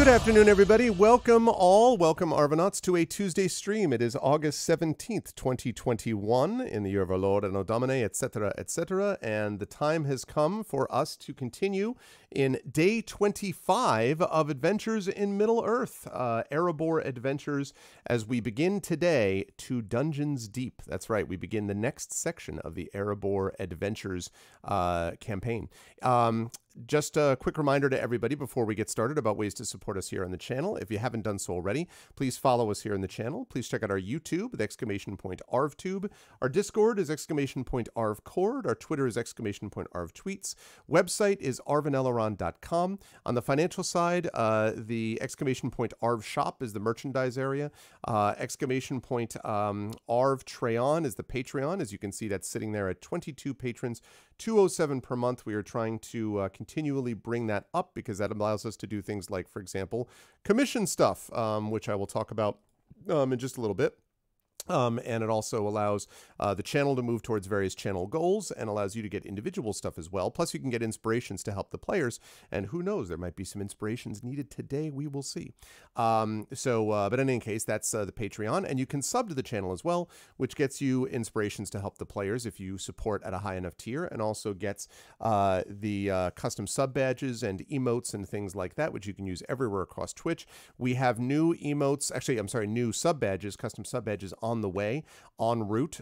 Good afternoon, everybody. Welcome Arvanauts, to a Tuesday stream. It is August 17th, 2021, in the year of our Lord and Domine, etc., etc., and the time has come for us to continue in day 25 of Adventures in Middle-earth, Erebor Adventures, as we begin today to Dungeons Deep. That's right, we begin the next section of the Erebor Adventures campaign. Just a quick reminder to everybody before we get started about ways to support us here on the channel. If you haven't done so already, please follow us here in the channel. Please check out our YouTube with !ArvTube. Our Discord is !ArvCord. Our Twitter is !ArvTweets. Website is arvanelleron.com. On the financial side, the !Arv shop is the merchandise area. !Arv Treon is the Patreon. As you can see, that's sitting there at 22 patrons, $207 per month. We are trying to continually bring that up because that allows us to do things like, for example, commission stuff, which I will talk about in just a little bit. And it also allows the channel to move towards various channel goals and allows you to get individual stuff as well. Plus, you can get inspirations to help the players. And who knows, there might be some inspirations needed today. We will see. But in any case, that's the Patreon. And you can sub to the channel as well, which gets you inspirations to help the players if you support at a high enough tier, and also gets the custom sub badges and emotes and things like that, which you can use everywhere across Twitch. We have new emotes, actually, I'm sorry, new sub badges, custom sub badges on the way, en route.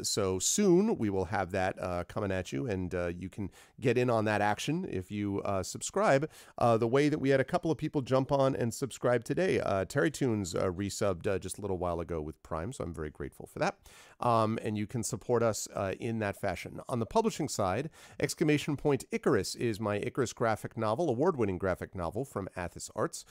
So soon we will have that coming at you, and you can get in on that action if you subscribe. The way that we had a couple of people jump on and subscribe today. Terry Tunes resubbed just a little while ago with Prime, so I'm very grateful for that. And you can support us in that fashion. On the publishing side, Icarus is my Icarus graphic novel, award-winning graphic novel from Athos Arts.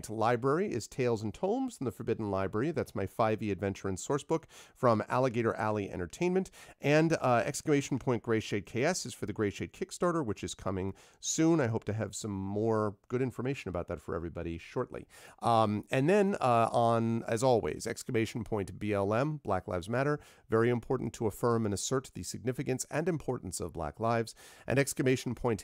Library is Tales and Tomes from the Forbidden Library. That's my 5e adventure and sourcebook from Alligator Alley Entertainment. And Grayshade KS is for the Grayshade Kickstarter, which is coming soon. I hope to have some more good information about that for everybody shortly. And then as always, BLM, Black Lives Matter, very important to affirm and assert the significance and importance of Black lives. And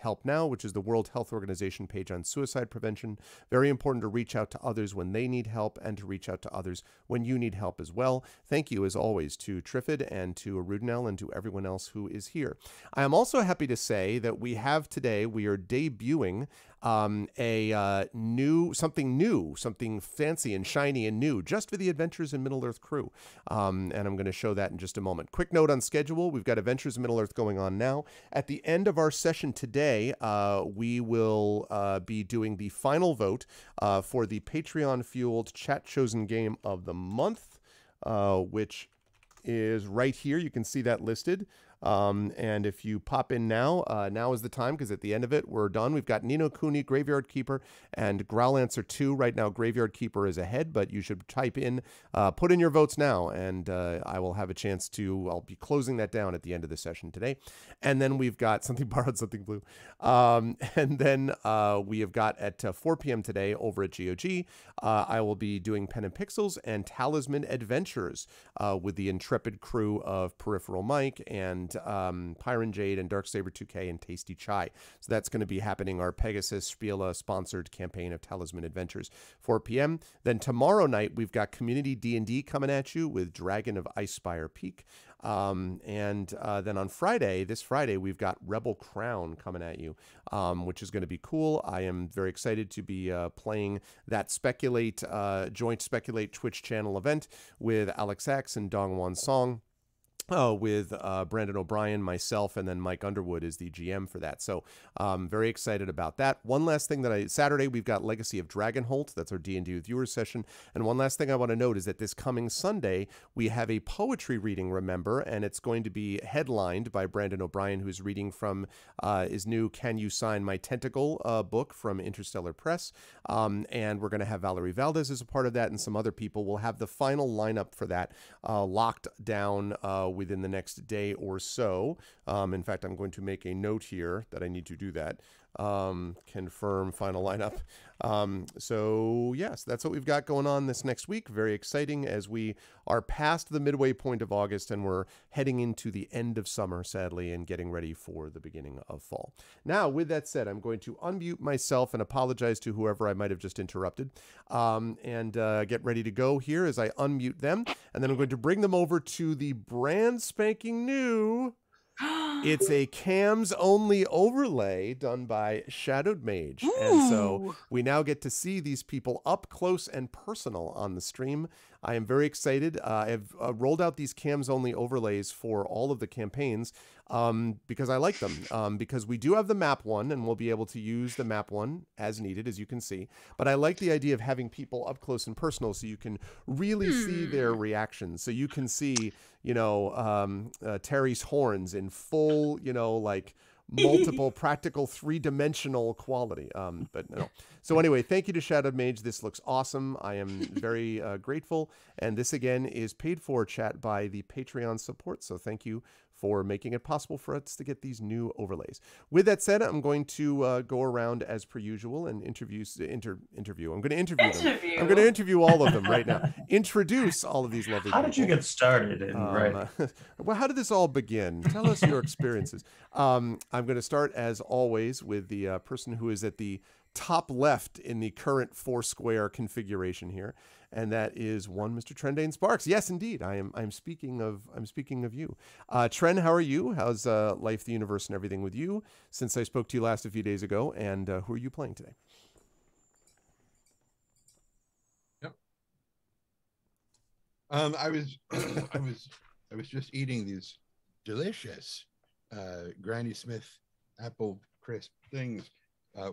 Help Now, which is the World Health Organization page on suicide prevention. Very important to reach out to others when they need help and to reach out to others when you need help as well. Thank you, as always, to Triffid and to Arudinel and to everyone else who is here. I am also happy to say that we are debuting something fancy and shiny and new, just for the Adventures in Middle-earth crew. And I'm going to show that in just a moment. Quick note on schedule. We've got Adventures in Middle-earth going on now. At the end of our session today, we will be doing the final vote for the Patreon-fueled chat-chosen game of the month, which is right here. You can see that listed. And if you pop in now, now is the time, because at the end of it, we're done. We've got Nino Kuni, Graveyard Keeper, and Growlancer 2. Right now, Graveyard Keeper is ahead, but you should type in, put in your votes now, and I will have a chance to, I'll be closing that down at the end of the session today. And then we've got Something Borrowed, Something Blue. And then we have got at 4 p.m. today over at GOG, I will be doing Pen and Pixels and Talisman Adventures with the intrepid crew of Peripheral Mike and Pyron Jade and Darksaber 2K and Tasty Chai. So that's going to be happening, our Pegasus Spiela sponsored campaign of Talisman Adventures, 4 p.m. Then tomorrow night, we've got Community D&D coming at you with Dragon of Icespire Peak. And then on Friday, this Friday, we've got Rebel Crown coming at you, which is going to be cool. I am very excited to be playing that joint Speculate Twitch channel event with Alex X and Dongwon Song. With Brandon O'Brien, myself, and then Mike Underwood is the GM for that. So very excited about that. One last thing Saturday, we've got Legacy of Dragonholt. That's our D&D with viewers session. And one last thing I want to note is that this coming Sunday, we have a poetry reading, remember, and it's going to be headlined by Brandon O'Brien, who's reading from his new Can You Sign My Tentacle book from Interstellar Press. And we're going to have Valerie Valdez as a part of that, and some other people. We'll have the final lineup for that locked down within the next day or so. In fact, I'm going to make a note here that I need to do that. confirm final lineup. So yes, that's what we've got going on this next week. Very exciting as we are past the midway point of August and we're heading into the end of summer, sadly, and getting ready for the beginning of fall. Now, with that said, I'm going to unmute myself and apologize to whoever I might have just interrupted, and get ready to go here as I unmute them. And then I'm going to bring them over to the brand spanking new... It's a cams only overlay done by Shadowed Mage. Ooh. And so we now get to see these people up close and personal on the stream. I am very excited. I've rolled out these cams only overlays for all of the campaigns because I like them. Because we do have the map one and we'll be able to use the map one as needed, as you can see. But I like the idea of having people up close and personal so you can really see their reactions. So you can see, you know, Terry's horns in full, you know, like multiple practical 3-dimensional quality. But no. So anyway, thank you to Shadowed Mage. This looks awesome. I am very grateful. And this again is paid for, chat, by the Patreon support. So thank you for making it possible for us to get these new overlays. With that said, I'm going to go around as per usual and interview. I'm going to interview them. I'm going to interview all of them right now. Introduce all of these lovely people. How did you get started in writing? Well, how did this all begin? Tell us your experiences. I'm going to start, as always, with the person who is at the top left in the current Foursquare configuration here, and that is one Mr. Trendane Sparks. Yes, indeed, I'm speaking of you. Tren, how are you? How's life, the universe, and everything with you since I spoke to you last a few days ago? And who are you playing today? Yep. I was just eating these delicious Granny Smith apple crisp things.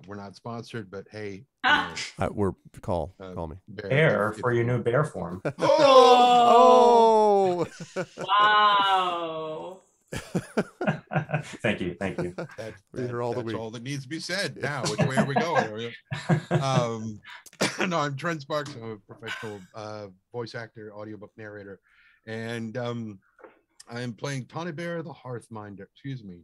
We're not sponsored, but hey, we're call me bear for your new bear form. Oh! Wow! Thank you. That's all that needs to be said. Now, which way are we going? No, I'm Trent Sparks. I'm a professional voice actor, audiobook narrator, and I'm playing Tawny Bear, the Hearth Minder. Excuse me.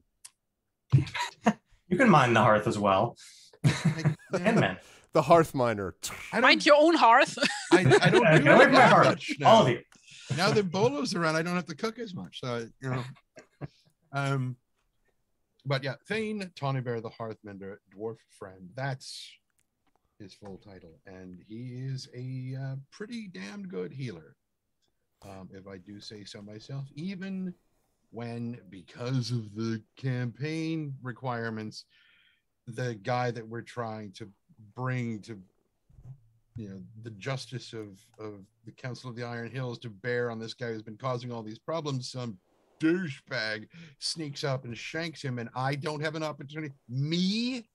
You can mine the hearth as well. The hearth miner. Mind your own hearth. I don't do my hearth. much now. All of you. Now that Bolo's around, I don't have to cook as much. So you know. But yeah, Thane, Tawny Bear, the Hearthmender, dwarf friend. That's his full title, and he is a pretty damn good healer, if I do say so myself. Even when, because of the campaign requirements, the guy that we're trying to bring to, you know, the justice of the Council of the Iron Hills to bear on this guy who's been causing all these problems, some douchebag sneaks up and shanks him, and I don't have an opportunity. Me,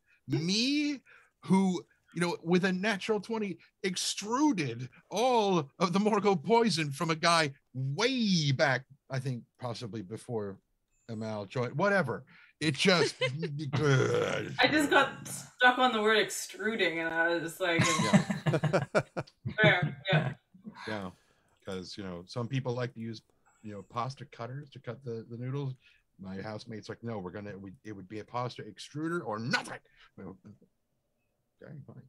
who, you know, with a natural 20, extruded all of the Morgul poison from a guy way back, I think possibly before Amal joined, whatever. It just good. I just got stuck on the word extruding, and I was just like, yeah, because, you know, some people like to use, you know, pasta cutters to cut the noodles. My housemate's like, no, it would be a pasta extruder or nothing. Okay, fine.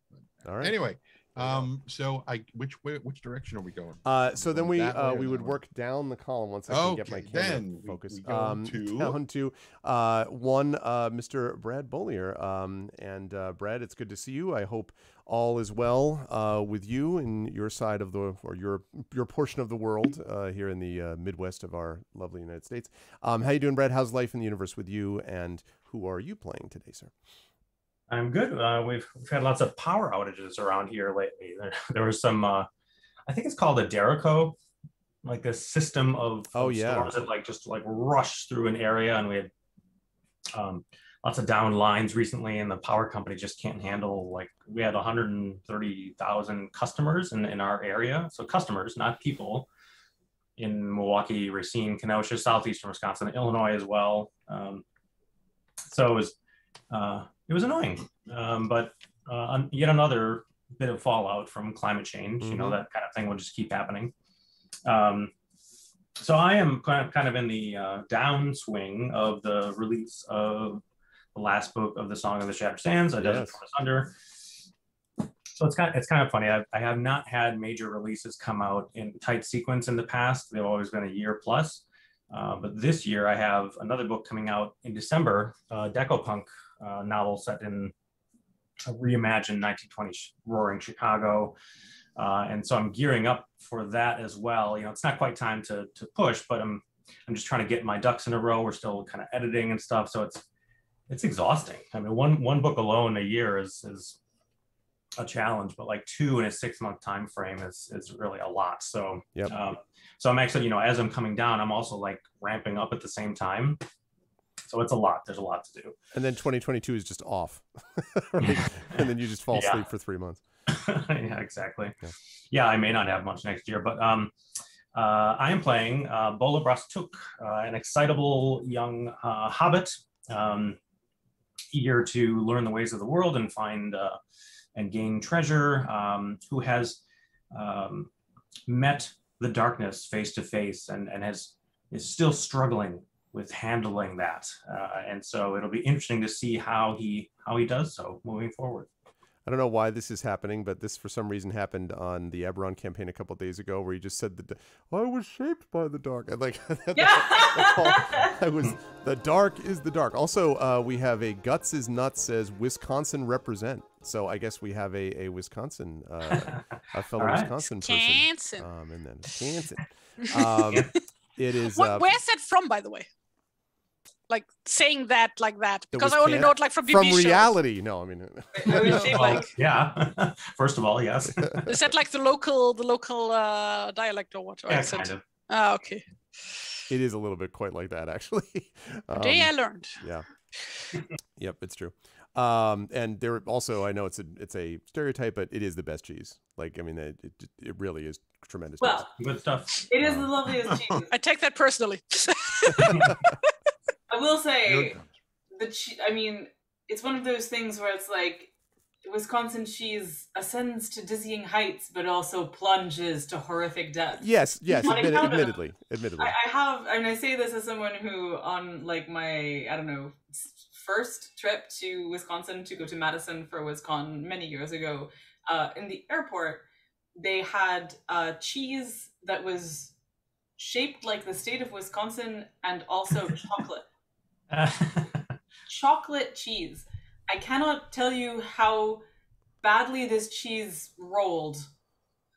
All right. Anyway, so which direction are we going? So then we would work down the column once I can get my camera focus. Down to one Mr. Brad Bollier. And Brad, it's good to see you. I hope all is well with you in your side of the, or your portion of the world here in the Midwest of our lovely United States. How you doing, Brad? How's life in the universe with you? And who are you playing today, sir? I'm good. We've had lots of power outages around here lately. There was some, I think it's called a Derico, like a system of storms that just rushed through an area, and we had lots of down lines recently, and the power company just can't handle, like, we had 130,000 customers in our area. So customers, not people, in Milwaukee, Racine, Kenosha, southeastern Wisconsin, Illinois as well. So it was annoying, but yet another bit of fallout from climate change. You know, that kind of thing will just keep happening. So I am kind of in the downswing of the release of the last book of the Song of the Shattered Sands, A Desert from Asunder. So it's kind of funny. I have not had major releases come out in tight sequence in the past. They've always been a year plus. But this year I have another book coming out in December, a Decopunk novel set in a reimagined 1920 roaring Chicago. And so I'm gearing up for that as well. You know, it's not quite time to push, but I'm just trying to get my ducks in a row. We're still kind of editing and stuff. So it's exhausting. I mean, one book alone a year is a challenge, but like 2 in a 6-month time frame is really a lot. So so I'm actually, you know, as I'm coming down, I'm also like ramping up at the same time. So it's a lot. There's a lot to do. And then 2022 is just off. Right? And then you just fall asleep for 3 months. Yeah, exactly. Yeah, I may not have much next year, but I am playing Bola Brastuk, an excitable young hobbit, eager to learn the ways of the world and find and gain treasure, who has met the darkness face to face and is still struggling with handling that. And so it'll be interesting to see how he does so moving forward. I don't know why this is happening, but this for some reason happened on the Eberron campaign a couple of days ago, where he just said I was shaped by the dark. And like, the dark is the dark. Also, we have a Guts is Nuts says Wisconsin represent. So I guess we have a Wisconsin, a fellow Wisconsin person. And then Wisconsin. It is. Where's that from, by the way? Like saying that like that, because I only know it like from BBC from reality. No, I mean, yeah. First of all, yes. Is that like the local dialect or what? Or yeah, accent? kind of. Oh, okay. It is a little bit quite like that, actually. Today I learned. Yeah. Yep, it's true. And there also, I know it's a stereotype, but it is the best cheese. Like, I mean, it really is tremendous. Well, good stuff. It is the loveliest cheese. I take that personally. I will say, I mean, it's one of those things where it's like Wisconsin cheese ascends to dizzying heights, but also plunges to horrific depths. Yes, admittedly. I say this as someone who, on like my, I don't know, first trip to Wisconsin to go to Madison for WisCon many years ago, in the airport, they had cheese that was shaped like the state of Wisconsin and also chocolate. Chocolate cheese. I cannot tell you how badly this cheese rolled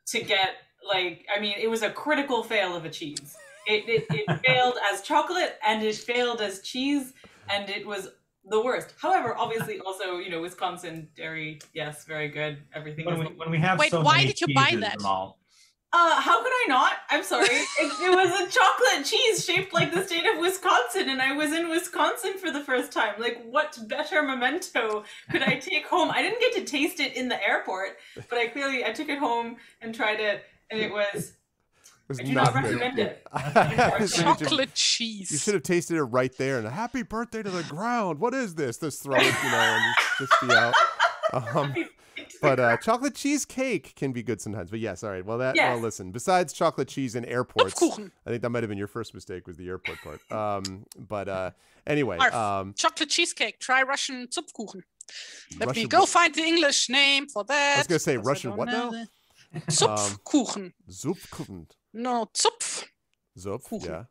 to get, like, I mean, it was a critical fail of a cheese. It failed as chocolate and it failed as cheese, and it was the worst. However, obviously also, you know, Wisconsin dairy, yes, very good. Everything when we have Wait, so why many did you buy cheeses, that? Jamal. How could I not? I'm sorry. It was a chocolate cheese shaped like the state of Wisconsin, and I was in Wisconsin for the first time. Like, what better memento could I take home? I didn't get to taste it in the airport, but I took it home and tried it, and it was... I do not recommend it. Chocolate cheese. You should have tasted it right there. And a happy birthday to the ground. What is this? Just throw it, you know, and just be out. But chocolate cheesecake can be good sometimes. But yes, all right. Well, well, listen. Besides chocolate cheese and airports, I think that might have been your first mistake, was the airport part. Anyway, chocolate cheesecake. Try Russian Zupfkuchen. Let me go find the English name for that. I was gonna say Russian what now? Zupfkuchen. Zupfkuchen. No, Zupf. Zupf. Yeah.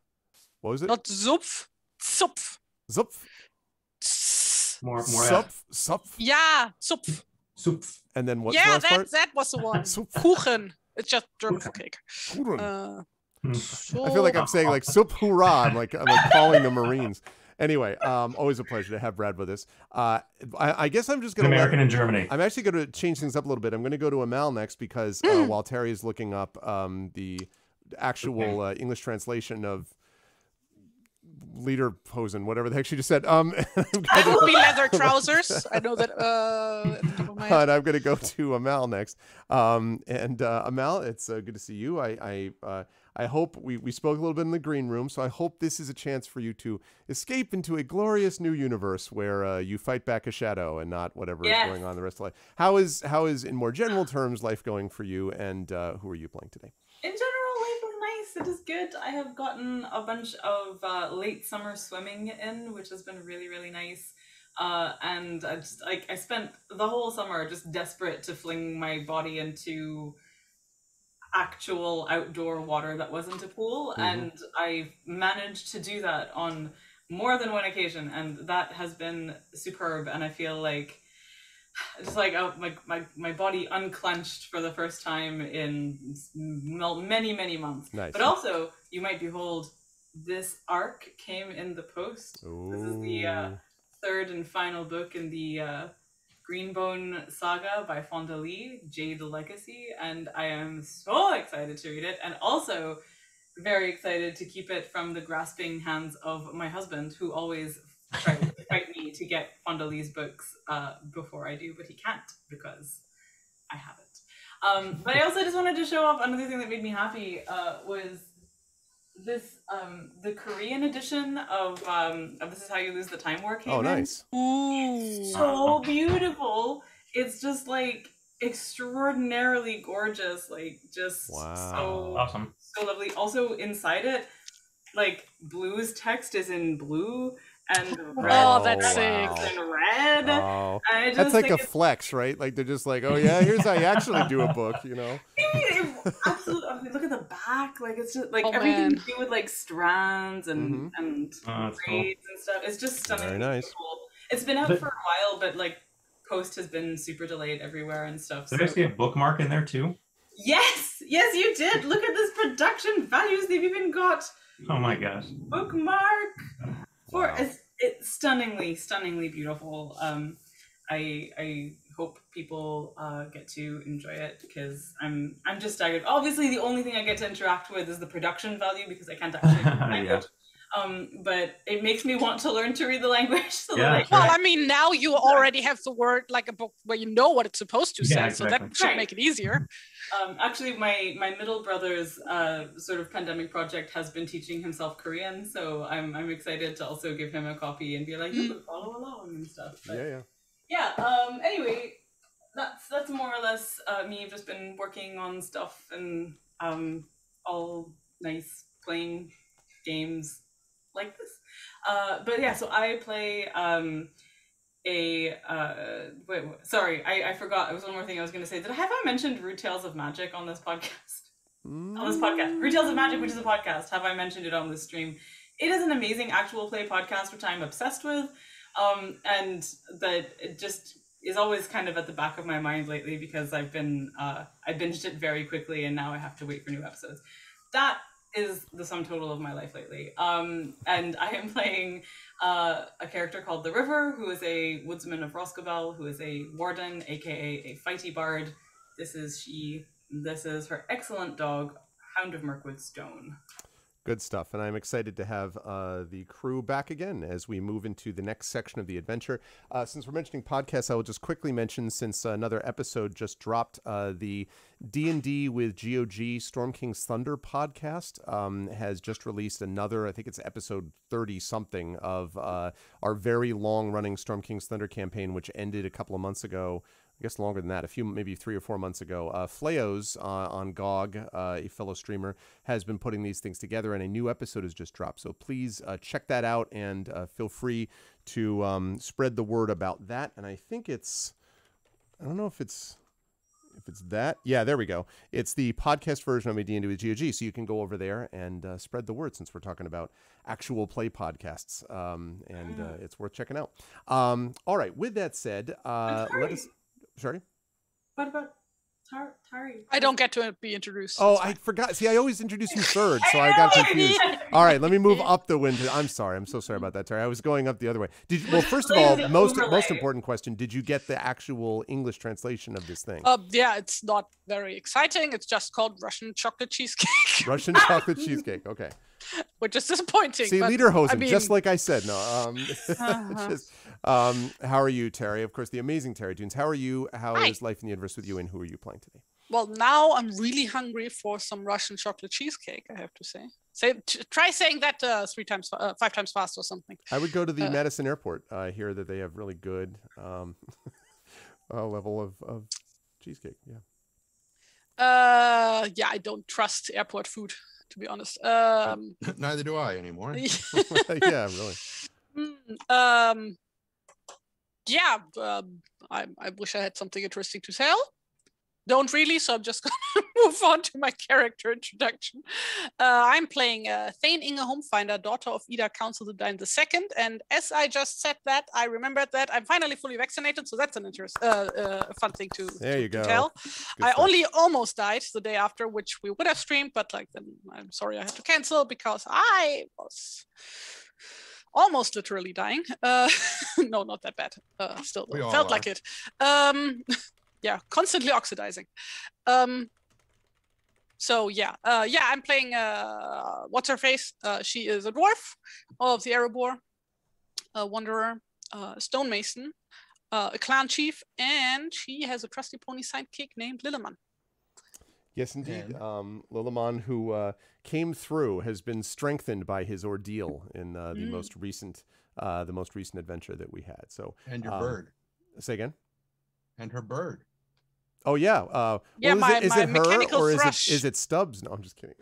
What was it? Not Zupf. Zupf. Zupf. More. Supf. Yeah, Zupf. Zupf. And then what's yeah, the last part? that was the one. Kuchen. It's just German for cake. I feel like I'm saying like sup hoorah. I'm like calling the Marines. Anyway, always a pleasure to have Brad with us. I guess I'm just going to American in Germany. I'm actually going to change things up a little bit. I'm going to go to Amal next because while Terry is looking up the actual English translation of Lederhosen, whatever the heck she just said. It would be leather trousers. I know that. At the top of my head. And I'm going to go to Amal next. Amal, it's good to see you. I hope we spoke a little bit in the green room, so I hope this is a chance for you to escape into a glorious new universe where you fight back a shadow and not whatever is going on the rest of life. How is in more general terms life going for you, and who are you playing today? In general, life is nice. It is good. I have gotten a bunch of late summer swimming in, which has been really, really nice. And I spent the whole summer just desperate to fling my body into actual outdoor water that wasn't a pool, and I managed to do that on more than one occasion, and that has been superb. And I feel like just like my body unclenched for the first time in many months. Nice. But also, you might behold, this arc came in the post. Ooh. This is the third and final book in the Greenbone Saga by Fonda Lee, Jade Legacy, and I am so excited to read it, and also very excited to keep it from the grasping hands of my husband, who always tries to fight me to get Fonda Lee's books before I do, but he can't because I haven't. But I also just wanted to show off another thing that made me happy was this the Korean edition of This Is How You Lose the Time War came in. Nice. Ooh. So beautiful. It's just like extraordinarily gorgeous, like just so awesome, so lovely. Also inside it, like Blue's text is in blue and red. That's sick. In red. Oh. And That's like a flex, right? Like they're just like, oh yeah, here's how you actually do a book, you know? Absolutely. Look at the back. Like it's just like everything to do with like strands and braids and stuff. It's just stunning. Very nice. Cool. It's been out for a while, but like post has been super delayed everywhere and stuff. Did I see a bookmark in there too? Yes, you did. Look at this production values. They've even got Oh my gosh. bookmark for it's stunningly beautiful. I hope people get to enjoy it because I'm just staggered. Obviously, the only thing I get to interact with is the production value because I can't actually read the language. But it makes me want to learn to read the language. So Well, I mean, now you already have the word like a book where you know what it's supposed to say, so that should make it easier. Actually, my middle brother's sort of pandemic project has been teaching himself Korean, so I'm excited to also give him a copy and be like, you can follow along and stuff. But, anyway, that's more or less me. I've just been working on stuff and all nice playing games like this. But yeah, so I play sorry, I forgot. It was one more thing I was going to say. Have I mentioned Rude Tales of Magic on this podcast? On this podcast. Rude Tales of Magic, which is a podcast. Have I mentioned it on this stream? It is an amazing actual play podcast, which I'm obsessed with. And that it just is always kind of at the back of my mind lately because I binged it very quickly and now I have to wait for new episodes. That is the sum total of my life lately. And I am playing a character called The River, who is a woodsman of Roscobel, who is a warden, aka a fighty bard. This is her excellent dog, Hound of Mirkwood Stone. Good stuff, and I'm excited to have the crew back again as we move into the next section of the adventure. Since we're mentioning podcasts, I will just quickly mention, since another episode just dropped, the D&D with GOG Storm King's Thunder podcast has just released another, I think it's episode 30-something, of our very long-running Storm King's Thunder campaign, which ended a couple of months ago. I guess longer than that, maybe 3 or 4 months ago. Fleos on GOG, a fellow streamer, has been putting these things together, and a new episode has just dropped. So please check that out, and feel free to spread the word about that. And I think I don't know if it's that. Yeah, there we go. It's the podcast version of D&D with GOG, so you can go over there and spread the word, since we're talking about actual play podcasts, and it's worth checking out. All right, with that said, let us... Sorry? What about Tari? I don't get to be introduced. Oh, I forgot. See, I always introduce you third, so I got confused. All right, let me move up the window. I'm sorry. I'm so sorry about that, Tari. I was going up the other way. Well, first of all, most important question, did you get the actual English translation of this thing? Yeah, it's not very exciting. It's just called Russian chocolate cheesecake. Russian chocolate cheesecake. Okay. Which is disappointing. See, Lederhosen, just like I said. No. How are you, Terry? Of course, the amazing Terry Dunes. How are you? How is life in the universe with you, and who are you playing today? Well, now I'm really hungry for some Russian chocolate cheesecake, I have to say. Try saying that 5 times fast or something. I would go to the Madison Airport. I hear that they have really good level of cheesecake. Yeah. Yeah, I don't trust airport food, to be honest. Neither do I anymore. Yeah, really. yeah, I wish I had something interesting to tell. Don't really, so I'm just going to move on to my character introduction. I'm playing Thane Inge Homefinder, daughter of Ida Council the Dine II. And as I just said that, I remembered that I'm finally fully vaccinated, so that's an fun thing to tell. I only almost died the day after, which we would have streamed, but like then I'm sorry I had to cancel because I was almost literally dying. No, not that bad. Still felt like it. Yeah, constantly oxidizing. So yeah, I'm playing what's her face? She is a dwarf of the Erebor, a wanderer, stonemason, a clan chief, and she has a trusty pony sidekick named Lilleman. Yes, indeed. Lilleman, who came through, has been strengthened by his ordeal in the most recent adventure that we had. So and your bird. Say again. And her bird. Oh yeah. Is it her or is it Stubbs? No, I'm just kidding.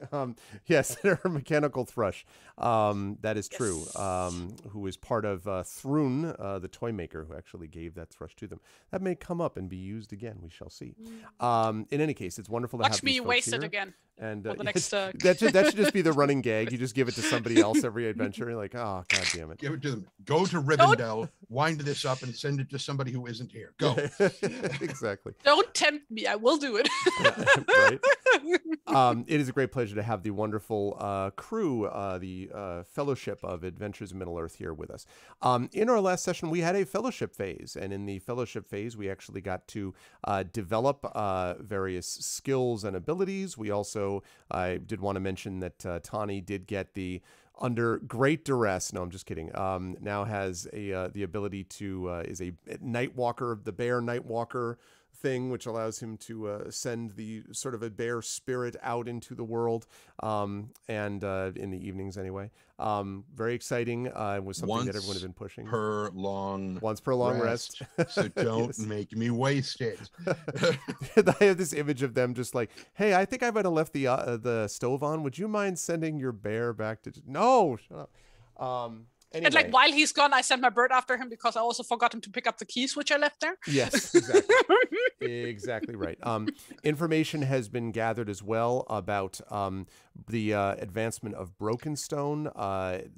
Yes, her mechanical thrush. That is true. Who is part of Thrun, the toy maker, who actually gave that thrush to them. That may come up and be used again. We shall see. In any case, it's wonderful to have these folks waste here. It again. And the next, that should just be the running gag. You just give it to somebody else every adventure. You're like, oh god damn it. Give it to them. Go to Rivendell, wind this up, and send it to somebody who isn't here. Go. Exactly. Don't tempt me. I will do it. Right. It is a great pleasure to have the wonderful crew, the Fellowship of Adventures in Middle-earth here with us. In our last session, we had a fellowship phase, and in the fellowship phase, we actually got to develop various skills and abilities. We also, I did want to mention that Tani did get the under great duress. No, I'm just kidding. Now has the ability to is a Nightwalker, the bear Nightwalker thing, which allows him to send the sort of a bear spirit out into the world, and in the evenings anyway. Very exciting. It was something that everyone had been pushing. Once per long rest. So don't make me waste it. I have this image of them just like, hey, I think I might have left the stove on. Would you mind sending your bear back to? No, shut up. Anyway. And like while he's gone, I sent my bird after him because I also forgot him to pick up the keys, which I left there. Yes, exactly. Exactly right. Information has been gathered as well about the advancement of Brokenstone.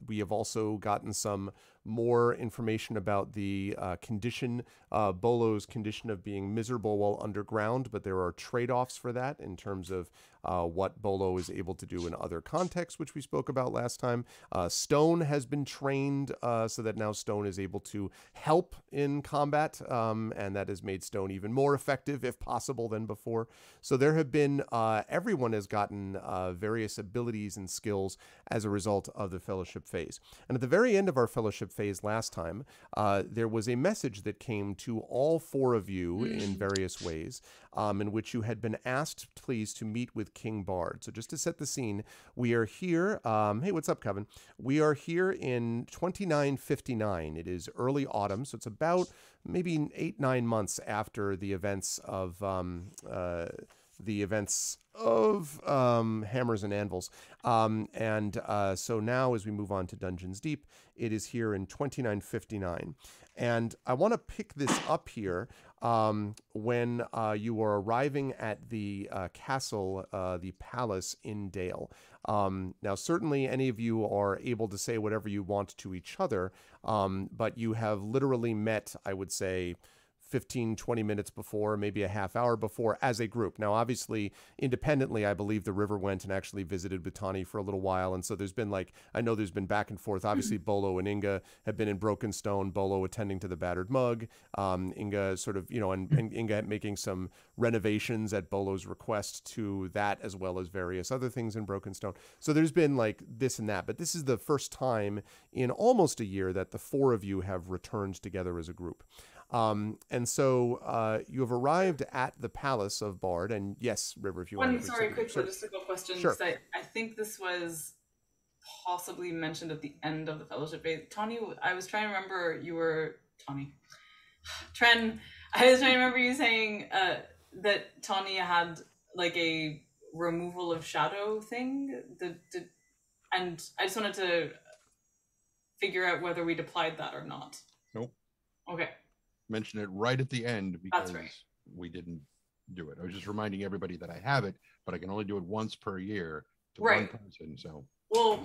We have also gotten some more information about the condition, Bolo's condition of being miserable while underground, but there are trade-offs for that in terms of what Bolo is able to do in other contexts, which we spoke about last time. Stone has been trained so that now Stone is able to help in combat, and that has made Stone even more effective, if possible, than before. So there have been, everyone has gotten various abilities and skills as a result of the fellowship phase. And at the very end of our fellowship phase last time, there was a message that came to all four of you in various ways, in which you had been asked, please, to meet with King Bard. So just to set the scene, we are here. Hey, what's up, Kevin? We are here in 2959. It is early autumn, so it's about maybe 8-9 months after the events of Hammers and Anvils. So now as we move on to Dungeons Deep, it is here in 2959. And I want to pick this up here when you are arriving at the castle, the palace in Dale. Now, certainly any of you are able to say whatever you want to each other, but you have literally met, I would say, 15-20 minutes before, maybe a half hour before, as a group. Now, obviously, independently, I believe the River went and actually visited with Tani for a little while, and so there's been I know there's been back and forth. Obviously, Bolo and Inga have been in Brokenstone, Bolo attending to the battered mug, Inga sort of, and Inga making some renovations at Bolo's request to that, as well as various other things in Brokenstone. So there's been this and that, but this is the first time in almost a year that the four of you have returned together as a group. And so you have arrived at the palace of Bard, and yes, River, if you want to... Sorry, quick logistical question. Sure. I think this was possibly mentioned at the end of the fellowship phase. Tani, I was trying to remember you were... Tren, I was trying to remember you saying that Tani had a removal of shadow thing, and I just wanted to figure out whether we'd applied that or not. Nope. Okay. mention it right at the end because right. we didn't do it. I was just reminding everybody that I have it, but I can only do it once per year to Right. one person. So. Well,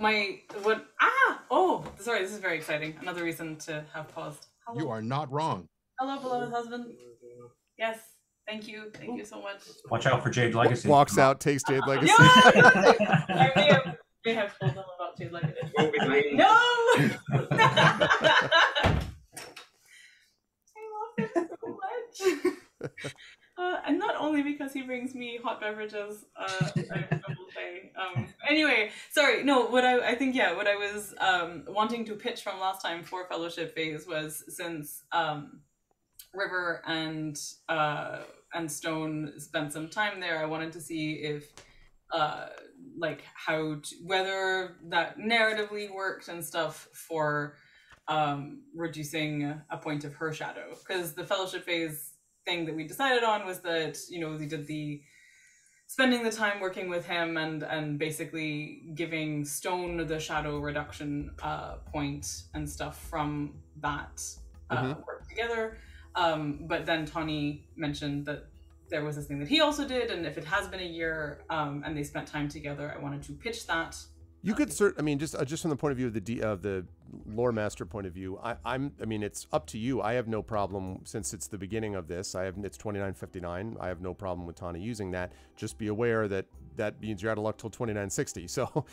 sorry, this is very exciting. Another reason to have paused. Hello. You are not wrong. Hello, beloved husband. Yes, thank you so much. Watch out for Jade Legacy. Walks out, takes Jade Legacy. No, I may have told them about Jade Legacy. No. I love him so much. And not only because he brings me hot beverages, I will say. Anyway, sorry. No, what I was wanting to pitch from last time for Fellowship Phase was, since River and Stone spent some time there, I wanted to see if whether that narratively worked and stuff for reducing a point of her shadow, because the Fellowship Phase thing that we decided on was that, you know, we did the spending the time working with him and basically giving Stone the shadow reduction point and stuff from that work together. But then Tawny mentioned that there was this thing that he also did, and if it has been a year and they spent time together, I wanted to pitch that. You could just from the point of view of the lore master point of view, I mean, it's up to you. I have no problem, since it's the beginning of this. It's 2959. I have no problem with Tawny using that. Just be aware that means you're out of luck till 2960. So,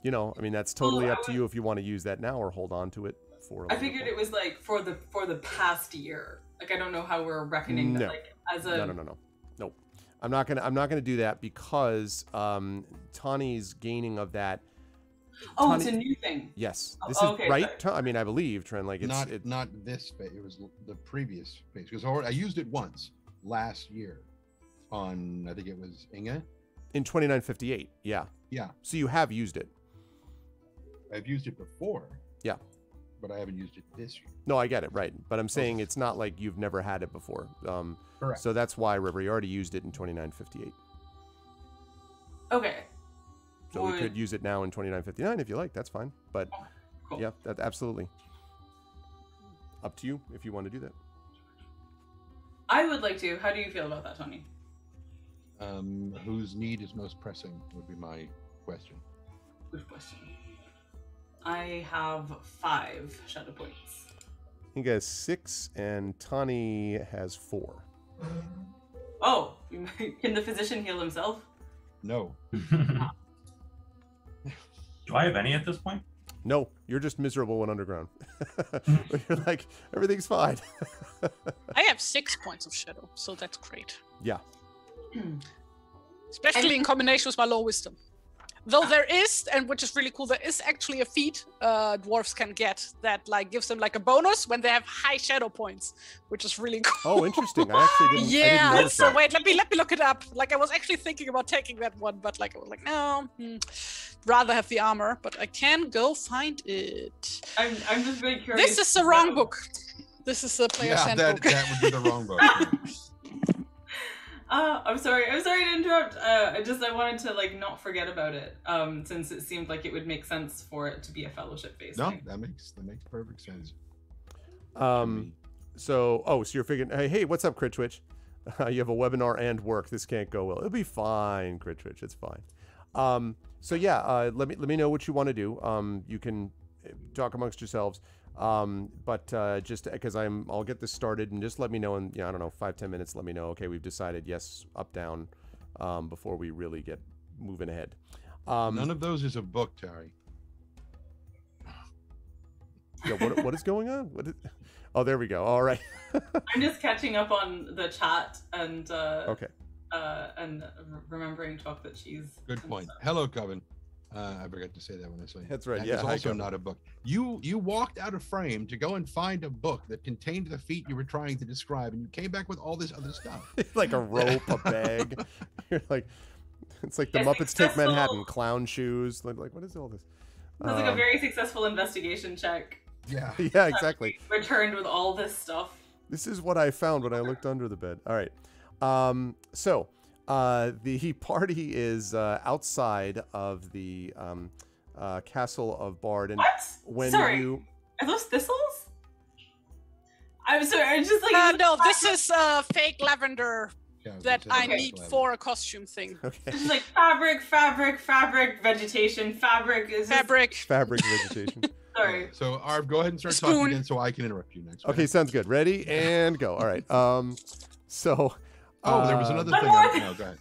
you know, I mean, that's totally up to you if you want to use that now or hold on to it for. I figured it was like for the past year. Like, I don't know how we're reckoning that. Like, as a no. Nope. I'm not gonna do that because Tawny's gaining of that. Oh, it's a new thing. Yes, this is okay, right. I mean, I believe, Trent. Like, it's not this phase. It was the previous phase, because I used it once last year on, I think it was Inge in 2958. Yeah. Yeah. So you have used it. I've used it before. Yeah. But I haven't used it this year. No, I get it, right. But I'm saying it's not like you've never had it before. Correct. So that's why, River, you already used it in 2958. Okay. So we could use it now in 2959 if you like. That's fine. But cool. Yeah, that absolutely. Up to you if you want to do that. I would like to. How do you feel about that, Tony? Whose need is most pressing would be my question. Good question. I have 5 shadow points. He has 6 and Tawny has 4. Oh, can the physician heal himself? No. Do I have any at this point? No, you're just miserable when underground. You're like, everything's fine. I have 6 points of shadow, so that's great. Yeah. Especially in combination with my low wisdom. Though there is, and which is really cool, there is actually a feat dwarves can get that like gives them like a bonus when they have high shadow points, which is really cool. Oh, interesting. I actually didn't. Yeah. So wait, let me look it up. Like I was actually thinking about taking that one, but like I was like, no, rather have the armor. But I can go find it. I'm just very curious. This is the wrong book. This is the player's handbook. That would be the wrong book. I'm sorry to interrupt. I wanted to like not forget about it, since it seemed like it would make sense for it to be a fellowship based thing. That makes perfect sense. So you're figuring, hey, what's up, Crit Twitch? You have a webinar and work. This can't go well. It'll be fine, Crit Twitch. It's fine. So yeah, let me know what you want to do. You can talk amongst yourselves. But just because I'll get this started, and just let me know in, I don't know, 5-10 minutes. Let me know. Okay, we've decided yes, up, down, before we really get moving ahead. None of those is a book, Terry. Yeah, what is going on? Oh, there we go. All right. I'm just catching up on the chat and okay. And remembering chocolate cheese. Good point. Hello, Coven. I forgot to say that when I saw you. That's right. It's also not a book. You walked out of frame to go and find a book that contained the feat you were trying to describe, and you came back with all this other stuff. Like a rope, a bag. You're like, it's like the Muppets Take Manhattan, clown shoes. Like what is all this? It was like a very successful investigation check. Yeah. Yeah, exactly. Returned with all this stuff. This is what I found when I looked under the bed. All right. So. The party is outside of the castle of Bard. And what? When Sorry, are those thistles? I'm sorry. I'm just like. No, this is fake lavender that I need for a costume thing. Okay. It's like fabric, vegetation, fabric vegetation. Sorry. So Arv, go ahead and start talking again so I can interrupt you next. Okay, sounds good. Ready and go. All right. So. There was another thing. No, go ahead.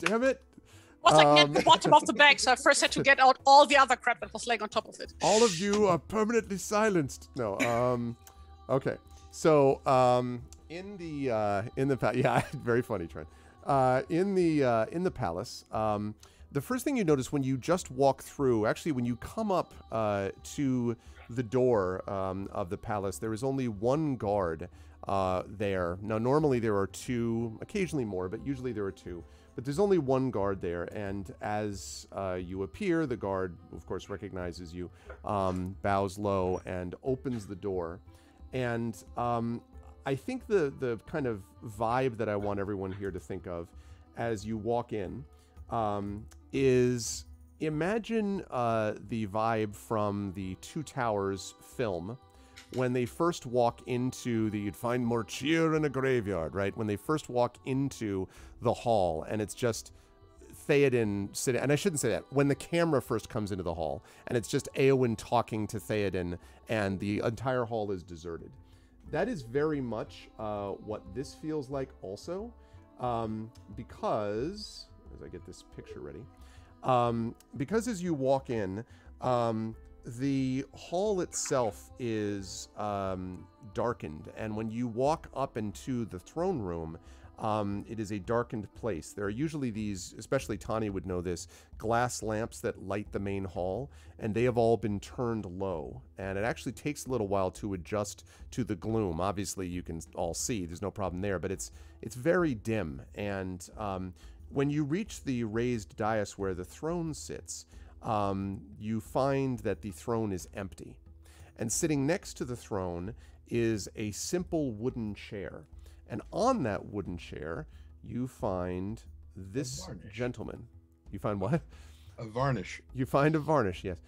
Damn it. Was like at the bottom of the bag, so I first had to get out all the other crap that was laying on top of it. All of you are permanently silenced. No. Okay. So in the yeah, very funny, Trent. In the palace, the first thing you notice when you just walk through, actually when you come up to the door of the palace, there is only one guard there. Now normally there are two, occasionally more, but usually there are two. But there's only one guard there, and as you appear, the guard, of course, recognizes you, bows low, and opens the door. And I think the kind of vibe that I want everyone here to think of as you walk in is imagine the vibe from the Two Towers film when they first walk into you'd find more cheer in a graveyard, right? When they first walk into the hall and it's just Theoden sitting, and I shouldn't say that, when the camera first comes into the hall and it's just Éowyn talking to Theoden and the entire hall is deserted. That is very much what this feels like also, because, as I get this picture ready, because as you walk in, the hall itself is darkened, and when you walk up into the throne room, it is a darkened place. There are usually these, especially Tani would know this, glass lamps that light the main hall, and they have all been turned low, and it actually takes a little while to adjust to the gloom. Obviously, you can all see, there's no problem there, but it's very dim, and when you reach the raised dais where the throne sits, you find that the throne is empty. And sitting next to the throne is a simple wooden chair. And on that wooden chair, you find this gentleman. You find what? A varnish. You find a varnish, yes.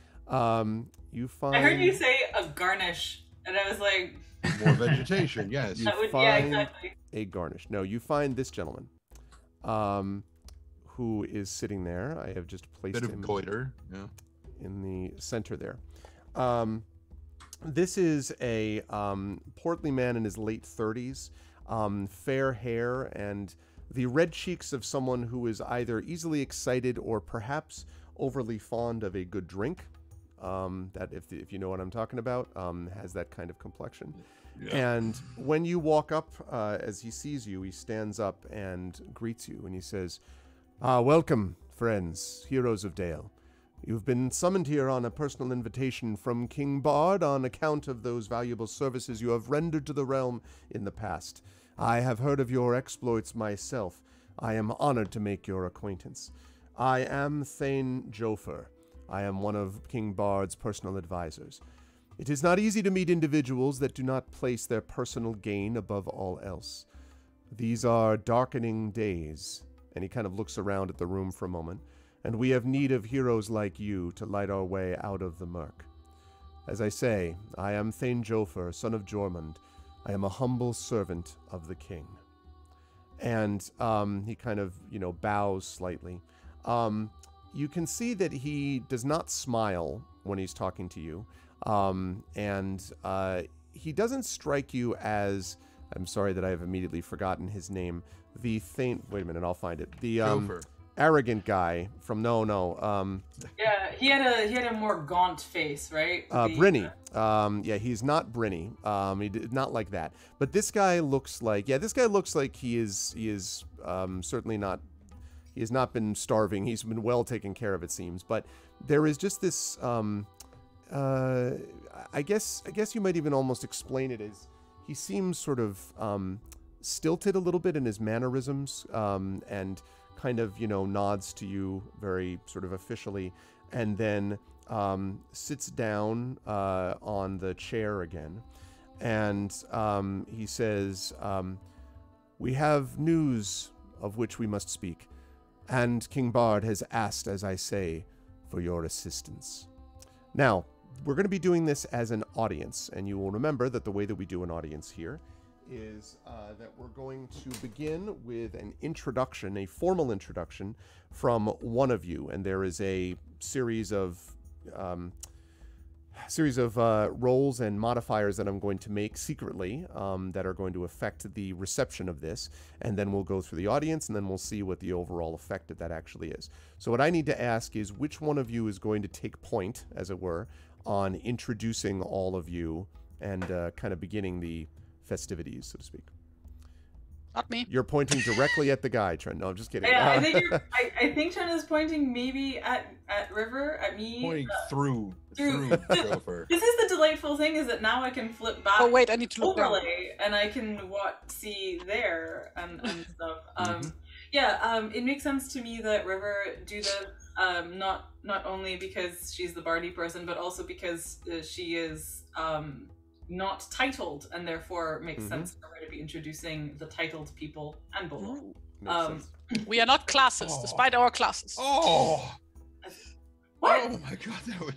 You find... I heard you say a garnish, and I was like... More vegetation, yes. Yeah, exactly. A garnish. No, you find this gentleman. Who is sitting there. I have just placed him goiter, in the center there. This is a portly man in his late 30s, fair hair, and the red cheeks of someone who is either easily excited or perhaps overly fond of a good drink. That, if you know what I'm talking about, has that kind of complexion. Yeah. And when you walk up, as he sees you, he stands up and greets you, and he says, welcome, friends, heroes of Dale. You've been summoned here on a personal invitation from King Bard on account of those valuable services you have rendered to the realm in the past. I have heard of your exploits myself. I am honored to make your acquaintance. I am Thane Jofer. I am one of King Bard's personal advisors. It is not easy to meet individuals that do not place their personal gain above all else. These are darkening days. And he kind of looks around at the room for a moment, and we have need of heroes like you to light our way out of the murk. As I say, I am Thane Jofer, son of Jormund. I am a humble servant of the king. And he kind of, bows slightly. You can see that he does not smile when he's talking to you, and he doesn't strike you as... I'm sorry that I have immediately forgotten his name. The Thane... Wait a minute, I'll find it. The arrogant guy from... yeah, he had a more gaunt face, right? Brynny. Yeah, he's not Brynny. He did not like that. But this guy looks like... Yeah, this guy looks like he is certainly not... He has not been starving. He's been well taken care of, it seems. But there is just this... I guess you might even almost explain it as... He seems sort of stilted a little bit in his mannerisms, and kind of, nods to you very sort of officially, and then sits down on the chair again. And he says, we have news of which we must speak, and King Bard has asked, as I say, for your assistance. Now, we're going to be doing this as an audience, and you will remember that the way that we do an audience here is that we're going to begin with an introduction, a formal introduction from one of you, and there is a series of roles and modifiers that I'm going to make secretly that are going to affect the reception of this, and then we'll go through the audience, and then we'll see what the overall effect of that actually is. So what I need to ask is which one of you is going to take point, as it were, on introducing all of you and kind of beginning the festivities, so to speak. Not me. You're pointing directly at the guy, Trent. No, I'm just kidding. Yeah, I think Trent is pointing maybe at River, at me. Pointing through Gopher. This is the delightful thing, is that now I can flip back. Oh wait, I need to look down. Overlay, and I can see there and stuff. Yeah, it makes sense to me that River do this. Not only because she's the bardy person, but also because she is not titled, and therefore makes sense for her to be introducing the titled people and Bolo. We are not classes, despite our classes. Oh! What? Oh my god,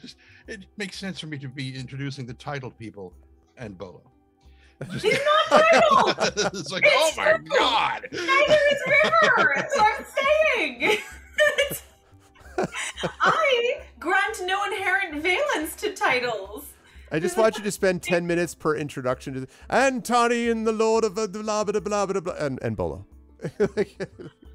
it makes sense for me to be introducing the titled people and Bolo. He's not titled! It's like, oh my god! Neither is River! That's what I'm saying! I grant no inherent valence to titles. I just want you to spend 10 minutes per introduction to and Tani and the Lord of blah blah blah blah blah, blah and Bolo.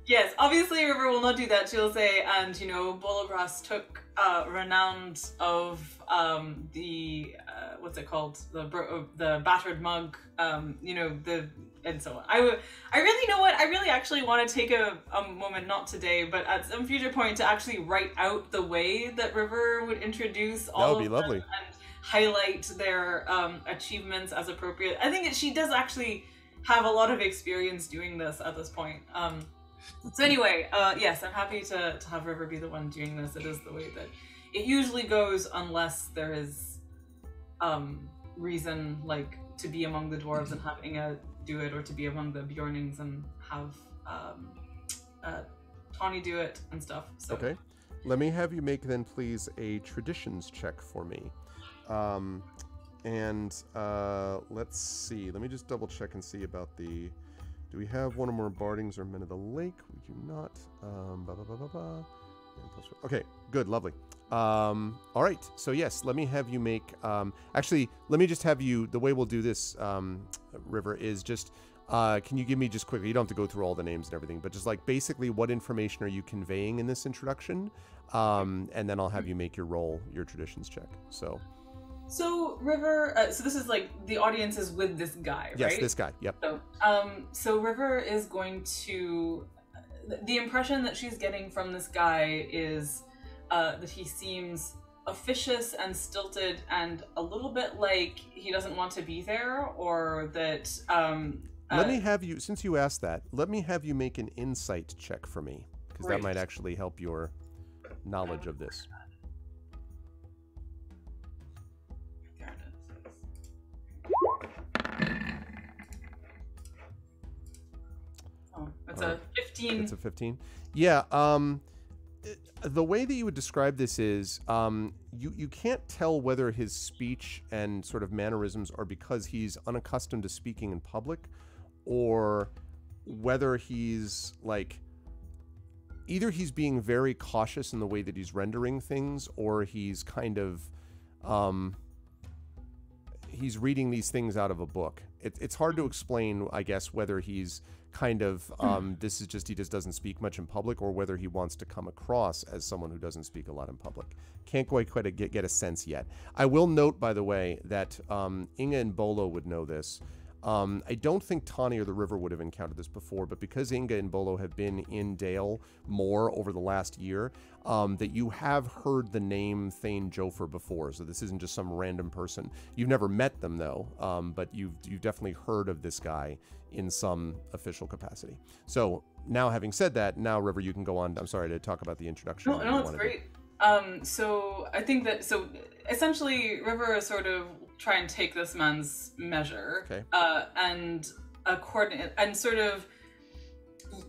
Yes, obviously River will not do that. She'll say, and you know, Bologras took renowned of the what's it called, the battered mug, you know, and so on. I really, know what, I really actually want to take a moment, not today, but at some future point, to actually write out the way that River would introduce all of them lovely. and highlight their achievements as appropriate. I think she does actually have a lot of experience doing this at this point. So anyway, yes, I'm happy to have River be the one doing this. It is the way that it usually goes, unless there is reason, like, to be among the dwarves and have Inga do it, or to be among the Bjornings and have Tawny do it and stuff. So. Okay. Let me have you make then, please, a traditions check for me. Let's see. Let me just double check and see about the... Do we have one or more bardings or men of the lake? We do not. Okay, good, lovely. All right, so yes, let me have you make... actually, let me just have you... The way we'll do this, River, is just... can you give me just quickly... You don't have to go through all the names and everything, but just like basically what information are you conveying in this introduction? And then I'll have you make your roll, your traditions check. So River, so this is like the audience is with this guy, right? Yes, this guy. Yep. So River is going to. The impression that she's getting from this guy is that he seems officious and stilted, and a little bit like he doesn't want to be there, or that. Let me have you, since you asked that, let me have you make an insight check for me, because that might actually help your knowledge of this. It's a 15. It's a 15. Yeah. The way that you would describe this is you can't tell whether his speech and sort of mannerisms are because he's unaccustomed to speaking in public, or whether he's like either he's being very cautious in the way that he's rendering things, or he's kind of he's reading these things out of a book. It's hard to explain, I guess, whether he's kind of this is just he just doesn't speak much in public, or whether he wants to come across as someone who doesn't speak a lot in public. Can't quite get a sense yet. I will note, by the way, that Inga and Bolo would know this. I don't think Tawny or the River would have encountered this before, but because Inga and Bolo have been in Dale more over the last year, that you have heard the name Thane Jofer before, so this isn't just some random person. You've never met them, though, but you've definitely heard of this guy in some official capacity. So now, having said that, now, River, you can go on. I'm sorry to talk about the introduction. No, it's great. So I think that, so essentially, River is sort of try and take this man's measure, okay. And coordinate, and sort of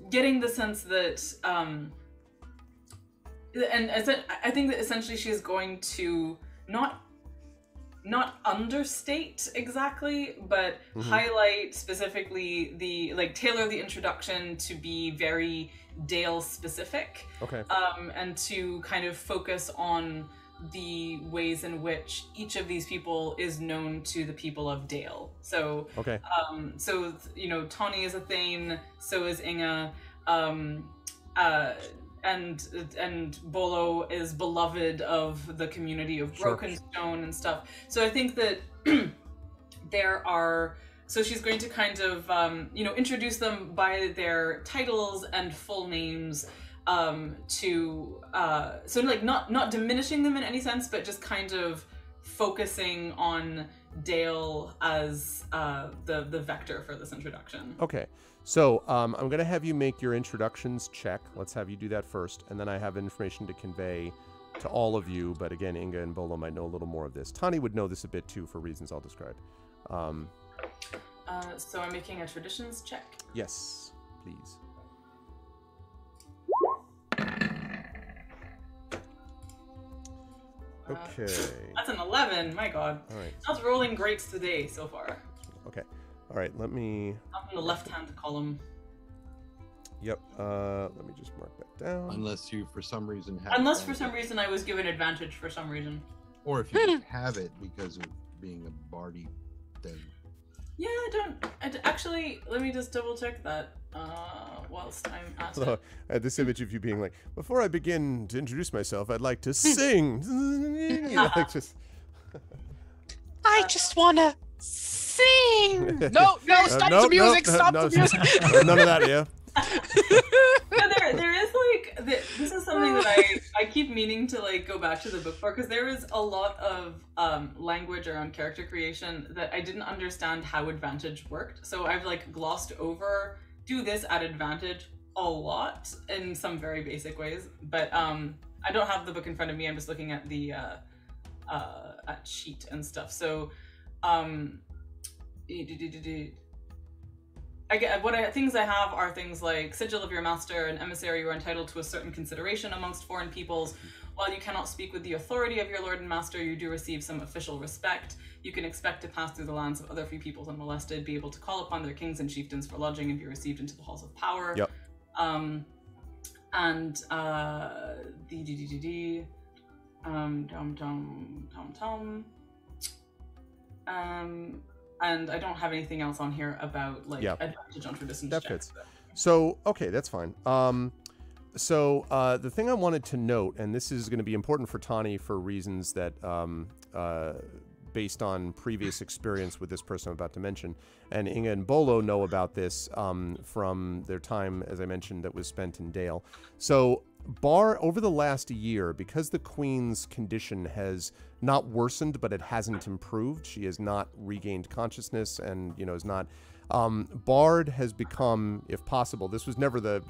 getting the sense that, I think that essentially she's going to not not understate exactly, but highlight specifically tailor the introduction to be very Dale specific. Okay. And to kind of focus on the ways in which each of these people is known to the people of Dale. So, okay. Tawny is a Thane, so is Inga, and Bolo is beloved of the community of Brokenstone and stuff. So I think that so she's going to kind of, introduce them by their titles and full names, not diminishing them in any sense, but just kind of focusing on Dale as the vector for this introduction. Okay. So I'm going to have you make your introductions check. Let's have you do that first. And then I have information to convey to all of you. But again, Inga and Bolo might know a little more of this. Tani would know this a bit too for reasons I'll describe. So I'm making a traditions check. Yes, please. Okay. That's an 11. My God. All right. I was rolling greats today so far. Okay. All right. Let me. Up in the left-hand column. Yep. Let me just mark that down. Unless you, for some reason, have. Unless for some reason I was given advantage for some reason. Or if you have it because of being a bardy thing. Yeah, actually, let me just double check that whilst I'm at it. I had this image of you being like, before I begin to introduce myself, I'd like to sing. I just want to sing. No, stop the music, stop the music. None of that, yeah. There is this is something that I keep meaning to go back to the book for, because there is a lot of language around character creation that I didn't understand how advantage worked. So I've glossed over do this at advantage a lot in some very basic ways. But I don't have the book in front of me. I'm just looking at the at sheet and stuff. So things I have are things like sigil of your master, an emissary. You are entitled to a certain consideration amongst foreign peoples. While you cannot speak with the authority of your lord and master, you do receive some official respect. You can expect to pass through the lands of other free peoples unmolested, be able to call upon their kings and chieftains for lodging, and be received into the halls of power. Yep. And I don't have anything else on here about advantage on traditions. That fits. So okay, that's fine. The thing I wanted to note, and this is going to be important for Tani for reasons that based on previous experience with this person I'm about to mention, and Inga and Bolo know about this from their time, as I mentioned, that was spent in Dale. So over the last year, because the Queen's condition has not worsened, but it hasn't improved, she has not regained consciousness and, is not... Bard has become, if possible, this was never the,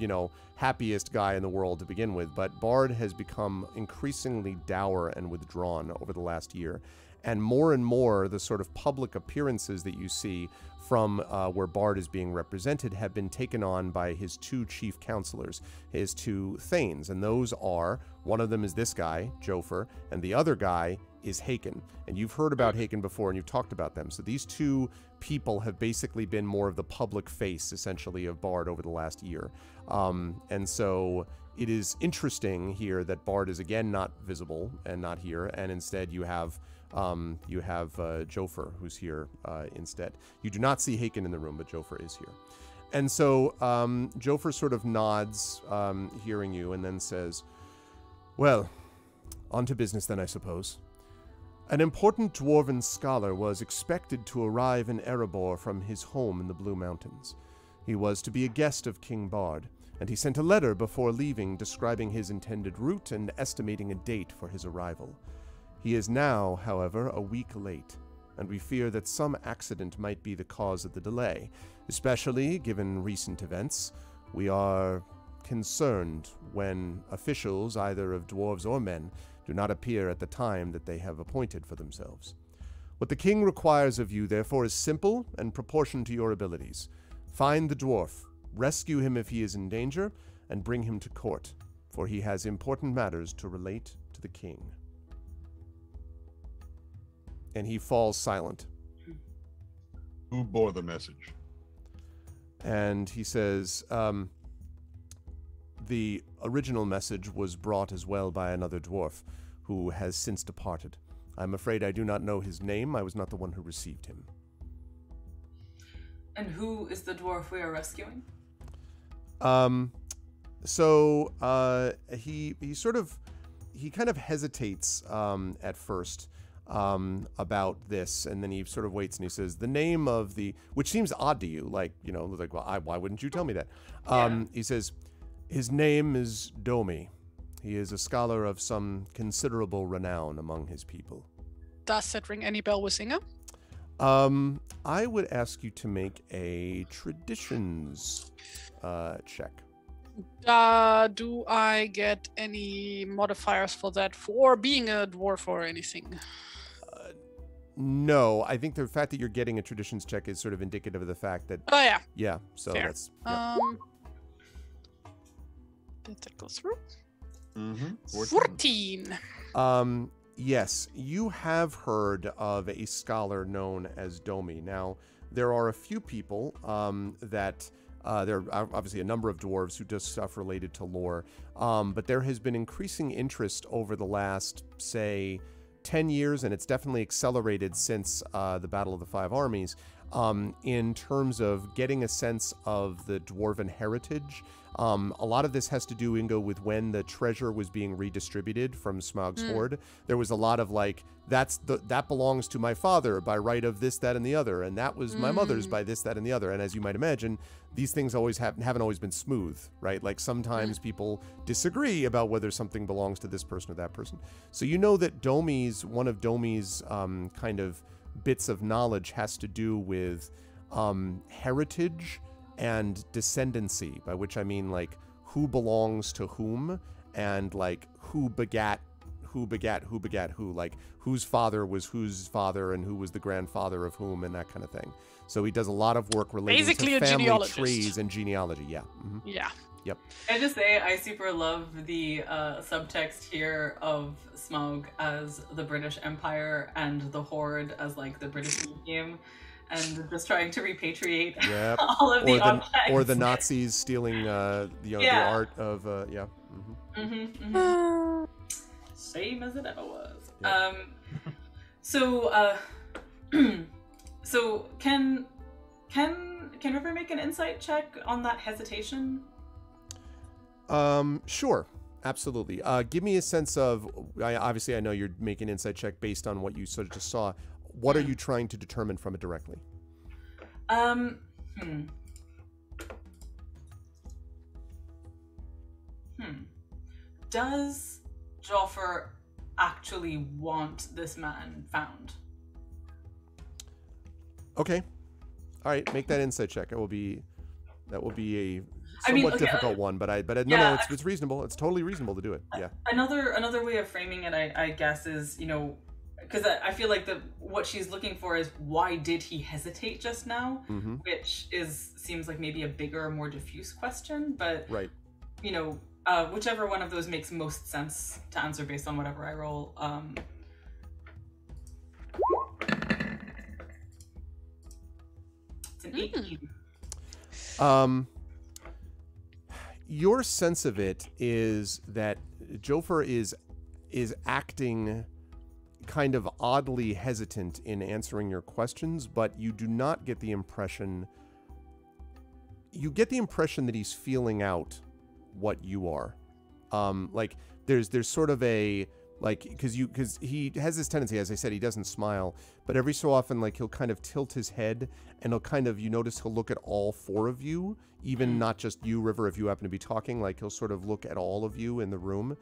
happiest guy in the world to begin with, but Bard has become increasingly dour and withdrawn over the last year. And more, the sort of public appearances that you see from where Bard is being represented have been taken on by his two chief counselors, his two Thanes. And those are, one of them is this guy, Jofer, and the other guy is Haken. And you've heard about Haken before, and you've talked about them. So these two people have basically been more of the public face, essentially, of Bard over the last year. And so it is interesting here that Bard is again not visible and not here, and instead you have Jofer, who's here instead. You do not see Haken in the room, but Jofer is here. And so Jofer sort of nods, hearing you, and then says, well, on to business then, I suppose. An important dwarven scholar was expected to arrive in Erebor from his home in the Blue Mountains. He was to be a guest of King Bard, and he sent a letter before leaving describing his intended route and estimating a date for his arrival. He is now, however, a week late, and we fear that some accident might be the cause of the delay, especially given recent events. We are concerned when officials, either of dwarves or men, do not appear at the time that they have appointed for themselves. What the king requires of you, therefore, is simple and proportioned to your abilities. Find the dwarf, rescue him if he is in danger, and bring him to court, for he has important matters to relate to the king. And he falls silent. Who bore the message? And he says, the original message was brought as well by another dwarf who has since departed. I'm afraid I do not know his name. I was not the one who received him. And who is the dwarf we are rescuing? He kind of hesitates at first about this, and then he sort of waits and he says the name of the, which seems odd to you, like, you know, like, well, why wouldn't you tell me that? He says his name is Domi. He is a scholar of some considerable renown among his people. Does that ring any bell with Singer? I would ask you to make a traditions check. Do I get any modifiers for that for being a dwarf or anything? No, I think the fact that you're getting a traditions check is sort of indicative of the fact that. Oh yeah. Yeah. So fair. That's. Yeah. Did that go through? Mm-hmm. 14. Yes, you have heard of a scholar known as Domi. Now, there are a few people that. There are obviously a number of dwarves who do stuff related to lore, but there has been increasing interest over the last, say, 10 years, and it's definitely accelerated since the Battle of the Five Armies, in terms of getting a sense of the dwarven heritage. A lot of this has to do, Ingo, with when the treasure was being redistributed from Smaug's Horde. There was a lot of like, that belongs to my father by right of this, that, and the other, and that was my mother's by this, that, and the other. And as you might imagine, these things always haven't always been smooth, right? Like sometimes people disagree about whether something belongs to this person or that person. So you know that one of Domi's kind of bits of knowledge has to do with heritage and descendancy, by which I mean like who belongs to whom, and like who begat who, like whose father was whose father and who was the grandfather of whom, and that kind of thing. So he does a lot of work related basically to a family genealogist. trees and genealogy. Yeah. Mm-hmm. Yeah. Yep. Can I just say I super love the subtext here of Smaug as the British Empire and the Horde as like the British Museum, and just trying to repatriate all of the objects. Or the Nazis stealing the art of Same as it ever was. Yep. So can River make an insight check on that hesitation? Sure, absolutely. Give me a sense of. Obviously, I know you're making an insight check based on what you sort of just saw. What are you trying to determine from it directly? Does Joffre actually want this man found? Okay. All right, make that insight check. That will be a somewhat difficult one, but no, it's reasonable. It's totally reasonable to do it. Yeah. Another way of framing it, I guess, is, you know, because I feel like what she's looking for is why did he hesitate just now, which seems like maybe a bigger, more diffuse question, but right. You know, whichever one of those makes most sense to answer based on whatever I roll. It's an 18. Your sense of it is that Joffre is acting kind of oddly hesitant in answering your questions, but you do not get the impression. You get the impression that he's feeling out what you are. Like there's sort of a like because he has this tendency, as I said, he doesn't smile, but every so often like he'll kind of tilt his head and he'll kind of, you notice he'll look at all four of you, even not just you, River, if you happen to be talking, like he'll sort of look at all of you in the room.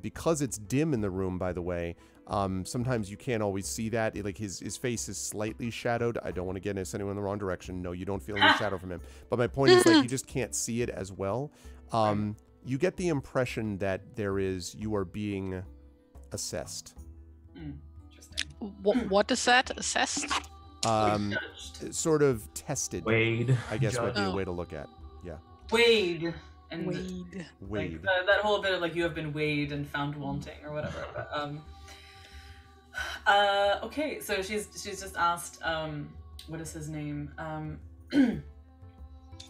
Because it's dim in the room, by the way, sometimes you can't always see that. Like his face is slightly shadowed. I don't want to get anyone in the wrong direction. No, you don't feel any shadow from him. But my point is like you just can't see it as well. You get the impression that you are being assessed. Interesting. What is that? Assessed? Sort of tested. Weighed. I guess might be a way to look at. Yeah. Weighed. And Weighed. like that whole bit of like you have been weighed and found wanting or whatever. But, Okay, so she's just asked, what is his name?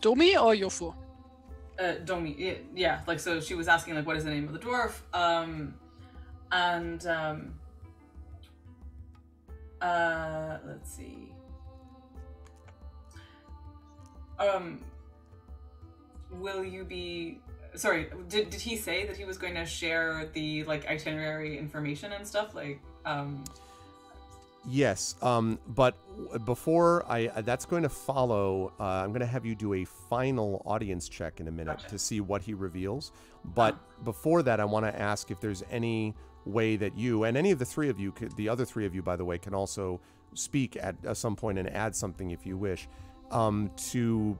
Domi or Yofu? Domi. Yeah, like, so she was asking, like, what is the name of the dwarf? Let's see. Will you be... Sorry, did he say that he was going to share the, like, itinerary information and stuff? Like, Yes, but before that's going to follow, I'm going to have you do a final audience check in a minute to see what he reveals. But before that, I want to ask if there's any way that you, and any of the three of you, the other three of you, by the way, can also speak at some point and add something if you wish, to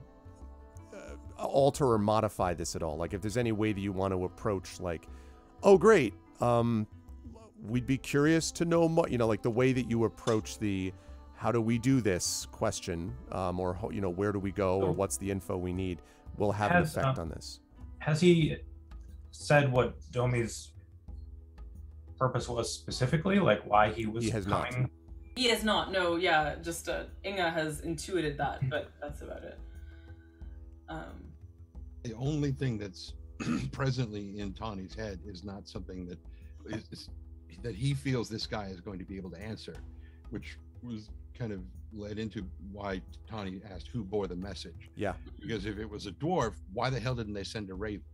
alter or modify this at all. Like if there's any way that you want to approach, like, oh, great, we'd be curious to know more, you know, like the way that you approach the how do we do this question, or, you know, where do we go, or what's the info we need, will have an effect on this. Has he said what Domi's purpose was specifically, like why he was coming? Not. He has not, no, yeah, just Inga has intuited that, but that's about it. The only thing that's presently in Tawny's head is not something that is that he feels this guy is going to be able to answer, which was kind of led into why Tawny asked who bore the message. Yeah. Because if it was a dwarf, why the hell didn't they send a raven?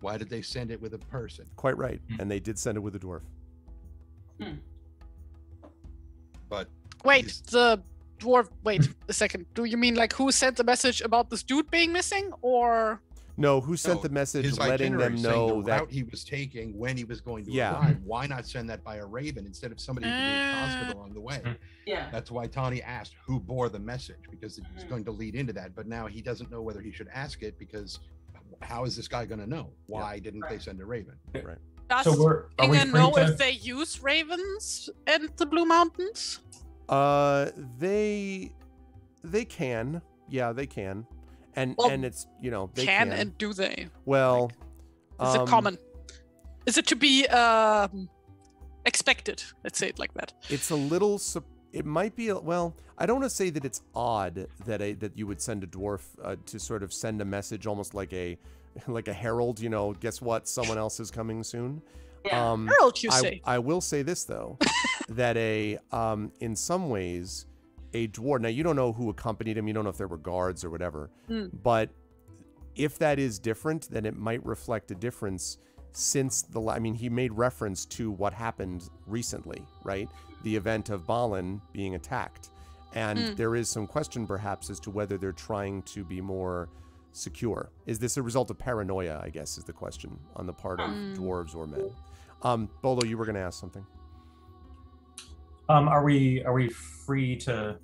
Why did they send it with a person? Quite right. And they did send it with a dwarf. But wait, the dwarf, wait a second. Do you mean like who sent the message about this dude being missing, or? No, who sent the message letting them know the that route he was taking, when he was going to arrive? Why not send that by a raven instead of somebody who could be constant along the way? Yeah. That's why Tawny asked who bore the message, because it's going to lead into that. But now he doesn't know whether he should ask it, because how is this guy going to know? Why didn't they send a raven? Right. Does Inga know if they use ravens in the Blue Mountains? They can. Yeah, they can. And it's, you know, they can. And do they? Well, like, is it common? Is it to be expected? Let's say it like that. It's a little. It might be. Well, I don't want to say that it's odd that you would send a dwarf to sort of send a message, almost like a herald. You know, guess what? Someone else is coming soon. Yeah. Herald, you say? I will say this though, that in some ways, a dwarf. Now you don't know who accompanied him. You don't know if there were guards or whatever. But if that is different, then it might reflect a difference since I mean, he made reference to what happened recently, right? The event of Balin being attacked, and there is some question perhaps as to whether they're trying to be more secure. Is this a result of paranoia? I guess is the question on the part of dwarves or men. Bolo, you were going to ask something. Are we free to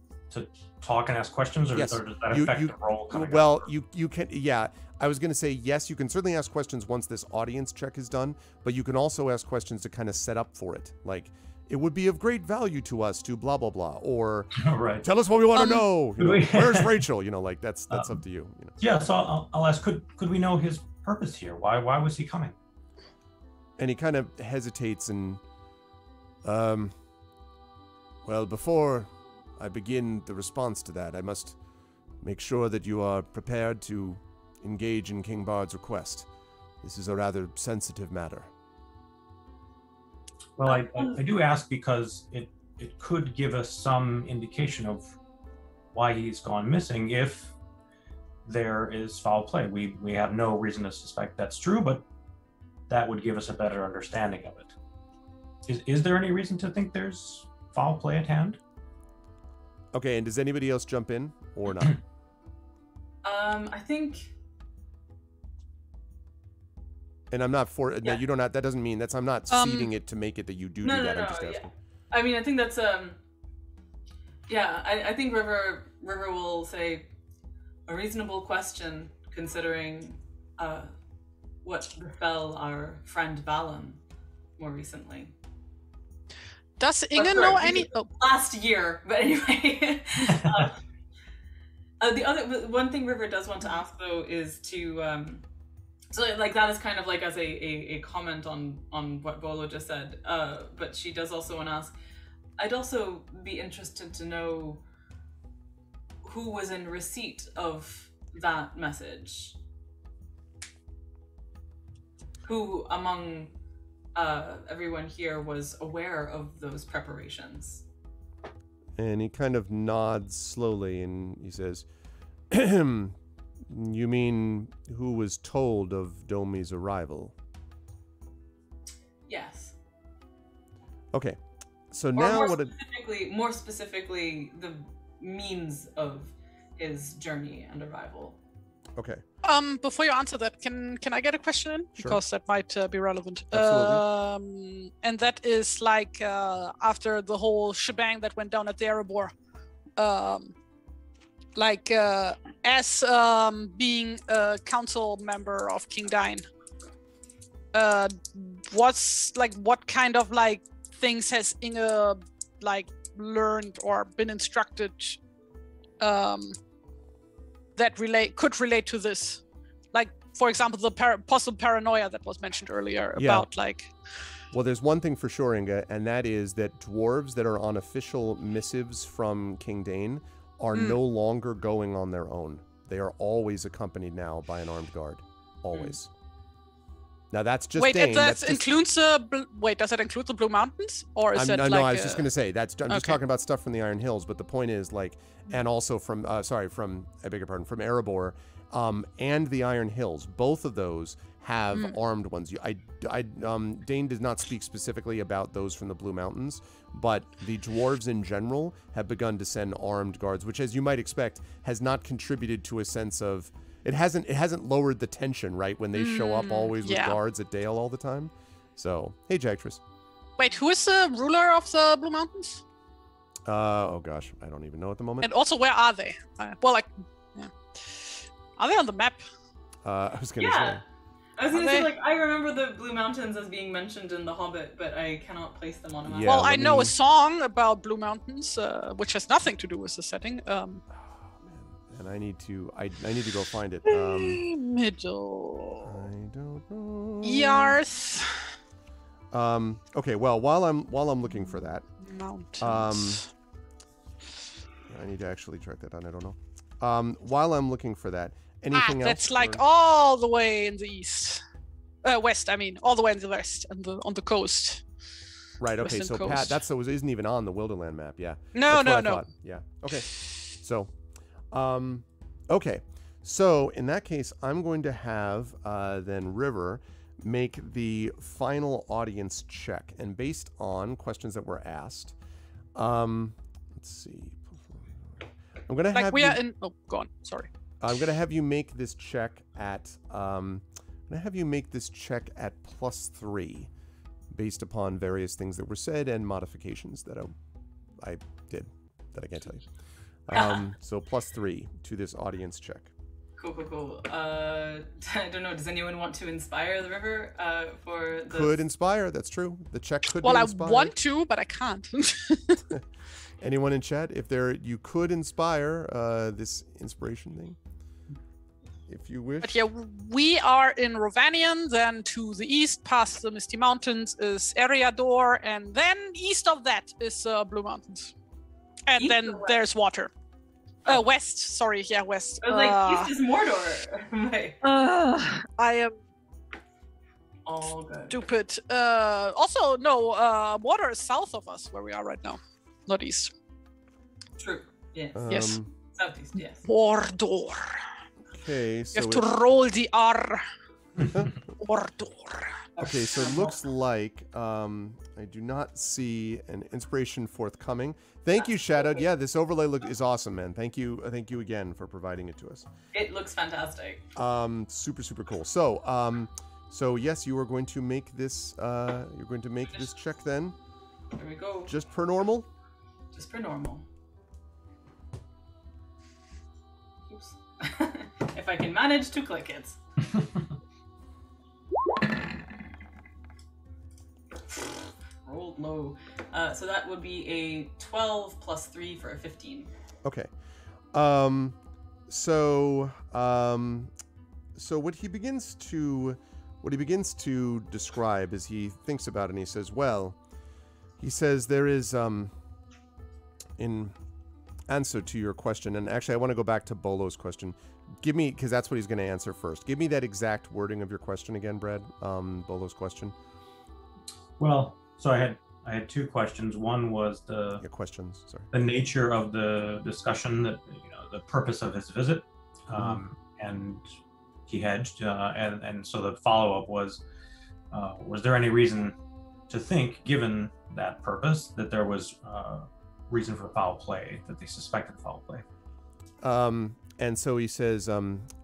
talk and ask questions, or, yes. or does that affect the roll? Well, you can. Yeah, I was going to say yes. You can certainly ask questions once this audience check is done, but you can also ask questions to kind of set up for it. Like, it would be of great value to us to blah blah blah, or tell us what we want to know. You know, where's Rachel? You know, like that's up to you. You know. Yeah. So I'll ask. Could we know his purpose here? Why was he coming? And he kind of hesitates and well, before I begin the response to that, I must make sure that you are prepared to engage in King Bard's request. This is a rather sensitive matter. Well, I do ask because it could give us some indication of why he's gone missing if there is foul play. We have no reason to suspect that's true, but that would give us a better understanding of it. Is there any reason to think there's foul play at hand? Okay, and does anybody else jump in or not? I think. And I'm not for. No, you don't. That doesn't mean that's. I'm not ceding it to make it that you do that. I'm just asking. I mean, I think that's yeah. I think River will say a reasonable question considering what befell our friend Balin more recently. Does Inga know any? Last year, but anyway. The other one thing River does want to ask though is to so like that is kind of like as a comment on what Bolo just said. But she does also want to ask, I'd also be interested to know who was in receipt of that message. Who among everyone here was aware of those preparations? And he kind of nods slowly and he says, "You mean who was told of Domi's arrival?" Yes. Okay. So Or now more specifically, the means of his journey and arrival. Okay. Before you answer that, can I get a question in? Sure. Because that might be relevant. Absolutely. And that is like after the whole shebang that went down at the Erebor, as being a council member of King Dine, what kind of like things has Inge like learned or been instructed that could relate to this? Like, for example, the possible paranoia that was mentioned earlier about like... Well, there's one thing for sure, Inga, and that is that dwarves that are on official missives from King Dane are no longer going on their own. They are always accompanied now by an armed guard. Always. Now that's just Dane. Does that include the Blue Mountains, or is that no, like? No, I was just going to say I'm just talking about stuff from the Iron Hills. But the point is, like, and also from I beg your pardon, from Erebor, and the Iron Hills. Both of those have armed ones. Dane does not speak specifically about those from the Blue Mountains, but the dwarves in general have begun to send armed guards, which, as you might expect, has not contributed to a sense of. It hasn't lowered the tension, right, when they show up always with guards at Dale all the time. So, hey, Jagtress. Wait, who is the ruler of the Blue Mountains? Oh gosh, I don't even know at the moment. And also, where are they? Are they on the map? I was gonna say. I was gonna say, like, I remember the Blue Mountains as being mentioned in The Hobbit, but I cannot place them on a map. Yeah, well, I know a song about Blue Mountains, which has nothing to do with the setting. And I need to go find it. Middle. I don't know. Yarth. Okay. Well, while I'm looking for that, Mountains. I need to actually track that down. I don't know. While I'm looking for that, anything else? That's like all the way in the east, west. I mean, all the way in the west, on the coast. Right. Okay. Western So coast. Pat, isn't even on the Wilderland map. Yeah. No. Yeah. Okay. So. Okay, so in that case, I'm going to have then River make the final audience check, and based on questions that were asked, let's see. I'm gonna have Oh, go on. Sorry. I'm gonna have you make this check at +3, based upon various things that were said and modifications that I did that I can't tell you. So +3 to this audience check. Cool. I don't know. Does anyone want to inspire the River for the... Could inspire. That's true. The check could be inspired. Well, I want to, but I can't. Anyone in chat? If you could inspire this inspiration thing, if you wish. But yeah, we are in Rovanion. Then to the east, past the Misty Mountains, is Erebor, and then east of that is Blue Mountains. And East then there's water. West. Sorry, yeah, west. I was like, east is Mordor. I am all good. stupid. Also, no, water is south of us, where we are right now. Not east. True. Yes. Yes. Southeast, yes. Mordor. Okay, so you have to roll the R. Mordor. Okay, so it looks like I do not see an inspiration forthcoming. Thank you, Shadowed. Yeah, this overlay is awesome, man. Thank you again for providing it to us. It looks fantastic. Super cool. So yes, you are going to make this. You're going to make this check then. Here we go. Just per normal. Just per normal. Oops. If I can manage to click it. Rolled low. So that would be a 12 plus 3 for a 15. Okay. So what he begins to describe as he thinks about it, and he says, well, there is in answer to your question, and actually I want to go back to Bolo's question. Give me, because that's what he's going to answer first. Give me that exact wording of your question again, Brad. Bolo's question. Well, so I had two questions. One was the nature of the discussion, that the purpose of his visit, and he hedged, and so the follow-up was there any reason to think, given that purpose, that there was reason for foul play, that they suspected foul play? And so he says,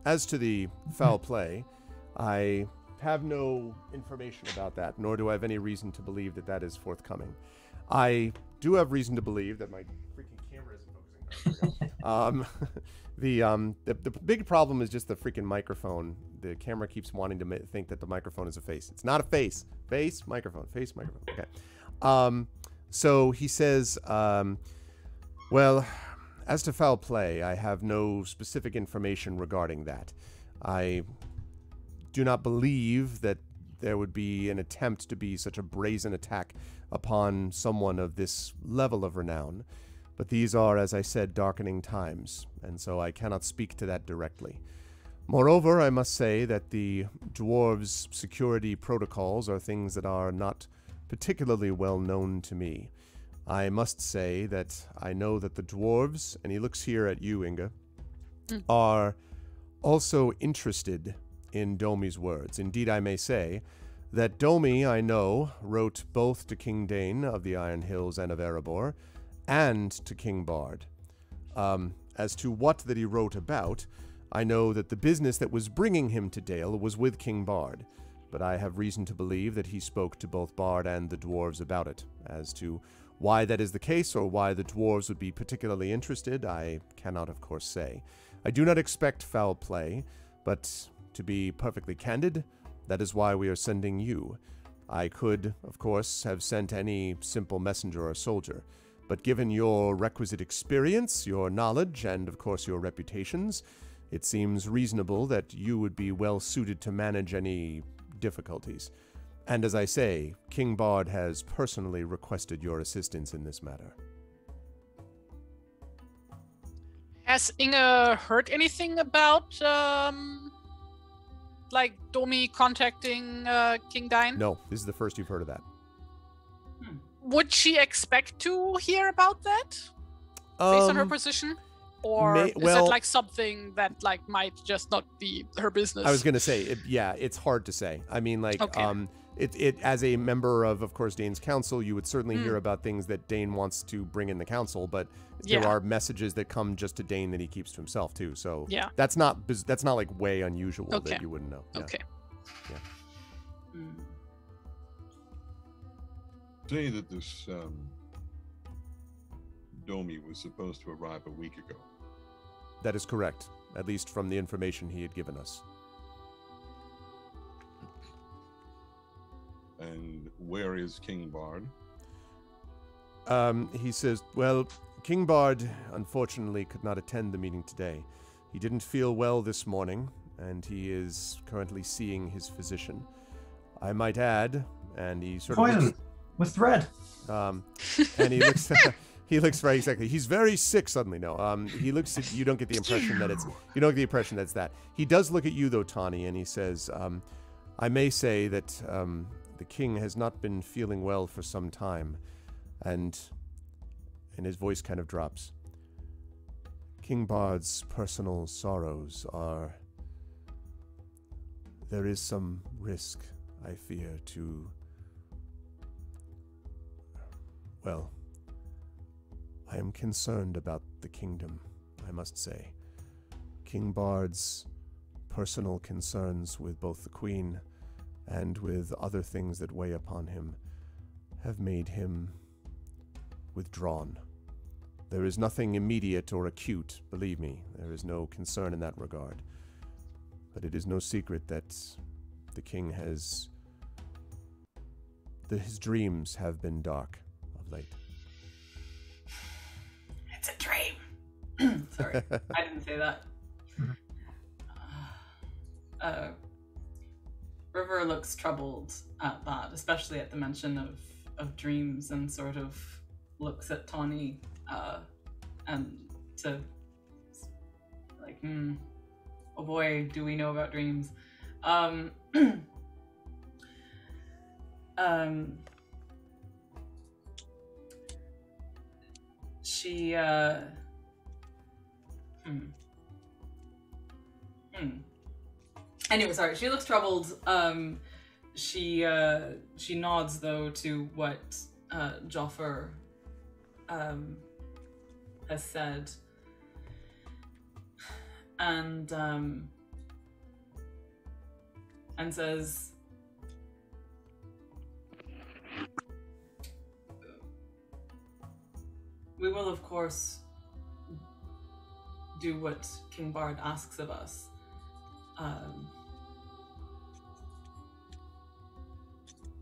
as to the foul play, I have no information about that, nor do I have any reason to believe that that is forthcoming. I do have reason to believe that my freaking camera isn't focusing. The big problem is just the freaking microphone. The camera keeps wanting to think that the microphone is a face. It's not a face. Face, microphone. Face, microphone. Okay. So he says, well, as to foul play, I have no specific information regarding that. I do not believe that there would be an attempt to be such a brazen attack upon someone of this level of renown. But these are, as I said, darkening times, and so I cannot speak to that directly. Moreover, I must say that the dwarves' security protocols are things that are not particularly well known to me. I must say that I know that the dwarves, and he looks here at you, Inga, are also interested in Domi's words. Indeed, I may say that Domi, I know, wrote both to King Dane of the Iron Hills and of Erebor, and to King Bard. As to what that he wrote about, I know that the business that was bringing him to Dale was with King Bard, but I have reason to believe that he spoke to both Bard and the dwarves about it. As to why that is the case, or why the dwarves would be particularly interested, I cannot, of course, say. I do not expect foul play, but to be perfectly candid, that is why we are sending you. I could, of course, have sent any simple messenger or soldier, but given your requisite experience, your knowledge, and, of course, your reputations, it seems reasonable that you would be well suited to manage any difficulties. And as I say, King Bard has personally requested your assistance in this matter. Has Inge heard anything about, Domi contacting King Dine? No, this is the first you've heard of that. Would she expect to hear about that, based on her position? Or is it something that might just not be her business? I was going to say, it's hard to say. I mean, okay. It as a member of course, Dane's council, you would certainly hear about things that Dane wants to bring in the council, but there are messages that come just to Dane that he keeps to himself too. So that's not way unusual that you wouldn't know. Yeah. Okay. Yeah. Say that this Domi was supposed to arrive a week ago. That is correct, at least from the information he had given us. And where is King Bard? He says, well, King Bard unfortunately could not attend the meeting today. He didn't feel well this morning, and he is currently seeing his physician. I might add, and he sort of... Poison with thread. And he looks... He looks very exactly. He's very sick suddenly. No, he looks at you. Don't get the impression that it's. You don't get the impression that's that. He does look at you though, Tawny, and he says, "I may say that the king has not been feeling well for some time," and his voice kind of drops. King Bard's personal sorrows are. There is some risk, I fear, to. Well. I am concerned about the kingdom, I must say. King Bard's personal concerns with both the Queen and with other things that weigh upon him have made him withdrawn. There is nothing immediate or acute, believe me. There is no concern in that regard. But it is no secret that the king has... his dreams have been dark of late. It's a dream. Sorry, I didn't say that. River looks troubled at that, especially at the mention of dreams, and sort of looks at Tawny and to like, oh boy, do we know about dreams? She Anyway, sorry. She looks troubled. She nods though to what Joffer has said, and says, "We will, of course, do what King Bard asks of us.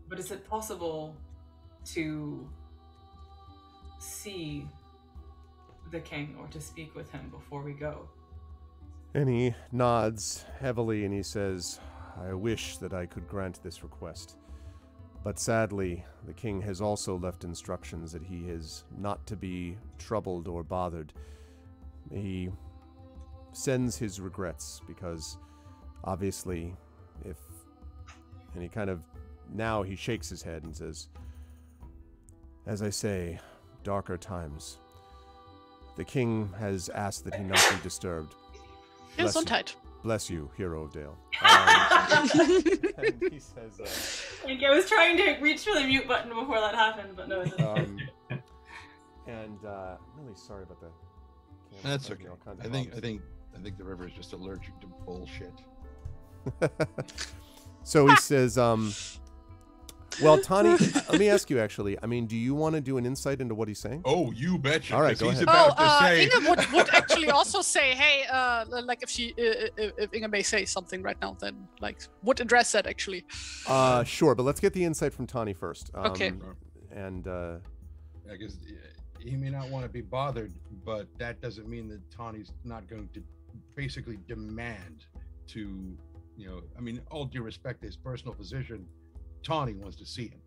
But is it possible to see the king or to speak with him before we go?" And he nods heavily and he says, "I wish that I could grant this request. But sadly, the king has also left instructions that he is not to be troubled or bothered. He sends his regrets because obviously and he kind of, now he shakes his head and says, as I say, darker times. The king has asked that he not be disturbed. He's on tight. Bless you, hero of Dale." And he says, I was trying to reach for the mute button before that happened, but no, it didn't. I'm really sorry about that. That's okay. I think the river is just allergic to bullshit. So he says, well, Tani, let me ask you actually. I mean, do you want to do an insight into what he's saying? Oh, you betcha. All right, go he's ahead. about to say. Inga would actually also say, hey, like if Inga may say something right now, then like would address that actually. Sure, but let's get the insight from Tani first. Okay. And I guess he may not want to be bothered, but that doesn't mean that Tani's not going to basically demand to, I mean, all due respect to his personal position, Tani wants to see him,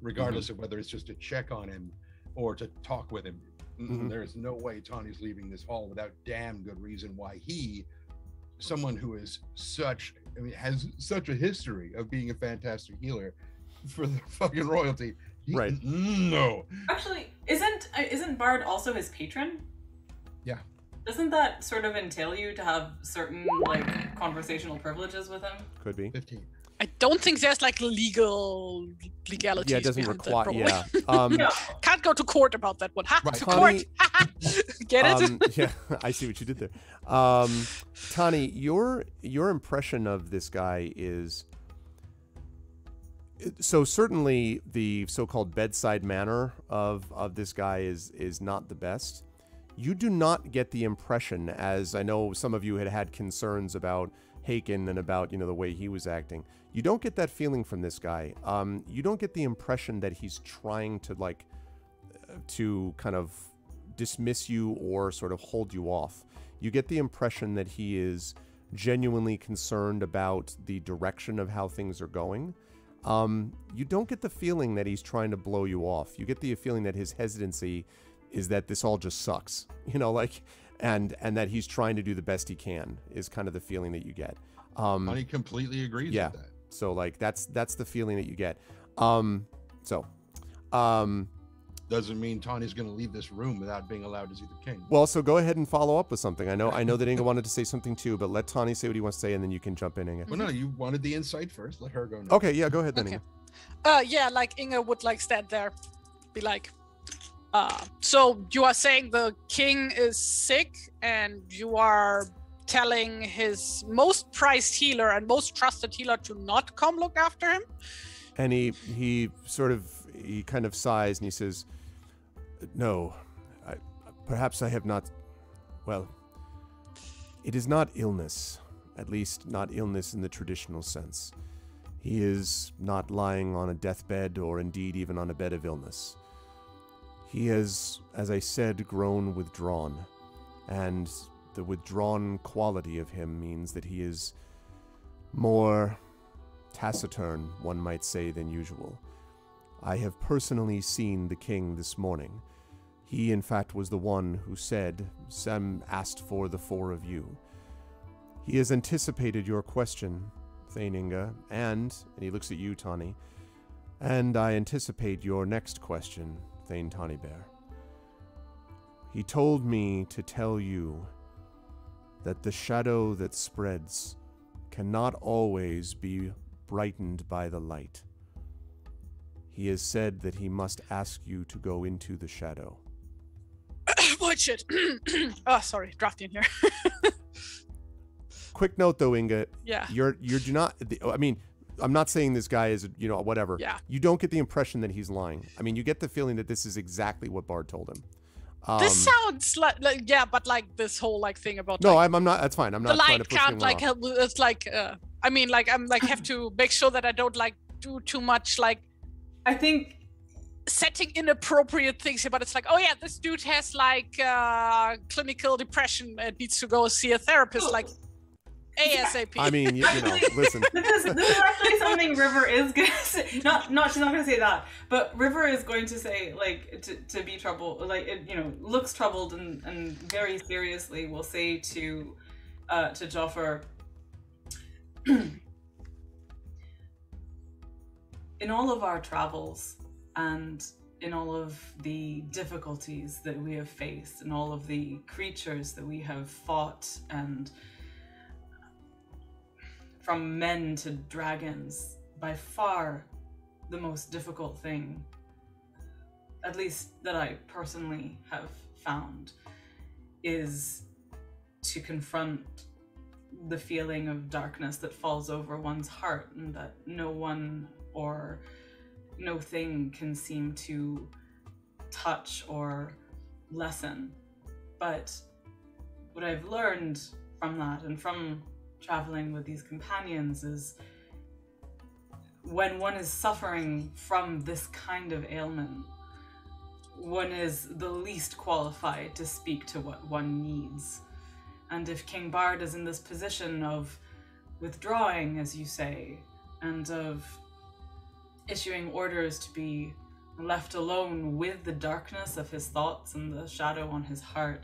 regardless of whether it's just to check on him or to talk with him. There's no way Tani's leaving this hall without damn good reason why someone who is has such a history of being a fantastic healer for the fucking royalty. Right. No. Actually, isn't Bard also his patron? Yeah. Doesn't that sort of entail you to have certain like conversational privileges with him? Could be. 15. I don't think there's like legalities. Yeah, it doesn't require. Yeah. Can't go to court about that one. Ha! Right. To court. Get it? Yeah, I see what you did there. Tani, your impression of this guy is, so certainly the so-called bedside manner of this guy is not the best. You do not get the impression, as I know some of you had concerns about Haken and about the way he was acting. You don't get that feeling from this guy. You don't get the impression that he's trying to kind of dismiss you or sort of hold you off. You get the impression that he is genuinely concerned about the direction of how things are going. You don't get the feeling that he's trying to blow you off. You get the feeling that his hesitancy is that this all just sucks, and that he's trying to do the best he can is kind of the feeling that you get. Tani completely agrees with that. So like that's the feeling that you get. Doesn't mean Tani's going to leave this room without being allowed to see the king. Well, so go ahead and follow up with something. I know that Inga wanted to say something too, but let Tani say what he wants to say, and then you can jump in, Inga. Well, no, you wanted the insight first. Let her go next. Okay, yeah, go ahead then, Okay. Inga. Yeah, like Inga would like stand there, be like, so you are saying the king is sick, and you are telling his most prized healer and most trusted healer to not come look after him? And he kind of sighs and he says, "No, perhaps I have not. Well, it is not illness, at least not illness in the traditional sense. He is not lying on a deathbed or indeed even on a bed of illness. He has, as I said, grown withdrawn, and the withdrawn quality of him means that he is more taciturn, one might say, than usual. I have personally seen the king this morning. He, in fact, was the one who said Sem asked for the 4 of you. He has anticipated your question, Thane Inga, and he looks at you, Tawny, and I anticipate your next question, Thane Tawnybear. He told me to tell you that the shadow that spreads cannot always be brightened by the light. He has said that he must ask you to go into the shadow. What shit? Oh, sorry, drafting here. Quick note, though, Inga. Yeah. You do not. I mean, I'm not saying this guy is, whatever. Yeah. You don't get the impression that he's lying. I mean, you get the feeling that this is exactly what Bard told him. This sounds like yeah, but like this whole like thing about no, like, I'm not. That's fine. I'm not the trying to light push can't anyone like off. help. It's like I mean, like I'm like have to make sure that I don't like do too much like I think setting inappropriate things here. But it's like, oh yeah, this dude has like clinical depression and needs to go see a therapist like ASAP. I mean, listen. This is actually something River is gonna say. She's not gonna say that, but River is going to say like to be troubled, like looks troubled and very seriously will say to Joffer, in all of our travels and in all of the difficulties that we have faced and all of the creatures that we have fought, and from men to dragons, by far the most difficult thing, at least that I personally have found, is to confront the feeling of darkness that falls over one's heart and that no one or no thing can seem to touch or lessen. But what I've learned from that and from traveling with these companions is when one is suffering from this kind of ailment, one is the least qualified to speak to what one needs. And if King Bard is in this position of withdrawing, as you say, and of issuing orders to be left alone with the darkness of his thoughts and the shadow on his heart,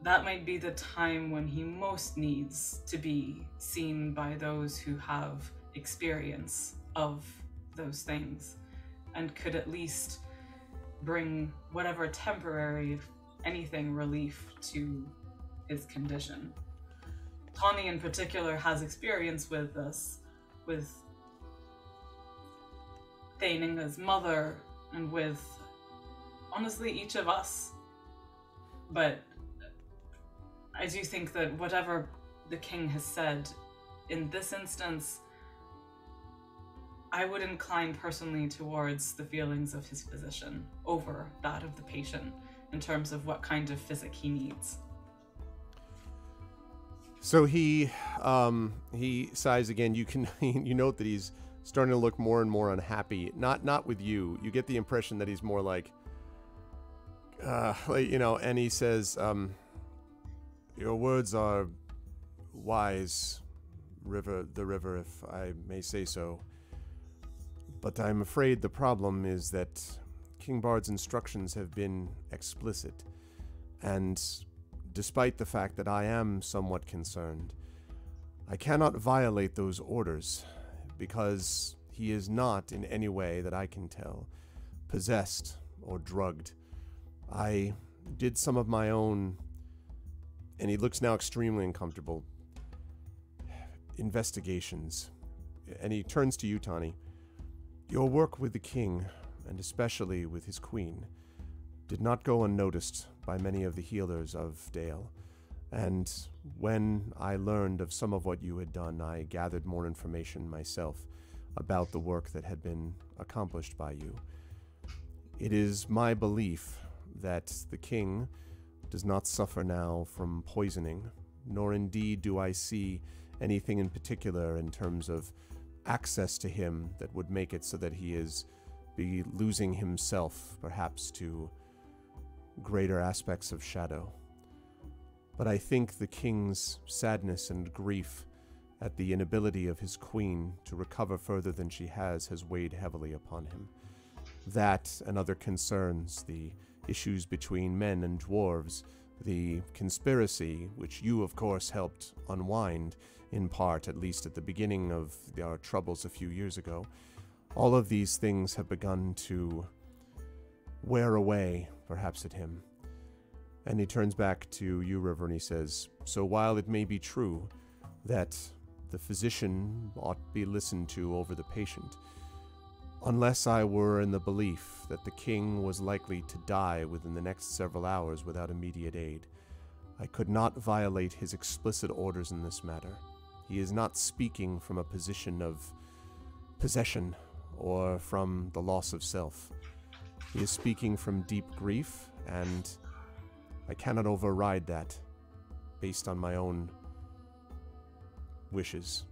that might be the time when he most needs to be seen by those who have experience of those things and could at least bring whatever temporary, if anything, relief to his condition. Tawny in particular has experience with this, with Thane Inga's mother and with, honestly, each of us. But I do think that whatever the king has said in this instance, I would incline personally towards the feelings of his physician over that of the patient in terms of what kind of physic he needs. So he sighs again. You note that he's starting to look more and more unhappy. Not with you. You get the impression that he's more like and he says, your words are wise, the river, if I may say so. But I'm afraid the problem is that King Bard's instructions have been explicit, and despite the fact that I am somewhat concerned, I cannot violate those orders, because he is not, in any way that I can tell, possessed or drugged. I did some of my own, and he looks now extremely uncomfortable, investigations. And he turns to you, Tawny. Your work with the king, and especially with his queen, did not go unnoticed by many of the healers of Dale. And when I learned of some of what you had done, I gathered more information myself about the work that had been accomplished by you. It is my belief that the king does not suffer now from poisoning, nor indeed do I see anything in particular in terms of access to him that would make it so that he is losing himself, perhaps, to greater aspects of shadow. But I think the king's sadness and grief at the inability of his queen to recover further than she has weighed heavily upon him. that and other concerns, the issues between men and dwarves, the conspiracy, which you, of course, helped unwind, in part, at least at the beginning of our troubles a few years ago. All of these things have begun to wear away, perhaps, at him. And he turns back to you, River, and he says, so while it may be true that the physician ought to be listened to over the patient, unless I were in the belief that the king was likely to die within the next several hours without immediate aid, I could not violate his explicit orders in this matter. He is not speaking from a position of possession or from the loss of self. He is speaking from deep grief, and I cannot override that based on my own wishes.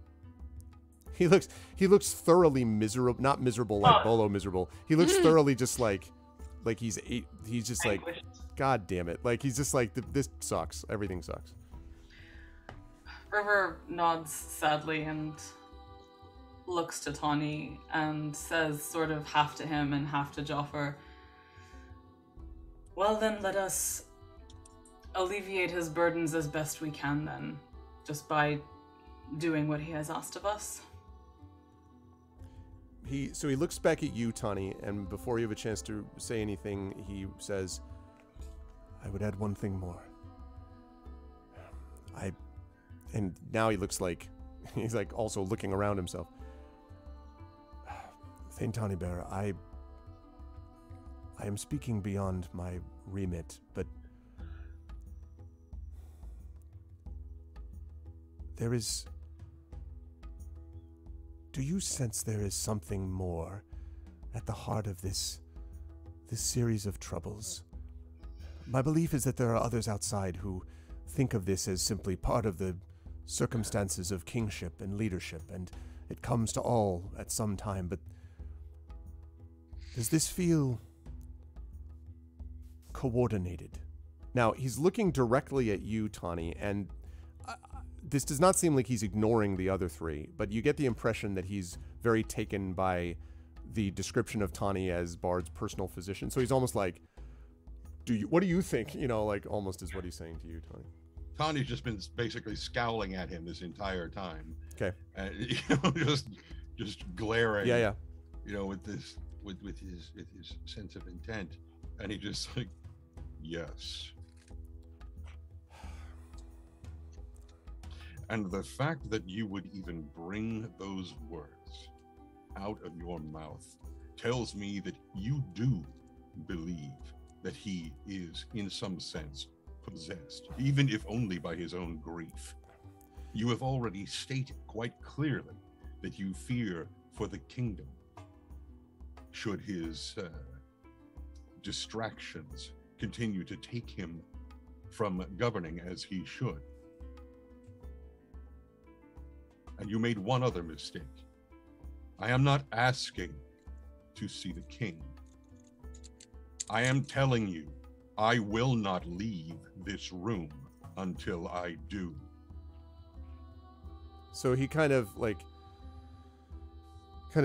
He looks thoroughly miserable, not miserable like Bolo miserable. He looks thoroughly just like he's just like, God damn it. Like he's just like, this sucks. Everything sucks. River nods sadly and looks to Tawny and says, sort of half to him and half to Joffer, well then, let us alleviate his burdens as best we can then, just by doing what he has asked of us. So he looks back at you, Tawny, and before you have a chance to say anything, he says, I would add one thing more. And now he looks like, he's like also looking around himself. Thane Tawnybearer, I am speaking beyond my remit, but do you sense there is something more at the heart of this series of troubles? My belief is that there are others outside who think of this as simply part of the circumstances of kingship and leadership, and it comes to all at some time, but does this feel coordinated? Now, he's looking directly at you, Tawny, and this does not seem like he's ignoring the other three, but you get the impression that he's very taken by the description of Tawny as Bard's personal physician. So he's almost like, what do you think? You know, like almost is what he's saying to you, Tawny. Tawny's just been basically scowling at him this entire time. Okay. You know, just glaring. Yeah. You know, with his sense of intent, and he just like, yes. And the fact that you would even bring those words out of your mouth tells me that you do believe that he is, in some sense, possessed, even if only by his own grief. You have already stated quite clearly that you fear for the kingdom should his distractions continue to take him from governing as he should. And you made one other mistake. I am not asking to see the king. I am telling you, I will not leave this room until I do. So he kind of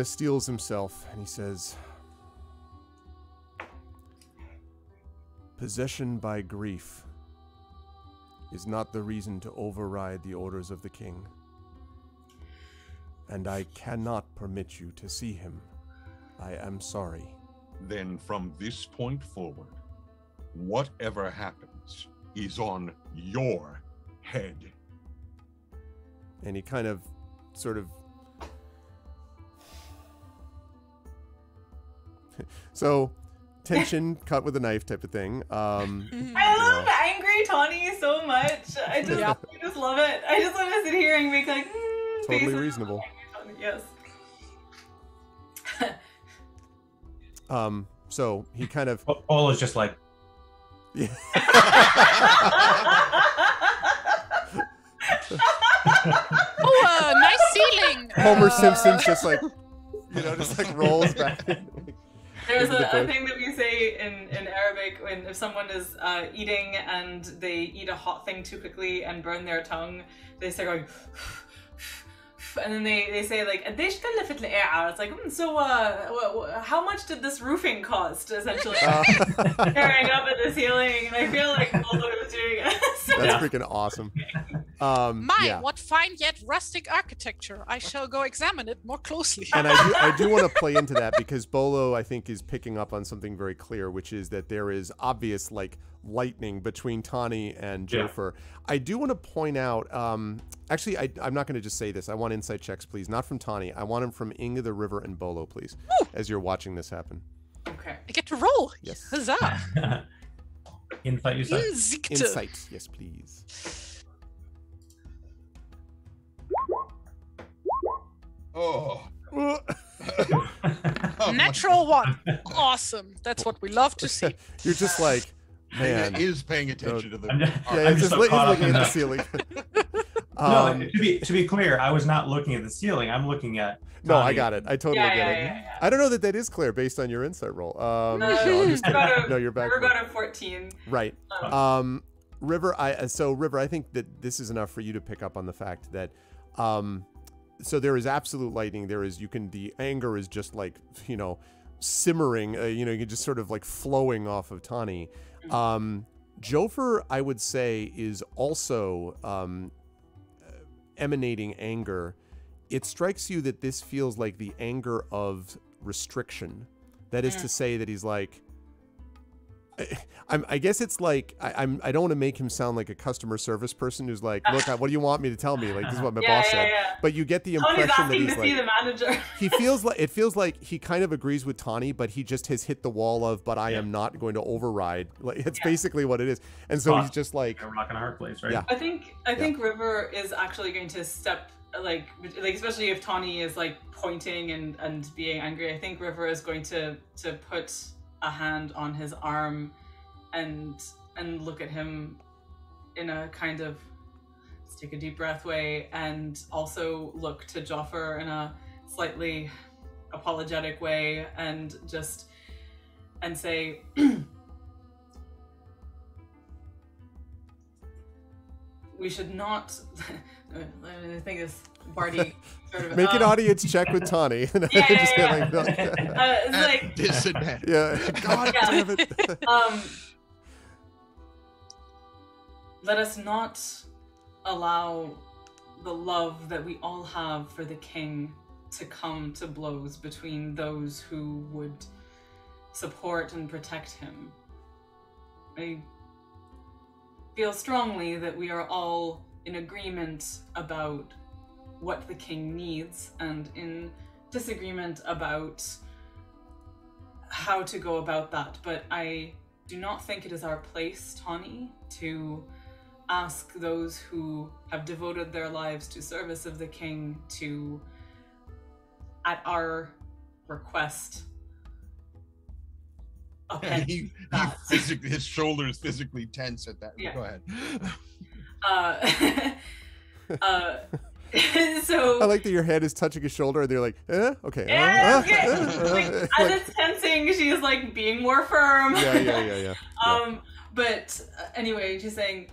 steels himself and he says, possession by grief is not the reason to override the orders of the king. And I cannot permit you to see him. I am sorry. Then from this point forward, whatever happens is on your head. And he kind of sort of so tension cut with a knife type of thing. I love angry Tawny so much. I just love it. I just want to sit here and make like totally reasonable. Yes. So he kind of Paul is just like, yeah. Oh, nice ceiling. Homer Simpson's just like, just like rolls back. There's a thing that we say in Arabic when if someone is eating and they eat a hot thing too quickly and burn their tongue, they start going and then they say like it's like so how much did this roofing cost, essentially staring up at the ceiling, and I feel like Bolo was doing it. So. That's freaking awesome. What fine yet rustic architecture. I shall go examine it more closely. And I do want to play into that, because Bolo, I think, is picking up on something very clear, which is that there is obvious like lightning between Tani and Jofer. I do want to point out, actually, I'm not going to just say this. I want insight checks, please. Not from Tani. I want them from Inga, the River, and Bolo, please, as you're watching this happen. Okay. I get to roll. Yes. Huzzah. Insight, you said? Insight, yes, please. Oh. Natural one. Awesome. That's what we love to see. You're just like, man. He is paying attention to the. He's just looking at the ceiling. No, to be clear, I was not looking at the ceiling. I'm looking at. No, I got it. I totally get it. Yeah. I don't know that is clear based on your insight roll. No, you're back. River got a 14. Right. River, River, I think that this is enough for you to pick up on the fact that, so there is absolute lightning. The anger is just like, simmering, you can just sort of like flowing off of Tani. Jofer, I would say, is also emanating anger. It strikes you that this feels like the anger of restriction. That is to say that he's like, I guess it's like, I don't want to make him sound like a customer service person who's like, look, what do you want me to tell me? Like, this is what my boss said. But you get the impression that he's to see the manager. it feels like he kind of agrees with Tani, but he just has hit the wall of, but I am not going to override. Like, it's basically what it is. And so he's just like a rock and a hard place, right? Yeah. I think River is actually going to step, like especially if Tani is like pointing and being angry. I think River is going to put a hand on his arm and look at him in a kind of let's take a deep breath way, and also look to Joffre in a slightly apologetic way and say we should not I think it's Barty sort of make an audience check with Tani. It's like disadvantage. God damn it. Let us not allow the love that we all have for the king to come to blows between those who would support and protect him. I feel strongly that we are all in agreement about what the king needs and in disagreement about how to go about that. But I do not think it is our place, Tani, to ask those who have devoted their lives to service of the king to, at our request, He physically, his shoulders physically tense at that. Yeah. Go ahead. So I like that your head is touching his shoulder and they're like, okay. Like, as it's tensing, she's like being more firm. Yeah. But anyway, she's saying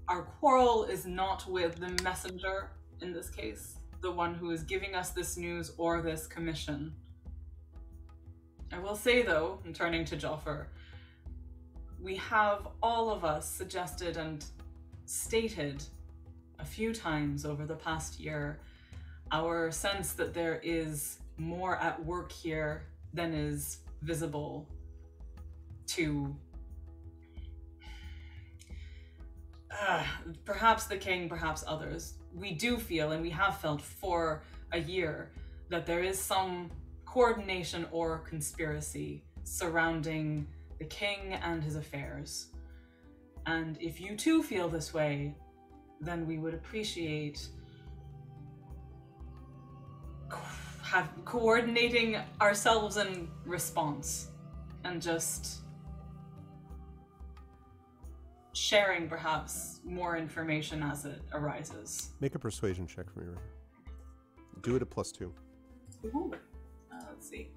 our quarrel is not with the messenger in this case, the one who is giving us this news or this commission. I will say though, I'm turning to Joffre, we have all of us suggested and stated a few times over the past year our sense that there is more at work here than is visible to perhaps the king, perhaps others. We do feel, and we have felt for a year, that there is some coordination or conspiracy surrounding the king and his affairs. And if you too feel this way, then we would appreciate coordinating ourselves in response and just sharing perhaps more information as it arises. Make a persuasion check for me, River. Do it at +2. Ooh. Let's see.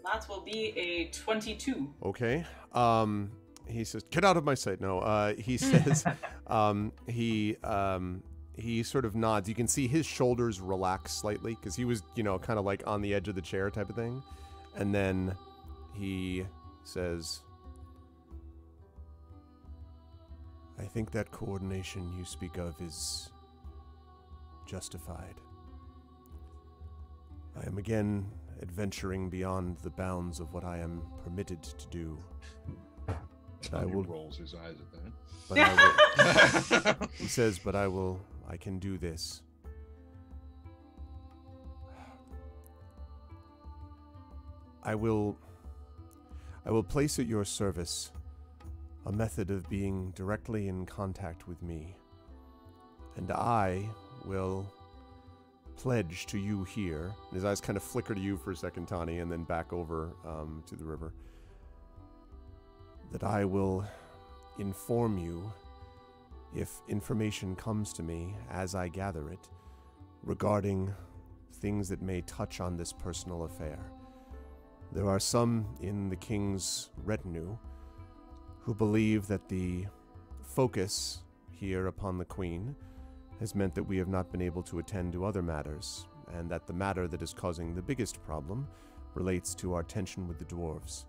That will be a 22. Okay. He says, "Get out of my sight." No. He says, he sort of nods. You can see his shoulders relax slightly because he was, kind of like on the edge of the chair type of thing. And then he says, "I think that coordination you speak of is justified. I am again adventuring beyond the bounds of what I am permitted to do. I will rolls his eyes at that. But I will, he says, but I can do this. I will place at your service a method of being directly in contact with me. And I will pledge to you here." And his eyes kind of flicker to you for a second, Tawny, and then back over to the river. "That I will inform you if information comes to me as I gather it regarding things that may touch on this personal affair. There are some in the king's retinue who believe that the focus here upon the queen has meant that we have not been able to attend to other matters, and that the matter that is causing the biggest problem relates to our tension with the dwarves.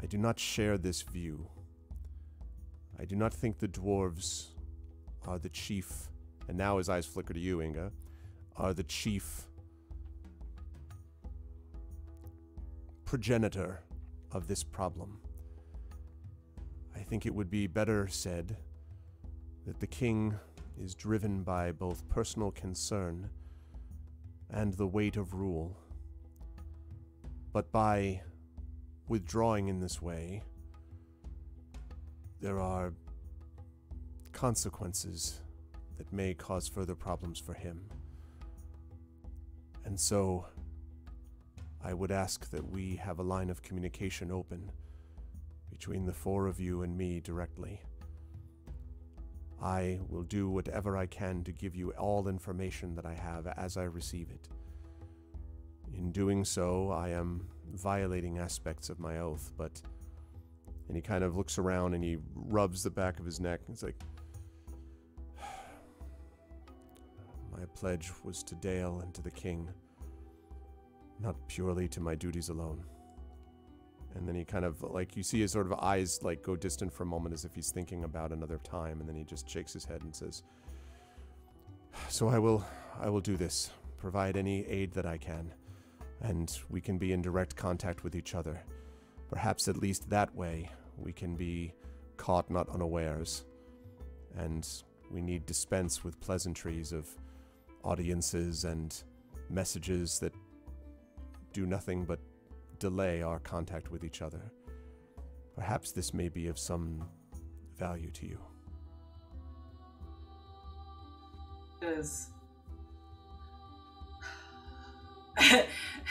I do not share this view. I do not think the dwarves are the chief," and now his eyes flicker to you, Inga, "are the chief progenitor of this problem. I think it would be better said that the king is driven by both personal concern and the weight of rule. But by withdrawing in this way, there are consequences that may cause further problems for him. And so I would ask that we have a line of communication open between the four of you and me directly. I will do whatever I can to give you all information that I have as I receive it. In doing so, I am violating aspects of my oath, but..." And he kind of looks around and he rubs the back of his neck. It's like, "My pledge was to Dale and to the king, not purely to my duties alone." And then he kind of, like, you see his sort of eyes, like, go distant for a moment as if he's thinking about another time, and then he just shakes his head and says, "So I will do this, provide any aid that I can, and we can be in direct contact with each other. Perhaps at least that way we can be caught not unawares, and we need dispense with pleasantries of audiences and messages that do nothing but delay our contact with each other. Perhaps this may be of some value to you." Is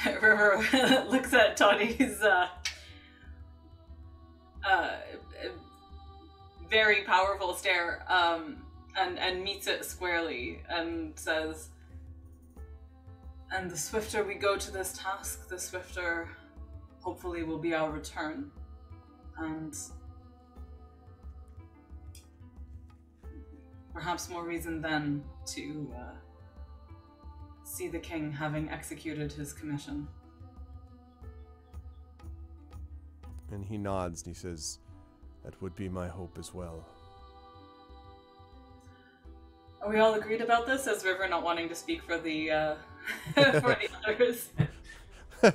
River looks at Tawny's very powerful stare and meets it squarely and says, "And the swifter we go to this task, the swifter hopefully will be our return. And perhaps more reason then to see the king having executed his commission." And he nods and he says, "That would be my hope as well." Are we all agreed about this? As River not wanting to speak for the for the others.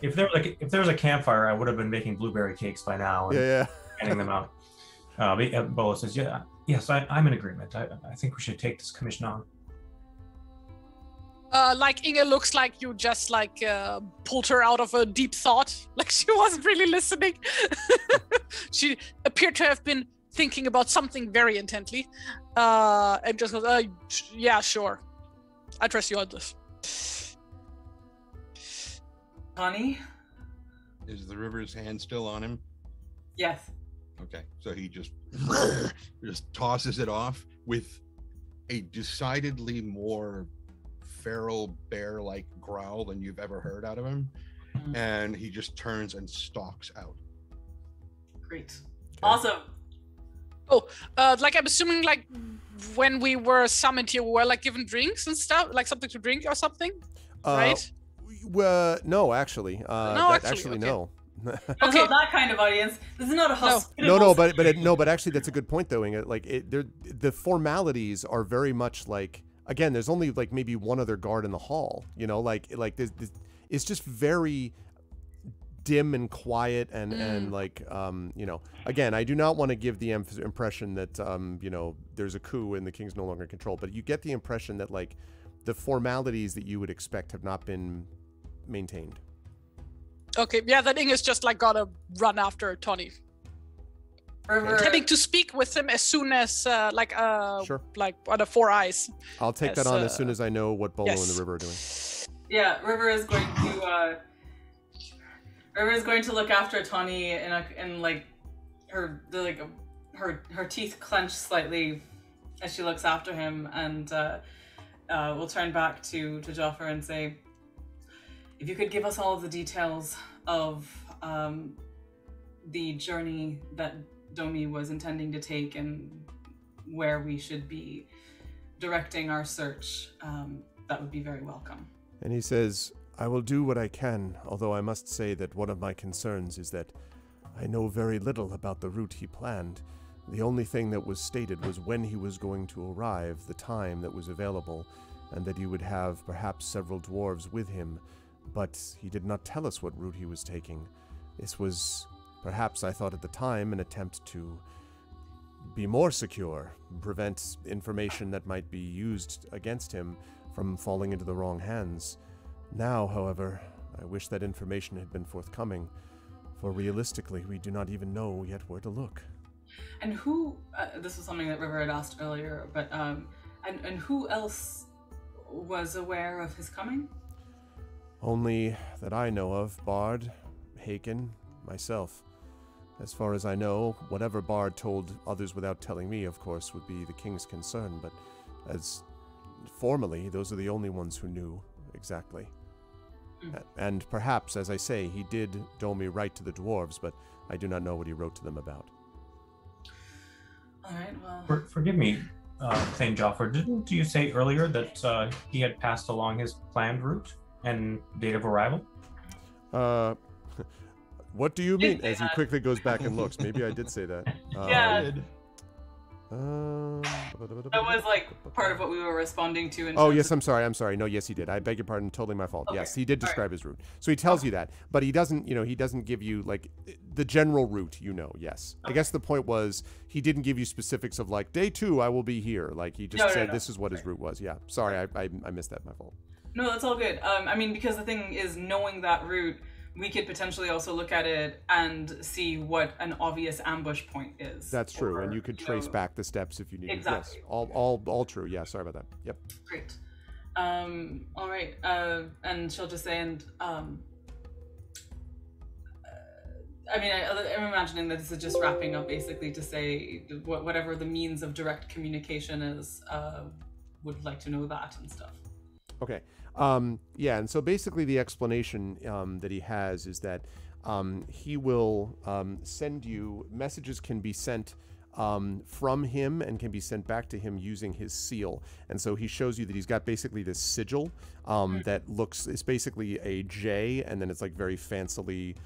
If there was a campfire, I would have been making blueberry cakes by now and handing them out. Bola says, "Yes, I'm in agreement. I think we should take this commission on." Like Inga looks like you just pulled her out of a deep thought, like she wasn't really listening. She appeared to have been thinking about something very intently, and just goes, "Yeah, sure. I trust you on this." Connie? Is the river's hand still on him? Yes. Okay, so he just tosses it off with a decidedly more feral bear-like growl than you've ever heard out of him, and he just turns and stalks out. Great. Awesome. Oh, like I'm assuming like when we were summoned here, we were like given drinks and stuff, like something to drink or something, right? Well, no, actually. No, actually, no. It's not that kind of audience. This is not a hospitable. No, but actually, that's a good point, though. Inga. Like, the formalities are very much like. Again, there's only like maybe one other guard in the hall. You know, like this, it's just very dim and quiet and like you know. Again, I do not want to give the impression that you know, there's a coup and the king's no longer in control, but you get the impression that like the formalities that you would expect have not been maintained. Okay, yeah, then Inga's just like gotta run after Tony. Intending to speak with him as soon as like sure. Like on the four eyes. I'll take that on as soon as I know what Bolo and the River are doing. Yeah, River is going to look after Tawny and like her teeth clench slightly as she looks after him, and we'll turn back to Joffer and say, if you could give us all of the details of the journey that Domi was intending to take and where we should be directing our search, that would be very welcome. And he says, I will do what I can, although I must say that one of my concerns is that I know very little about the route he planned. The only thing that was stated was when he was going to arrive, the time that was available, and that he would have perhaps several dwarves with him, but he did not tell us what route he was taking. This was, perhaps I thought at the time, an attempt to be more secure, prevent information that might be used against him from falling into the wrong hands. Now, however, I wish that information had been forthcoming, for realistically, we do not even know yet where to look. And who, this was something that River had asked earlier, but, and who else was aware of his coming? Only that I know of, Bard, Haken, myself. As far as I know, whatever Bard told others without telling me, of course, would be the king's concern, but as formally, those are the only ones who knew exactly. And perhaps, as I say, he did Domi write to the dwarves, but I do not know what he wrote to them about. All right, well... Forgive me, Thane Joffer, didn't you say earlier that he had passed along his planned route and date of arrival? What do you mean? As he quickly goes back and looks. Maybe I did say that. Yeah. That was like part of what we were responding to. Oh, yes, I'm sorry. No, yes, he did. I beg your pardon. Totally my fault. Okay. Yes, he did describe his route. So he tells you that, but he doesn't, he doesn't give you like the general route, yes. Okay. I guess the point was he didn't give you specifics of like day 2, I will be here. Like he just said this is what his route was. Yeah. Sorry, I missed that. My fault. No, that's all good. I mean, because the thing is, knowing that route, we could potentially also look at it and see what an obvious ambush point is. That's true, and you could trace back the steps if you needed. Exactly. Yes, all true. Yeah, sorry about that. Yep. Great. All right. And she'll just say, and I mean, I'm imagining that this is just wrapping up basically to say whatever the means of direct communication is, would like to know that and stuff. Okay. Yeah, and so basically the explanation that he has is that he will send you, messages can be sent from him and can be sent back to him using his seal. And so he shows you that he's got basically this sigil that looks, it's basically a J, and then it's like very fancily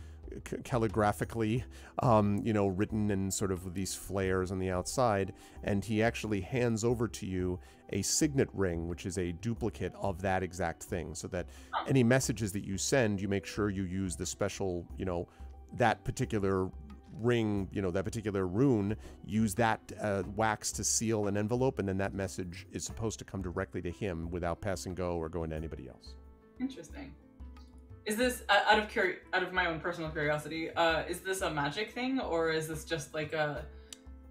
calligraphically written in sort of with these flares on the outside, and he actually hands over to you a signet ring, which is a duplicate of that exact thing, so that any messages that you send, you make sure you use the special, that particular ring, that particular rune, use that wax to seal an envelope, and then that message is supposed to come directly to him without passing go or going to anybody else. Interesting. Is this, out of my own personal curiosity, is this a magic thing, or is this just like a...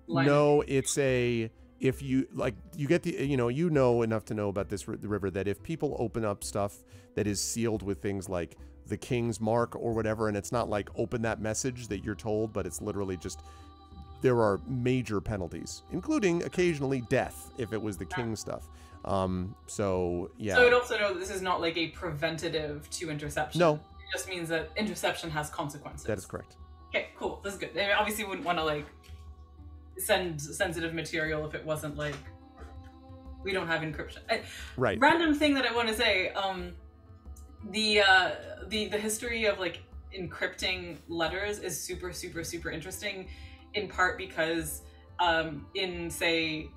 No, it's a... If you, like, you get the, you know enough to know about this river that if people open up stuff that is sealed with things like the king's mark or whatever, and it's not like open that message that you're told, but it's literally just, there are major penalties, including occasionally death if it was the king's stuff. So yeah. So I'd also know that this is not like a preventative to interception. No. just means that interception has consequences. That is correct. Okay, cool. This is good. I obviously wouldn't want to like send sensitive material if it wasn't like we don't have encryption. Right. Random thing that I want to say. The history of like encrypting letters is super interesting, in part because in say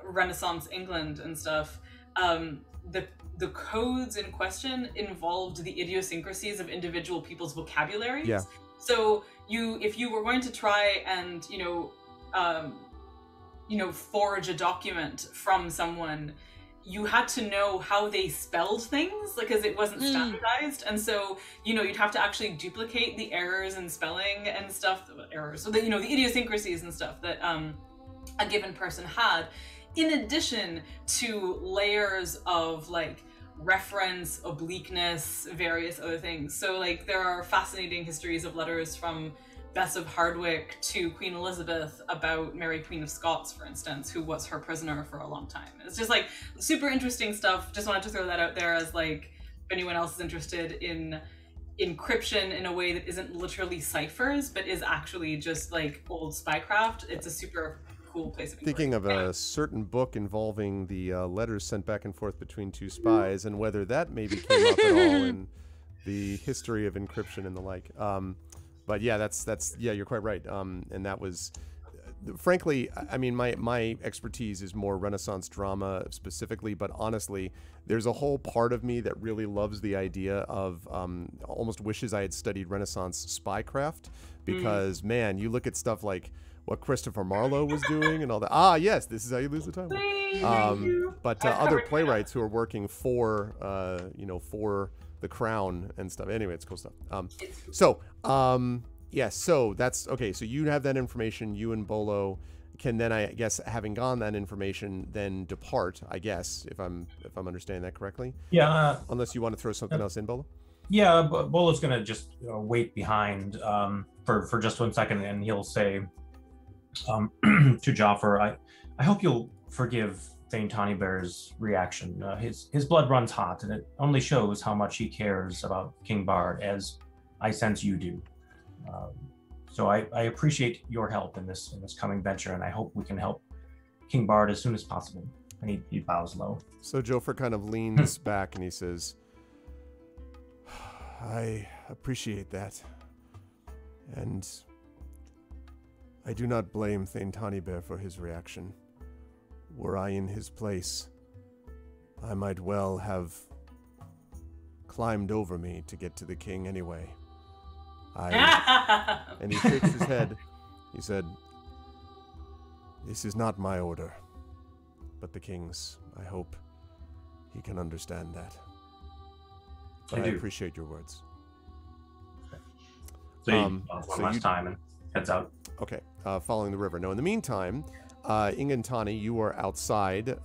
Renaissance England and stuff, the codes in question involved the idiosyncrasies of individual people's vocabularies. Yeah. So if you were going to try and forge a document from someone, you had to know how they spelled things because it wasn't standardized, and so you'd have to actually duplicate the errors in spelling and stuff. So that the idiosyncrasies and stuff that a given person had, in addition to layers of like reference, obliqueness, various other things. So like there are fascinating histories of letters from Bess of Hardwick to Queen Elizabeth about Mary Queen of Scots, for instance, who was her prisoner for a long time. It's just like super interesting stuff. Just wanted to throw that out there as like if anyone else is interested in encryption in a way that isn't literally ciphers, but is actually just like old spycraft. It's a super cool place of inquiry. Thinking of a certain book involving the letters sent back and forth between two spies, and whether that maybe came up at all in the history of encryption and the like. But yeah, that's you're quite right. And that was, frankly, I mean, my expertise is more Renaissance drama specifically, but honestly, there's a whole part of me that really loves the idea of, almost wishes I had studied Renaissance spycraft, because man, you look at stuff like what Christopher Marlowe was doing and all that. Ah, yes, this is how you lose the time. But other playwrights who are working for, for the crown and stuff. Anyway, it's cool stuff. Yes, so that's okay. So you have that information. You and Bolo can then, I guess, having gone that information, then depart. I guess if I'm understanding that correctly. Yeah. Unless you want to throw something else in, Bolo. Yeah, Bolo's gonna just wait behind for just 1 second, and he'll say to Joffre, I hope you'll forgive Thane Tonybear's reaction. His blood runs hot, and it only shows how much he cares about King Bard, as I sense you do. So I appreciate your help in this coming venture, and I hope we can help King Bard as soon as possible. And he bows low. So Joffre kind of leans back and he says, I appreciate that. And I do not blame Thane Tonybear for his reaction. Were I in his place, I might well have climbed over me to get to the king anyway. And he shakes his head. He said, this is not my order, but the king's. I hope he can understand that. But I appreciate your words. So one last time and heads out. Okay, following the river. Now, in the meantime, Inga and Tani, you are outside.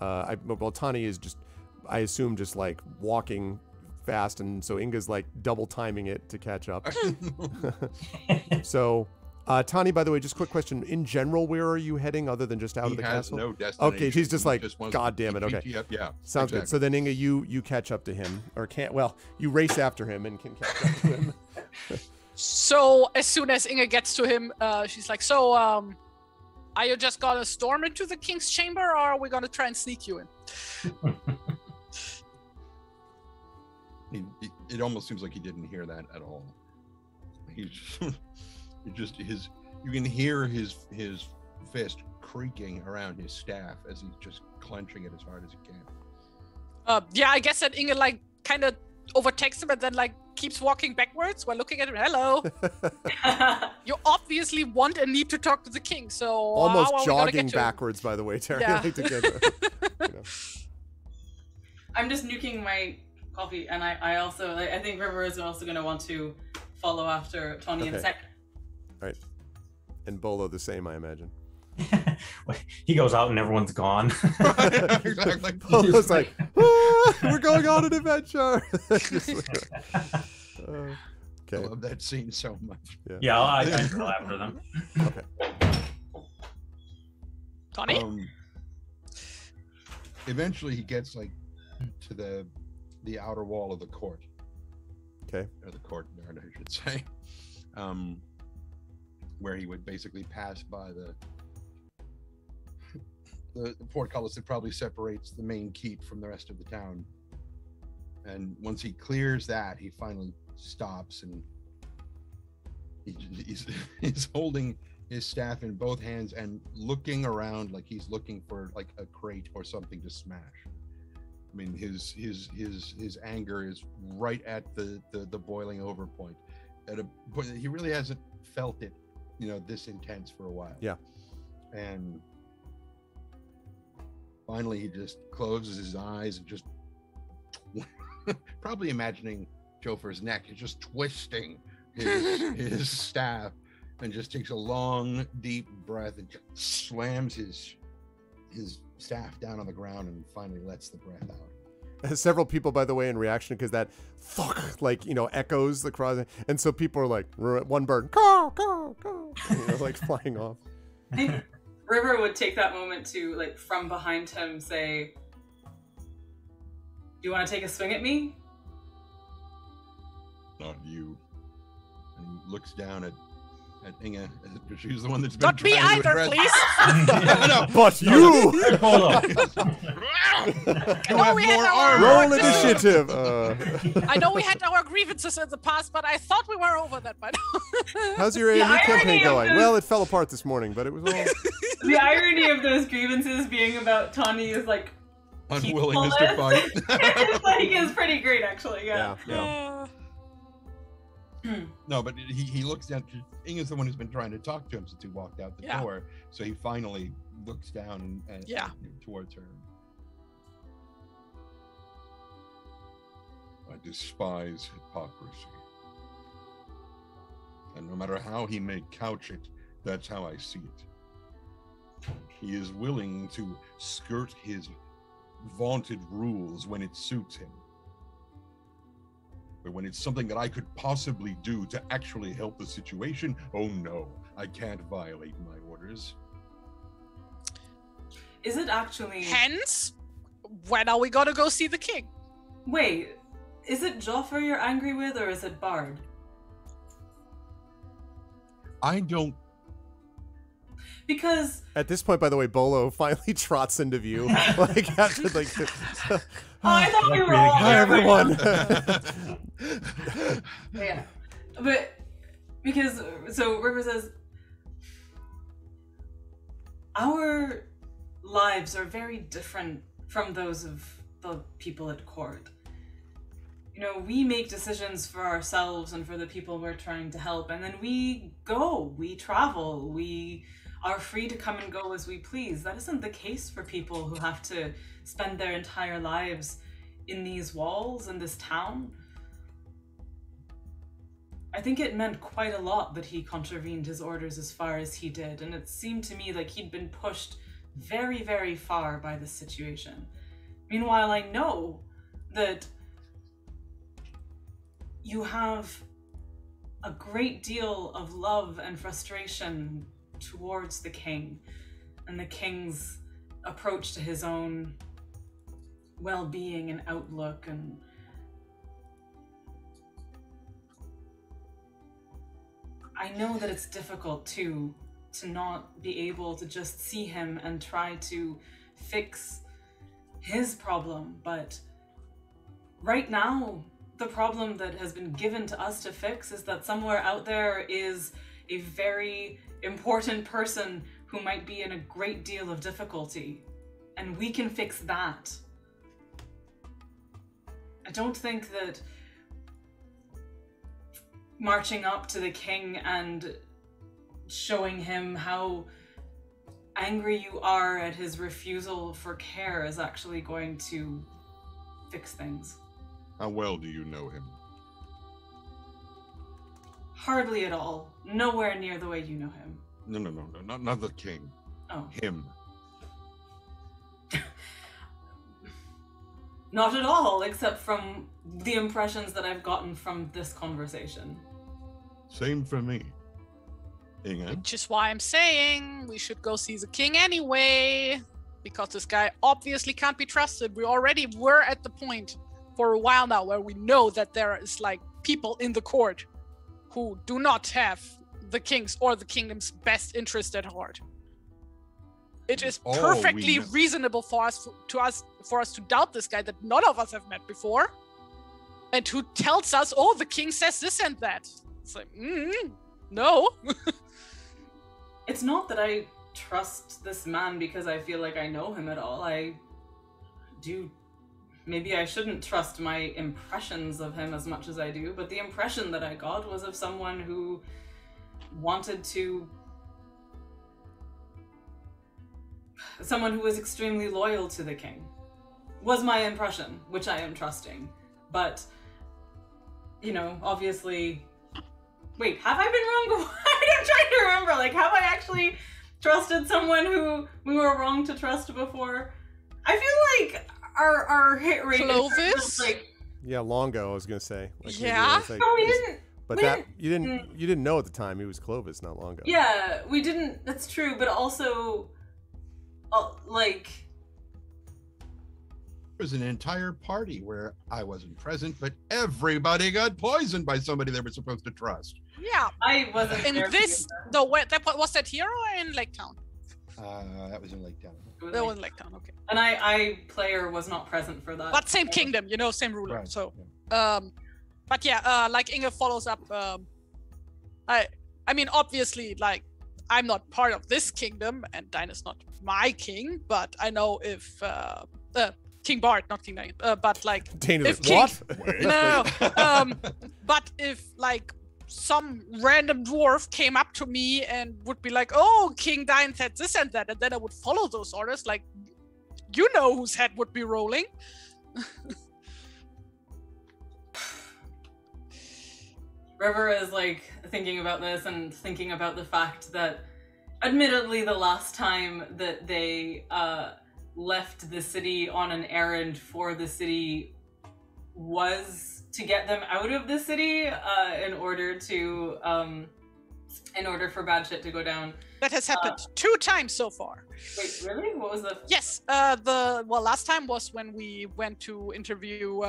Tani is just, I assume, just like walking fast, and so Inga's like double timing it to catch up. So, Tani, by the way, just quick question. In general, where are you heading other than just out of the castle? No destination. Okay, she's just like, God damn it. Okay. Yeah. Sounds good. So then, Inga, you catch up to him, or you race after him and can catch up to him. So as soon as Inga gets to him, she's like, so, are you just gonna storm into the king's chamber, or are we gonna try and sneak you in? It almost seems like he didn't hear that at all. He's you can hear his fist creaking around his staff as he's just clenching it as hard as he can. Yeah, I guess that Inga like kind of overtakes him and then like keeps walking backwards while looking at him. Hello. You obviously want and need to talk to the king, so almost jogging backwards, by the way, Terry. Yeah. Like together. I'm just nuking my coffee, and I also I think River is also going to want to follow after Tony in a second. Right. And Bolo the same, I imagine. He goes out and everyone's gone. Exactly. Bolo's like, we're going on an adventure. Okay. I love that scene so much. Yeah, I go after them. Okay. Tony? Eventually he gets like to the outer wall of the court. Okay. Or the courtyard, I should say. Where he would basically pass by the portcullis that probably separates the main keep from the rest of the town. And once he clears that, he finally stops, and he's holding his staff in both hands and looking around like he's looking for like a crate or something to smash. I mean, his anger is right at the boiling over point. At a point that he really hasn't felt it, this intense for a while. Yeah. And finally, he just closes his eyes and just probably imagining Jofer's neck is just twisting his staff, and just takes a long, deep breath and just slams his staff down on the ground and finally lets the breath out. Several people, by the way, in reaction, because that fuck, echoes across, and so people are like, one bird, caw, caw, caw, like flying off. I think River would take that moment to, from behind him, say, "Do you want to take a swing at me?" Not you. And he looks down at Inga. She's the one that's been Not me either, please. No. But you! Roll initiative! I know we had our grievances in the past, but I thought we were over that by now. How's your AME campaign going? Well, it fell apart this morning, but it was all... The irony of those grievances being about Tawny is, unwillingness to fight. Is pretty great, actually, yeah. No, but he looks down. Inga's the one who's been trying to talk to him since he walked out the door. So he finally looks down and towards her. I despise hypocrisy. And no matter how he may couch it, that's how I see it. He is willing to skirt his vaunted rules when it suits him. But when it's something that I could possibly do to actually help the situation, oh no, I can't violate my orders. Is it actually... Hence, when are we gonna go see the king? Wait, is it Joffrey you're angry with, or is it Bard? I don't... Because... At this point, by the way, Bolo finally trots into view. I thought we were all... Hi, everyone! Yeah. But, because, so River says, our lives are very different from those of the people at court. We make decisions for ourselves and for the people we're trying to help, and then we go, we travel, we are free to come and go as we please. That isn't the case for people who have to spend their entire lives in these walls, in this town. I think it meant quite a lot that he contravened his orders as far as he did, and it seemed to me like he'd been pushed very, very far by this situation. Meanwhile, I know that you have a great deal of love and frustration towards the king and the king's approach to his own well-being and outlook, and I know that it's difficult too to not be able to just see him and try to fix his problem, but right now the problem that has been given to us to fix is that somewhere out there is a very important person who might be in a great deal of difficulty, and we can fix that. I don't think that marching up to the king and showing him how angry you are at his refusal for care is actually going to fix things. How well do you know him? Hardly at all. Nowhere near the way you know him. No, not the king. Oh. Him. Not at all, except from the impressions that I've gotten from this conversation. Same for me. Inga? Which is why I'm saying we should go see the king anyway, because this guy obviously can't be trusted. We already were at the point for a while now where we know that there is people in the court who do not have the king's or the kingdom's best interest at heart. It is perfectly reasonable for us to doubt this guy that none of us have met before, and who tells us, "Oh, the king says this and that." It's like, no. It's not that I trust this man because I feel like I know him at all. I do. Maybe I shouldn't trust my impressions of him as much as I do, but the impression that I got was of someone who wanted to. Someone who was extremely loyal to the king. Was my impression, which I am trusting. But, you know, obviously. Wait, have I been wrong before? I'm trying to remember. Like, have I actually trusted someone who we were wrong to trust before? I feel like our hit rate Clovis? Like, yeah, long ago, I was gonna say. Like, yeah. Like, no, we didn't. But that you didn't know at the time he was Clovis not long ago. Yeah, we didn't. That's true. But also, like. There's an entire party where I wasn't present, but everybody got poisoned by somebody they were supposed to trust. Yeah. I wasn't In there this, was that here or in Lake Town? That was in Lake Town. That was in Lake Town, okay. And I player was not present for that. But same kingdom, you know, same ruler. Right. So, but yeah, like Inge follows up. I mean, obviously, like I'm not part of this kingdom, and Dinah's not my king. But I know if King Bard, not King Dana, but like Dana's if King, what? no, but if like some random dwarf came up to me and would be like, "Oh, King Dine said this and that," and then I would follow those orders, like, you know whose head would be rolling. River is like thinking about this and thinking about the fact that, admittedly, the last time that they left the city on an errand for the city was to get them out of the city in order for bad shit to go down. That has happened 2 times so far. Wait, really? What was the? Yes, last time was when we went to interview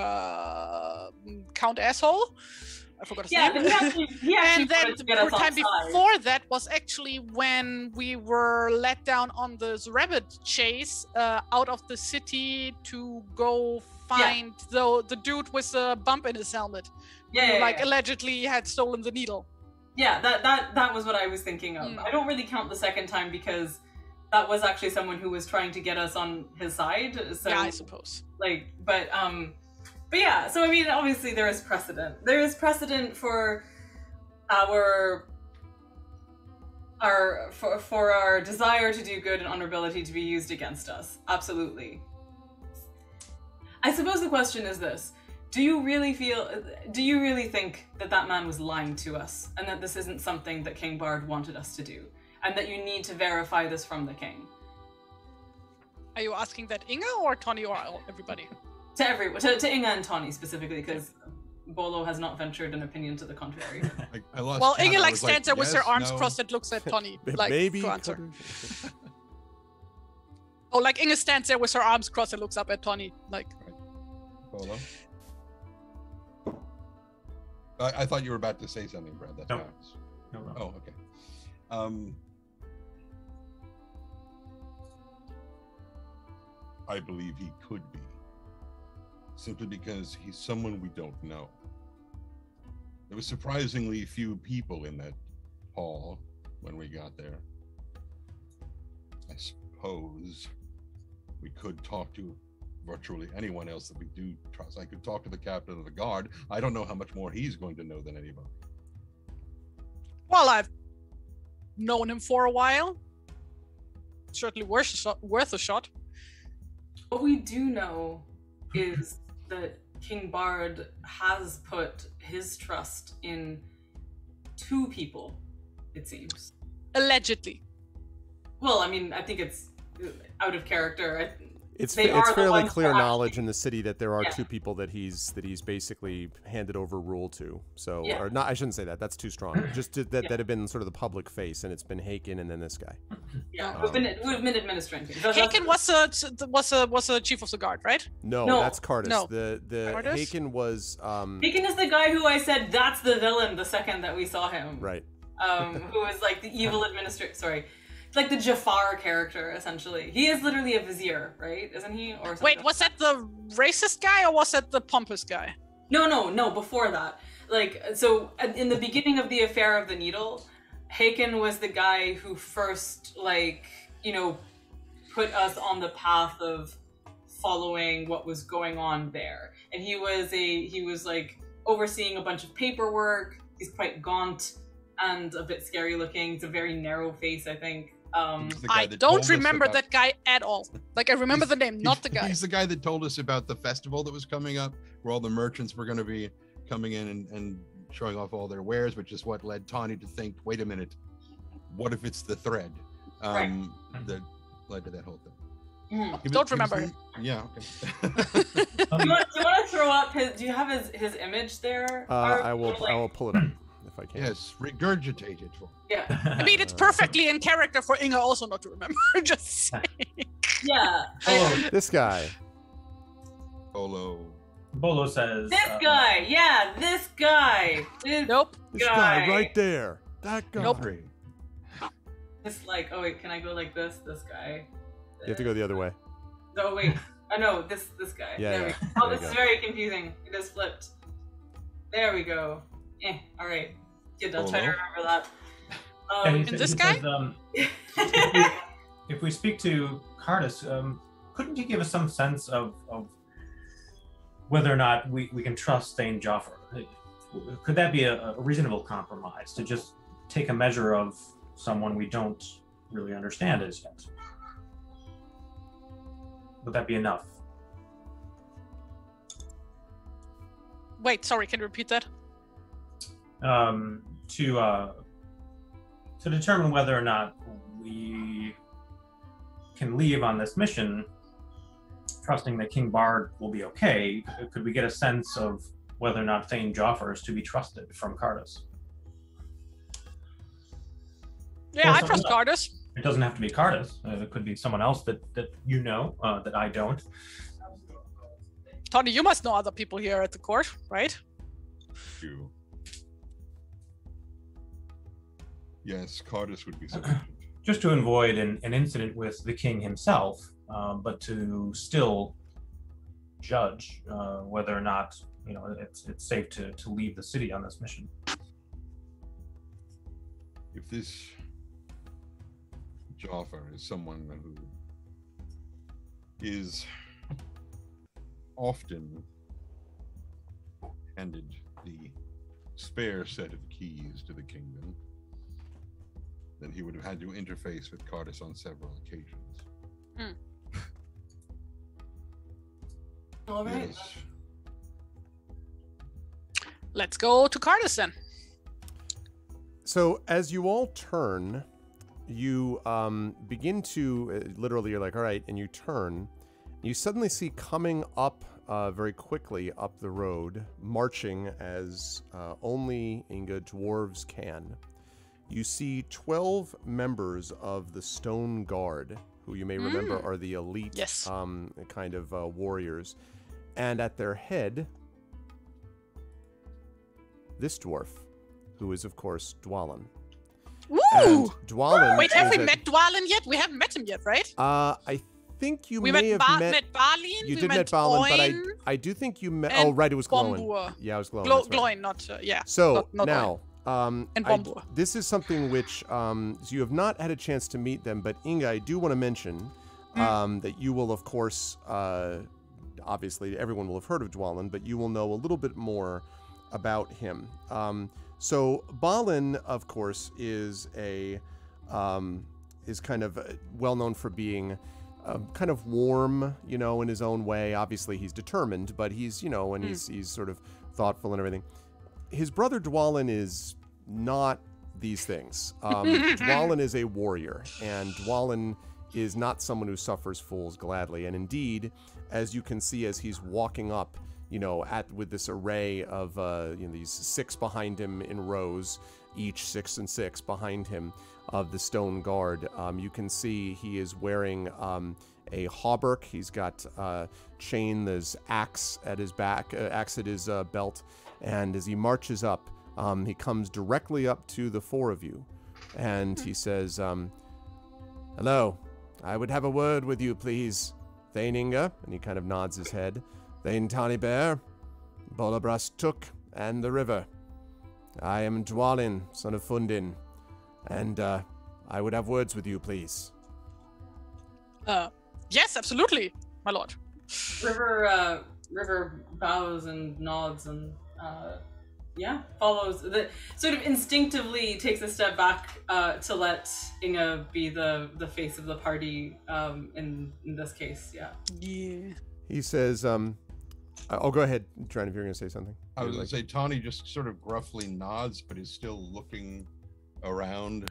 Count Asshole. I forgot his name. But he actually And then to get us the time outside. before that was actually when we were let down on this rabbit chase out of the city to go find the dude with the bump in his helmet. Who, allegedly had stolen the needle. Yeah, that was what I was thinking of. I don't really count the second time because that was actually someone who was trying to get us on his side. So, yeah, I suppose. But yeah, so I mean, obviously there is precedent. There is precedent for our desire to do good and honorability to be used against us. Absolutely. I suppose the question is this. Do you really think that man was lying to us and that this isn't something that King Bard wanted us to do and that you need to verify this from the king? Are you asking that Inga or Tony or everybody? To everyone, to Inga and Tony specifically, because Bolo has not ventured an opinion to the contrary. I lost well, count. Inga was stands there with her arms no. crossed and looks at Tony like Maybe to answer. Oh, like Inga stands there with her arms crossed and looks up at Tony like. Bolo? I thought you were about to say something, Brad. That's No. why. No. Oh, okay. I believe he could be, simply because he's someone we don't know. There was surprisingly few people in that hall when we got there. I suppose we could talk to virtually anyone else that we do trust. I could talk to the captain of the guard. I don't know how much more he's going to know than anybody. Well, I've known him for a while. Certainly worth a shot. What we do know is that King Bard has put his trust in 2 people, it seems. Allegedly. Well, I mean, I think it's out of character. It's they are the fairly ones clear that knowledge in the city that there are Yeah. two people that he's basically handed over rule to. So, Yeah. or not, I shouldn't say that. That's too strong. Just that have been sort of the public face, and it's been Haken and then this guy. Yeah, we've been administering things. Haken was the chief of the guard, right? No, No. that's Cardis. No. The Cardis? Haken was Haken is the guy who I said that's the villain the second that we saw him. right. Who was like the evil administrator. Sorry. It's like the Jafar character, essentially. He is literally a vizier, right? Isn't he? Or something? Wait, was that the racist guy or was that the pompous guy? No, before that. Like, so in the beginning of the Affair of the Needle, Haken was the guy who first, like, you know, put us on the path of following what was going on there. And he was like overseeing a bunch of paperwork. He's quite gaunt and a bit scary looking. It's a very narrow face, I think. He's the guy I that told don't us remember about- that guy at all. Like, I remember the name, not the guy. He's the guy that told us about the festival that was coming up, where all the merchants were going to be coming in and showing off all their wares, which is what led Tawny to think, wait a minute, what if it's the thread Right. that led to that whole thing? Don't remember him. Yeah, okay. Do you want to throw up his? Do you have his image there? I will pull it up if I can. Yes, regurgitate it. Yeah, I mean, it's perfectly in character for Inga also not to remember. Just saying. yeah. This guy. Polo. Bolo says. This guy, yeah, this guy. This Nope. This guy guy. right there. That guy. Nope. This like, oh wait, can I go like this? This guy. You have to go the other way. Oh wait, oh no, this guy. Yeah, There yeah. we go. Oh, There this you is go. very confusing. It just flipped. There we go. All right. Good. I'll try to remember that. And And this guy? If we speak to Cardis, couldn't you give us some sense of whether or not we can trust Thane Joffre? Could that be a reasonable compromise to just take a measure of someone we don't really understand as yet? Would that be enough? Wait, sorry, can you repeat that? To determine whether or not we can leave on this mission, trusting that King Bard will be okay, could we get a sense of whether or not Thane Joffre is to be trusted from Cardis? Yeah, Or I someone trust else. Cardis. It doesn't have to be Cardis. It could be someone else that you know, that I don't. Tony, you must know other people here at the court, right? You. Yes, Cardis would be sufficient. Just to avoid an incident with the king himself, but to still judge whether or not it's safe to leave the city on this mission. If this Joffre is someone who is often handed the spare set of keys to the kingdom, then he would have had to interface with Cardis on several occasions. All right. Yes. Let's go to Cardis then. So as you all turn, you begin to literally, you're like, all right, and you turn. You suddenly see coming up very quickly up the road, marching as only Inga dwarves can. You see 12 members of the Stone Guard, who you may remember are the elite Yes. kind of warriors. And at their head, this dwarf, who is, of course, Dwalin. Woo! And Dwalin Wait, have is we met Dwalin yet? We haven't met him yet, right? I think you We may met, have met Balin. You we did met met Balin, but Oin, I do think you met. and Oh, right, it was glowing. Bombur. Yeah, it was glowing. that's right. Glowing, not yeah. So not now, And I- Bombur. this is something which so you have not had a chance to meet them, but Inga, I do want to mention that you will, of course, obviously everyone will have heard of Dwalin, but you will know a little bit more about him. So Balin, of course, is kind of well known for being kind of warm, in his own way. Obviously, he's determined, but he's, and he's sort of thoughtful and everything. His brother Dwalin is not these things. Dwalin is a warrior, and Dwalin is not someone who suffers fools gladly. And indeed, as you can see as he's walking up, with this array of these 6 behind him in rows, each 6 and 6 behind him of the stone guard, you can see he is wearing a hauberk. He's got chain, there's axe at his back, axe at his belt, and as he marches up, he comes directly up to the 4 of you, and he says, "Hello, I would have a word with you, please. Thane Inga," and he kind of nods his head. "Thane Tanibear, Bolabras Took, and the river. I am Dwalin, son of Fundin, and I would have words with you, please." Yes, absolutely, my lord. River bows and nods and follows. Sort of instinctively takes a step back to let Inga be the face of the party in this case. Yeah. He says, "Oh, go ahead, Trent, if you're going to say something." I was going to say, Tawny just sort of gruffly nods, but is still looking around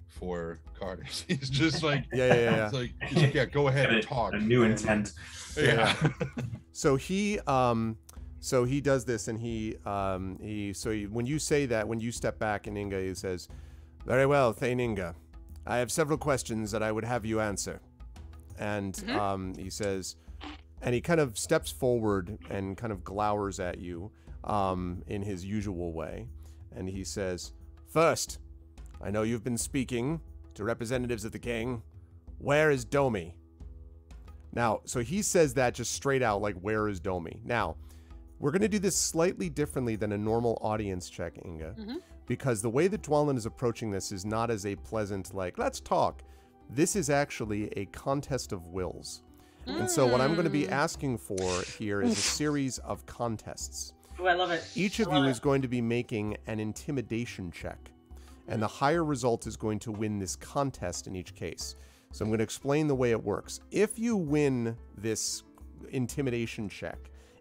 for Carters. He's just like, yeah. He's like, yeah, go ahead and talk. A new intent. Yeah. So he does this, and when you say that, when you step back, and Inga, he says, "Very well, Thane Inga. I have several questions that I would have you answer." And he says, and he kind of steps forward and kind of glowers at you in his usual way. And he says, "First, I know you've been speaking to representatives of the king. Where is Domi?" Now, so he says that just straight out, like, where is Domi? Now, we're going to do this slightly differently than a normal audience check, Inga, because the way that Dwalin is approaching this is not as a pleasant, like, let's talk. This is actually a contest of wills. And so what I'm going to be asking for here is a series of contests. Oh, I love it. Each of you is going to be making an intimidation check, and the higher result is going to win this contest in each case. So I'm going to explain the way it works. If you win this intimidation check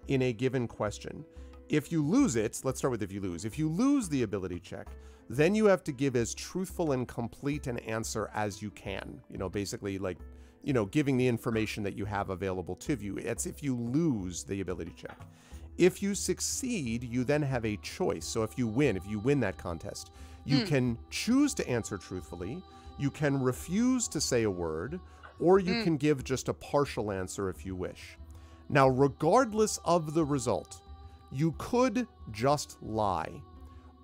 in a given question, if you lose it, let's start with if you lose. If you lose the ability check, then you have to give as truthful and complete an answer as you can. Basically like, giving the information that you have available to you. It's if you lose the ability check. If you succeed, you then have a choice. So if you win that contest, you can choose to answer truthfully, you can refuse to say a word, or you can give just a partial answer if you wish. Now, regardless of the result, you could just lie.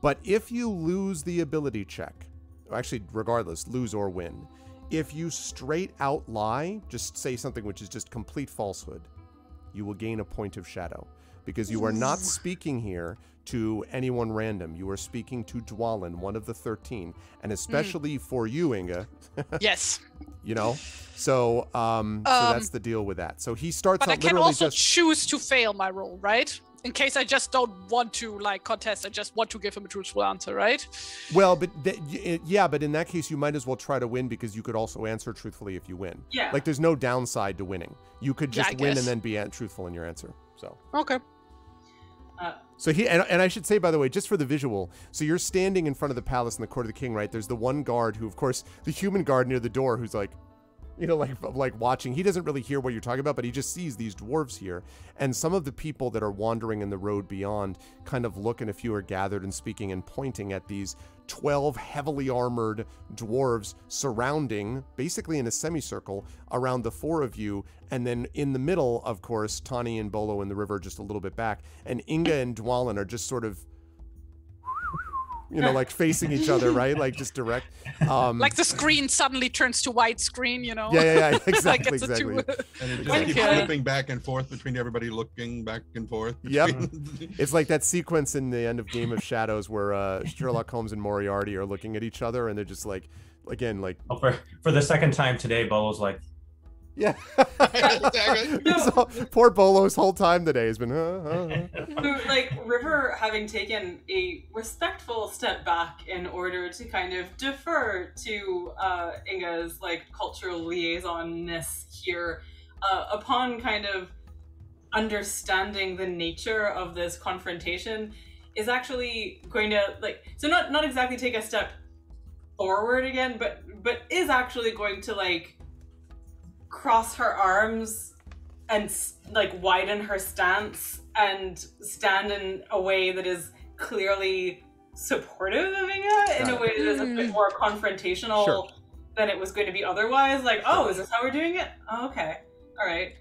But if you lose the ability check, actually, regardless, lose or win, if you straight out lie, just say something which is just complete falsehood, you will gain a point of shadow. Because you are not speaking here to anyone random. You are speaking to Dwalin, one of the 13. And especially for you, Inga. Yes. So that's the deal with that. So he starts but out I can literally also just... choose to fail my role, right? In case I just don't want to contest, I just want to give him a truthful answer, right? Well, but but in that case, you might as well try to win because you could also answer truthfully if you win. Yeah. Like, there's no downside to winning. You could just win and then be truthful in your answer. So. Okay. So he and I should say, by the way, just for the visual, so you're standing in front of the palace in the court of the king, right? There's the one guard who, of course, the human guard near the door who's like, like watching. He doesn't really hear what you're talking about, but he just sees these dwarves here. And some of the people that are wandering in the road beyond kind of look, and a few are gathered and speaking and pointing at these 12 heavily armored dwarves surrounding, basically in a semicircle, around the 4 of you. And then in the middle, of course, Tani and Bolo in the river just a little bit back. And Inga and Dwalin are just sort of, like facing each other, right? Like just direct. Like the screen suddenly turns to widescreen, Yeah, exactly, exactly. And it just keeps flipping back and forth between everybody looking back and forth. Yep. It's like that sequence in the end of Game of Shadows where Sherlock Holmes and Moriarty are looking at each other, and they're just like, again, like... Oh, for the second time today, Bolo's like... Yeah. So, poor Bolo's whole time today has been... Like, River having taken a respectful step back in order to kind of defer to Inga's, like, cultural liaison-ness here, upon kind of understanding the nature of this confrontation, is actually going to, like... So not exactly take a step forward again, but is actually going to, like... cross her arms and like widen her stance and stand in a way that is clearly supportive of Inga in a way that is a bit more confrontational than it was going to be otherwise. Like, oh, is this how we're doing it? Oh, okay. All right.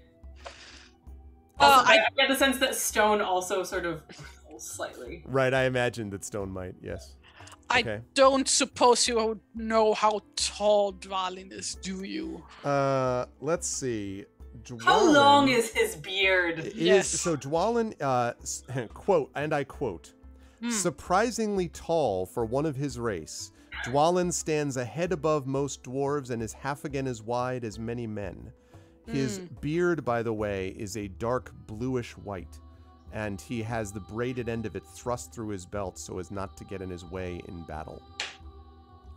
Also, I get the sense that Stone also sort of slightly. Right, I imagined that Stone might, yes. Okay. I don't suppose you know how tall Dwalin is, do you? Let's see. Dwalin, how long is his beard? Yes. So Dwalin, quote, and I quote, surprisingly tall for one of his race. Dwalin stands a head above most dwarves and is half again as wide as many men. His beard, by the way, is a dark bluish white, and he has the braided end of it thrust through his belt so as not to get in his way in battle.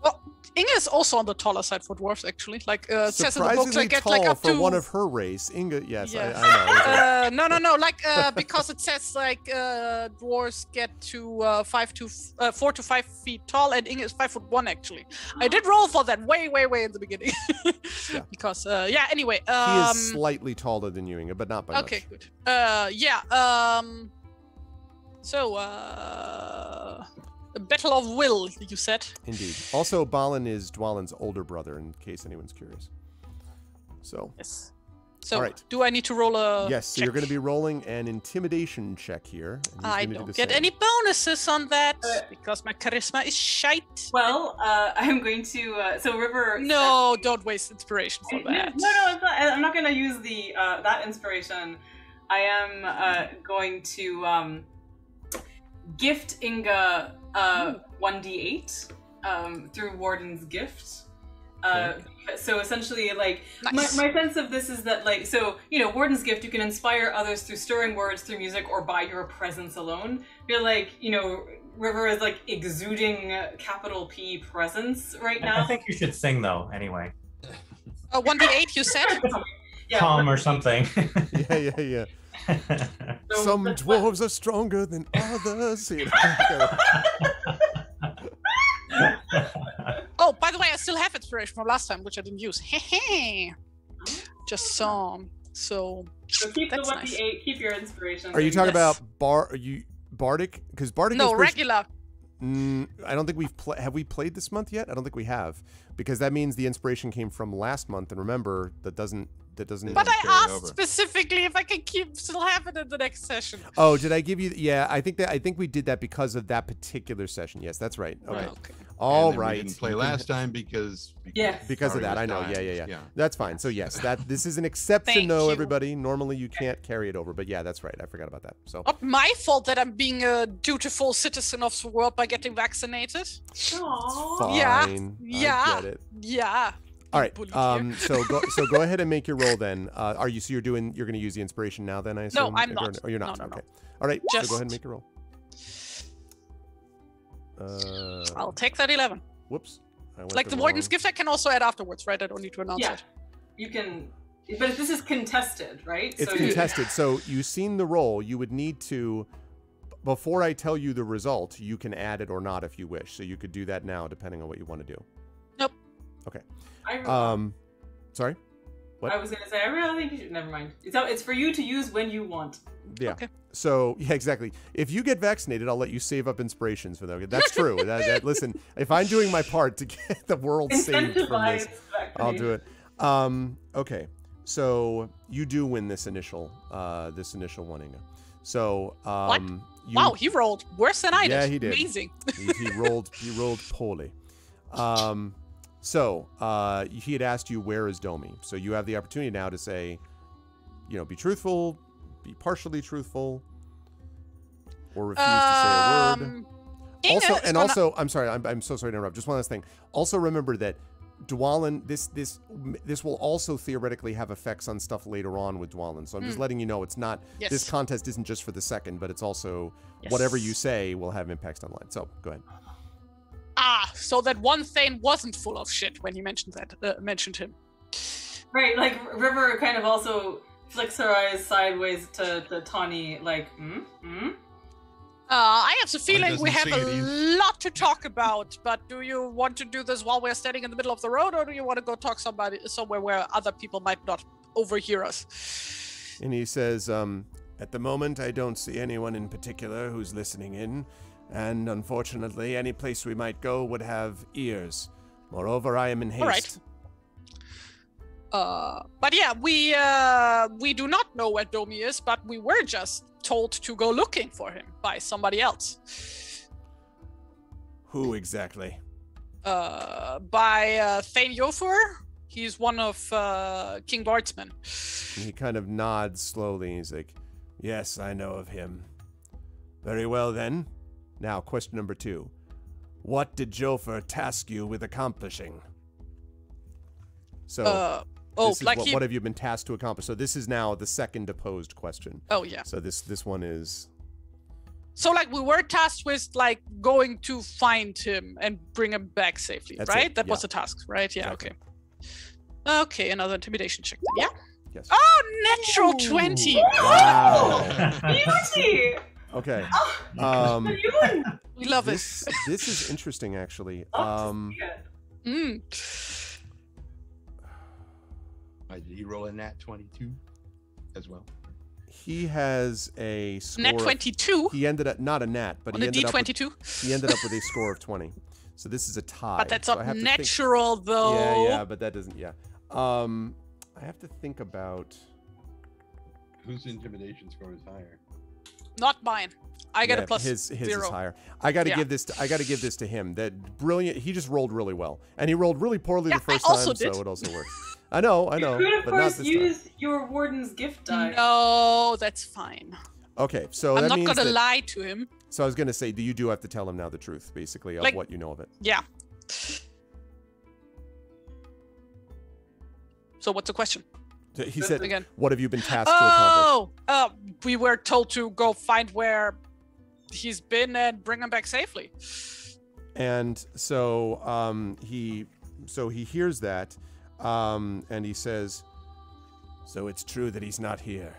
Well, Inga is also on the taller side for dwarves, actually. Like, it says in the book, Surprisingly tall like up for to... one of her race. Inga, yes. I know. No. Like, because it says, like, dwarves get to 4 to 5 feet tall, and Inga is 5'1", actually. I did roll for that way in the beginning. Because, anyway. He is slightly taller than you, Inga, but not by much. Okay, good. A battle of will, you said. Indeed. Also, Balin is Dwalin's older brother, in case anyone's curious. So. Yes. So, all right. Do I need to roll a Yes, so check? you're going to be rolling an intimidation check here. I don't get any bonuses on that, because my charisma is shite. Well, I'm going to... so River... No, don't waste inspiration for that. No, it's not, I'm not going to use the that inspiration. I am going to gift Inga 1d8 through Warden's gift. So essentially, like, nice. my sense of this is that, like, so, you know, Warden's gift, you can inspire others through stirring words, through music, or by your presence alone. Feel like, you know, River is, like, exuding capital P presence right now. I think you should sing, though, anyway. 1d8, you said? Yeah, Calm or something. Yeah. Some dwarves are stronger than others. You know? Oh, by the way, I still have inspiration from last time, which I didn't use. Just some. So keep the 1d8, nice. Keep your inspiration. Are you talking about Bardic? Because Bardic no, inspiration... regular. I don't think have we played this month yet? I don't think we have, because that means the inspiration came from last month, and remember that doesn't. But I asked specifically if I can still have it in the next session. Oh, did I give you? Yeah, I think we did that because of that particular session. Yes, that's right. Okay. All right. We didn't play last time because of that. I know. Yeah. That's fine. So yes, this is an exception, though, everybody. Normally you can't carry it over, but yeah, that's right. I forgot about that. So not my fault that I'm being a dutiful citizen of the world by getting vaccinated. Aww. Fine. Yeah. I get it. Yeah. All right. So go ahead and make your roll then. Are you? So you're going to use the inspiration now then? I assume. No, I'm not. Or you're not. No. Okay. All right. Just... So go ahead and make your roll. I'll take that 11. Whoops. Like the Warden's gift, I can also add afterwards, right? I don't need to announce it. You can. But this is contested, right? It's contested. So you've seen the roll. You would need to. Before I tell you the result, you can add it or not if you wish. So you could do that now, depending on what you want to do. Nope. Okay. Sorry? What? I was going to say, I really think you should, never mind. It's for you to use when you want. Yeah. Okay. So, yeah, exactly. If you get vaccinated, I'll let you save up inspirations for that. That's true. Listen, if I'm doing my part to get the world saved from this, I'll do it. Okay. So, you do win this initial one, Inga. So, what? Wow, he rolled worse than I did. Yeah, he did. Amazing. he rolled poorly. So, he had asked you, where is Domi? So you have the opportunity now to say, be truthful, be partially truthful, or refuse to say a word. Also, I'm sorry, I'm so sorry to interrupt. Just one last thing. Also remember that Dwalin, this will also theoretically have effects on stuff later on with Dwalin. So I'm just letting you know it's not, this contest isn't just for the second, but it's also whatever you say will have impacts online. So go ahead. So that one Thane wasn't full of shit when he mentioned him. Right, like River kind of also flicks her eyes sideways to Tawny, like, I have the feeling we doesn't have see a it, lot to talk about, but do you want to do this while we're standing in the middle of the road, or do you want to go talk somewhere where other people might not overhear us? And he says, at the moment, I don't see anyone in particular who's listening in, and unfortunately, any place we might go would have ears. Moreover, I am in haste. All right. But yeah, we do not know where Domi is, but we were just told to go looking for him by somebody else. Who exactly? By Thane Yofor. He's one of King Bard's men. He kind of nods slowly. He's like, yes, I know of him. Very well, then. Now, question number 2. What did Jofer task you with accomplishing? So, what have you been tasked to accomplish? So this is now the second opposed question. Oh, yeah. So this one is... So, like, we were tasked with, like, going to find him and bring him back safely, That's right? it, That yeah. was the task, right? Yeah, Exactly. okay. Okay, another intimidation check. Yeah? Yes. Oh, natural 20! Wow. Beauty! Okay. We love This is interesting, actually. Mm. Did he roll a nat 22 as well? He has a score. Nat 22? He ended up not a nat, but On he a ended D22? He ended up with a score of 20. So this is a tie. But that's so I not have to think- natural, though. Yeah, but that doesn't. Yeah. I have to think about. Whose intimidation score is higher? Not mine. I get Yeah, a plus his 0. is higher. I got to Yeah. give this. I got to give this to him. That brilliant. He just rolled really well, and he rolled really poorly Yeah, the first I also time, did. so it also works. I know. You could, of but not course, this time. use your warden's gift die. No, that's fine. Okay, so I'm that not means gonna that, lie to him. So I was gonna say, you do have to tell him now the truth, basically, of Like- what you know of it. Yeah. So what's the question? He said, Again. "What have you been tasked to accomplish?" Oh, we were told to go find where he's been and bring him back safely. And so he hears that, and he says, "So it's true that he's not here.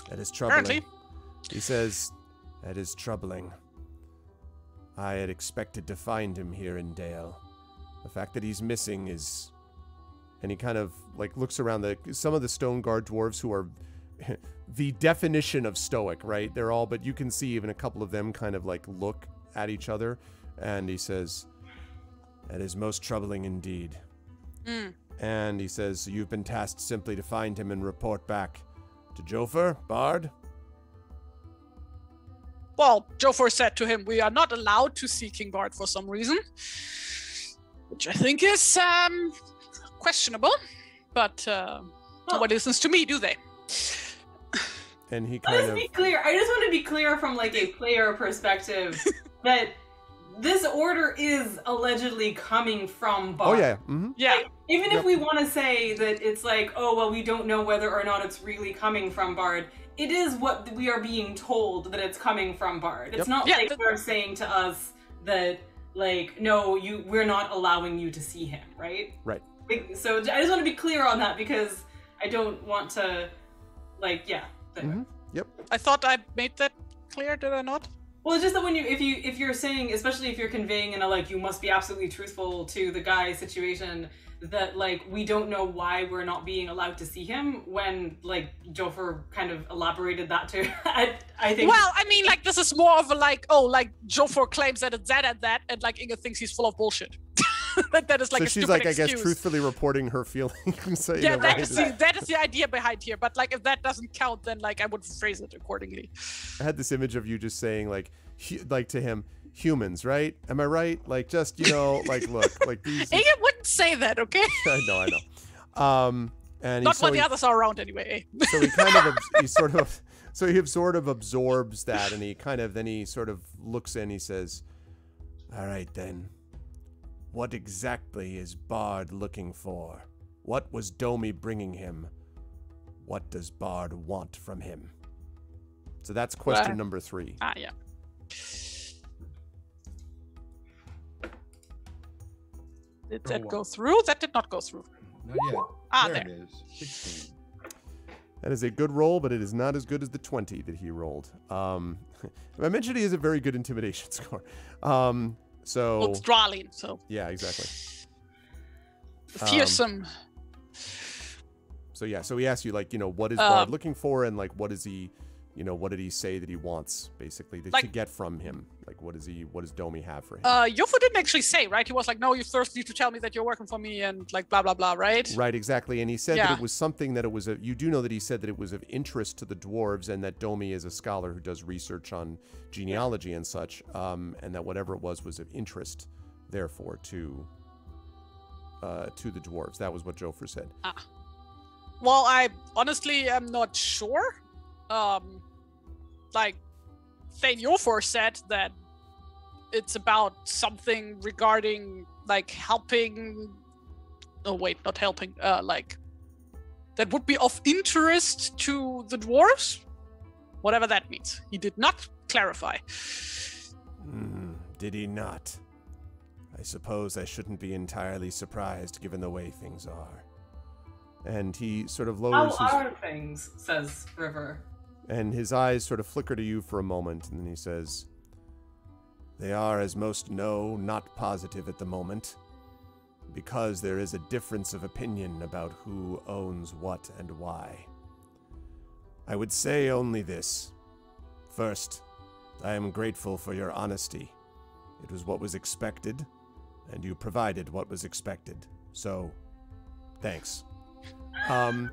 That is troubling." Apparently. He says, "That is troubling. I had expected to find him here in Dale. The fact that he's missing is..." And he kind of like looks around some of the Stone Guard dwarves who are the definition of stoic, right? They're all, but you can see even a couple of them kind of like look at each other, and he says, "That is most troubling indeed." Mm. And he says, "You've been tasked simply to find him and report back to Jofer, Bard?" Well, Jofor said to him, we are not allowed to see King Bard for some reason. Which I think is questionable. But nobody listens to me, do they? And he Let's kind of... be clear. I just want to be clear from like a player perspective that this order is allegedly coming from Bard. Oh, yeah. Mm-hmm. Yeah. Like, even if we want to say that it's like, oh, well, we don't know whether or not it's really coming from Bard, it is what we are being told that it's coming from Bard. It's not like they're saying to us that, like, no, we're not allowing you to see him, right? Right. So I just want to be clear on that because I don't want to, like, yeah. Mm-hmm. Yep. I thought I made that clear, did I not? Well, it's just that when if you're saying, especially if you're conveying in a like you must be absolutely truthful to the guy situation, that like we don't know why we're not being allowed to see him, when like Jofer kind of elaborated that too. I think. Well, I mean, like this is more of a like, oh, like Jofor claims that it's that and that, and like Inga thinks he's full of bullshit. that is like so a she's stupid like, excuse. I guess, truthfully reporting her feelings. So, yeah, right? that is the idea behind here. But like, if that doesn't count, then like I would phrase it accordingly. I had this image of you just saying like to him, humans, right? Am I right? Like, just, you know, like, look, like these. Inga wouldn't say that, okay? I know. And not when the others are around anyway. So he kind of, he sort of absorbs that, and then he sort of looks in. He says, "All right then. What exactly is Bard looking for? What was Domi bringing him? What does Bard want from him?" So that's question number 3. Yeah. Did that go through? That did not go through. Not yet. There There. it is. 16. That is a good roll, but it is not as good as the 20 that he rolled. I mentioned he has a very good intimidation score. So Well, it's Dralin, so yeah, exactly. Fearsome. So yeah, so he asked you, like, you know, what is Bard looking for, and like, what is he, you know, what did he say that he wants, basically, to get from him? Like, what does Domi have for him? Yofu didn't actually say, right? He was like, no, you first need to tell me that you're working for me, and like blah blah blah, right? Right, exactly. And he said that it was something that it was you do know that he said that it was of interest to the dwarves, and that Domi is a scholar who does research on genealogy and such, and that whatever it was of interest, therefore, to the dwarves. That was what Jofer said. Well, I honestly am not sure. Like, Thane Yofor said that it's about something regarding, like, helping... Oh, wait, not helping. Like, that would be of interest to the dwarves? Whatever that means. He did not clarify. Did he not? I suppose I shouldn't be entirely surprised, given the way things are. And he sort of lowers How are things, says River. And his eyes sort of flicker to you for a moment, and then he says, they are, as most know, not positive at the moment, because there is a difference of opinion about who owns what and why. I would say only this. First, I am grateful for your honesty. It was what was expected, and you provided what was expected. So, thanks. And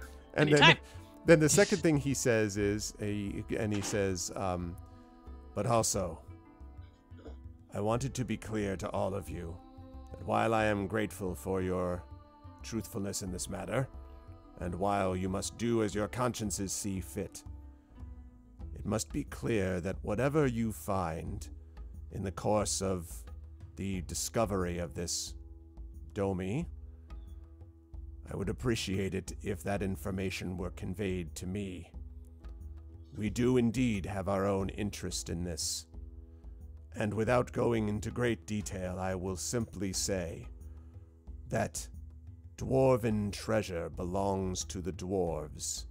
then the second thing he says is, but also, I wanted to be clear to all of you that while I am grateful for your truthfulness in this matter, and while you must do as your consciences see fit, it must be clear that whatever you find in the course of the discovery of this Domi, I would appreciate it if that information were conveyed to me. We do indeed have our own interest in this, and without going into great detail, I will simply say that dwarven treasure belongs to the dwarves,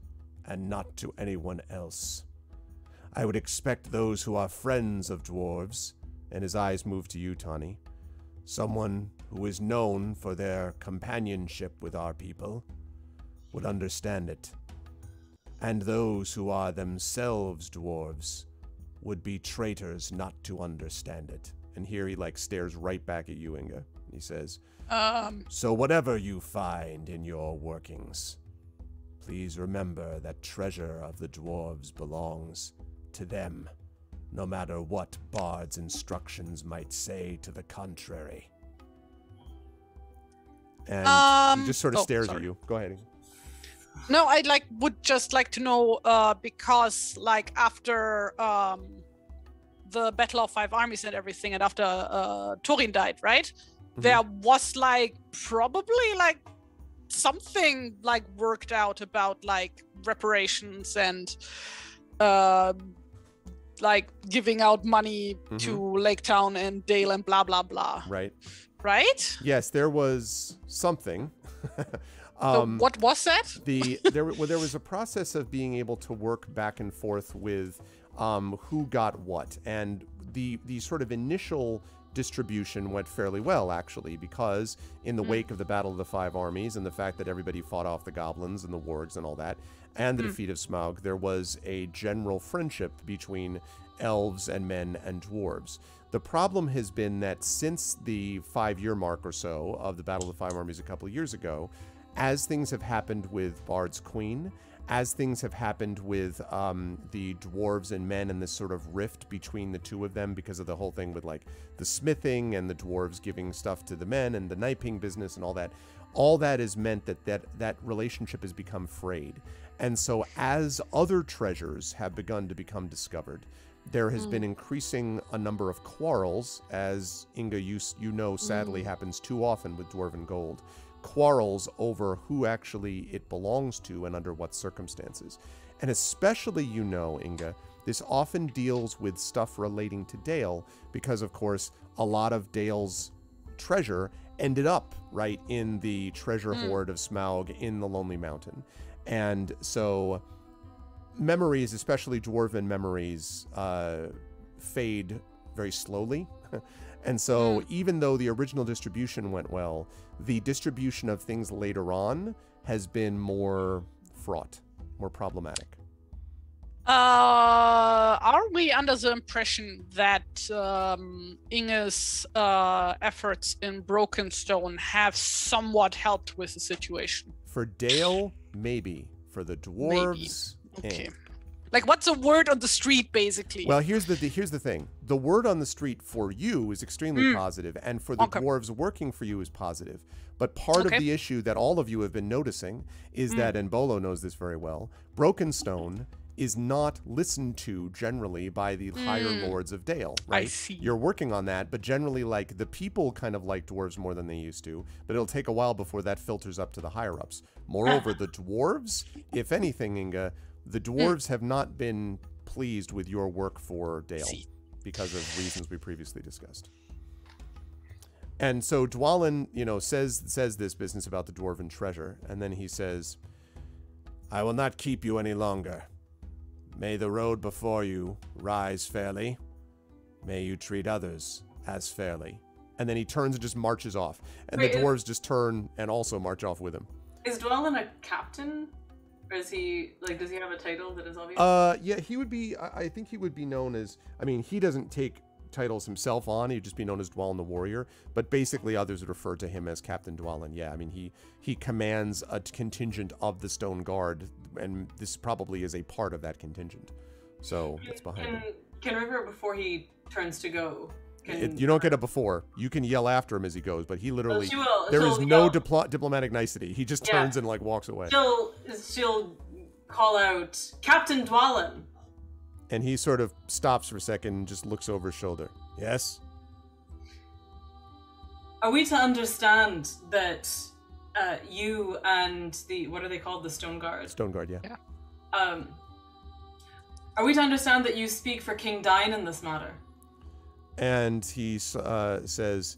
and not to anyone else. I would expect those who are friends of dwarves, and his eyes move to you, Tawny, someone who is known for their companionship with our people, would understand it. And those who are themselves dwarves would be traitors not to understand it. And here he, like, stares right back at you, Inga. He says, so whatever you find in your workings, please remember that treasure of the dwarves belongs to them, no matter what Bard's instructions might say to the contrary. And he just sort of stares at you. Go ahead. No, I would just like to know, because like after the Battle of Five Armies and everything, and after Thorin died, right? Mm-hmm. There was like probably like something like worked out about like reparations and like giving out money to Lake Town and Dale and blah blah blah. Right. Right? Yes, there was something. So what was that? There was a process of being able to work back and forth with who got what, and the sort of initial distribution went fairly well, actually, because in the wake of the Battle of the Five Armies and the fact that everybody fought off the goblins and the wargs and all that, and the defeat of Smaug, there was a general friendship between elves and men and dwarves. The problem has been that since the 5-year mark or so of the Battle of the Five Armies a couple of years ago, as things have happened with Bard's Queen, as things have happened with the dwarves and men and this sort of rift between the two of them because of the whole thing with like the smithing and the dwarves giving stuff to the men and the knifing business and all that has meant that relationship has become frayed. And so as other treasures have begun to become discovered, there has been increasing a number of quarrels, as Inga, you know, sadly happens too often with Dwarven Gold. Quarrels over who actually it belongs to and under what circumstances. And especially, you know, Inga, this often deals with stuff relating to Dale because, of course, a lot of Dale's treasure ended up right in the treasure hoard of Smaug in the Lonely Mountain. And so memories, especially dwarven memories, fade very slowly. And so even though the original distribution went well, the distribution of things later on has been more fraught, more problematic. Are we under the impression that Inge's efforts in Brokenstone have somewhat helped with the situation? For Dale, maybe. For the dwarves, okay. Like, what's the word on the street, basically? Well, here's the thing. The word on the street for you is extremely positive, and for the dwarves working for you is positive. But part of the issue that all of you have been noticing is that, and Bolo knows this very well, Brokenstone is not listened to generally by the higher lords of Dale, right? I see. You're working on that, but generally, like, the people kind of like dwarves more than they used to, but it'll take a while before that filters up to the higher-ups. Moreover, the dwarves, if anything, Inga, the dwarves have not been pleased with your work for Dale because of reasons we previously discussed. And so Dwalin, you know, says this business about the dwarven treasure, and then he says, "I will not keep you any longer. May the road before you rise fairly. May you treat others as fairly." And then he turns and just marches off. And the dwarves just turn and also march off with him. Is Dwalin a captain? Or is he, like, does he have a title that is obvious? Yeah, he would be, I think he would be known as, I mean, he doesn't take titles himself on, he'd just be known as Dwalin the Warrior, but basically others would refer to him as Captain Dwalin. Yeah, I mean, he commands a contingent of the Stone Guard, and this probably is a part of that contingent. So, that's behind him. Can River, before he turns to go... You don't get a before. You can yell after him as he goes, but he literally... There is no diplomatic nicety. He just turns and, like, walks away. She'll call out, "Captain Dwalin." And he sort of stops for a second and just looks over his shoulder. Yes? Are we to understand that you and the... What are they called? The Stone Guard? Stone Guard, yeah. Are we to understand that you speak for King Dine in this matter? And he says,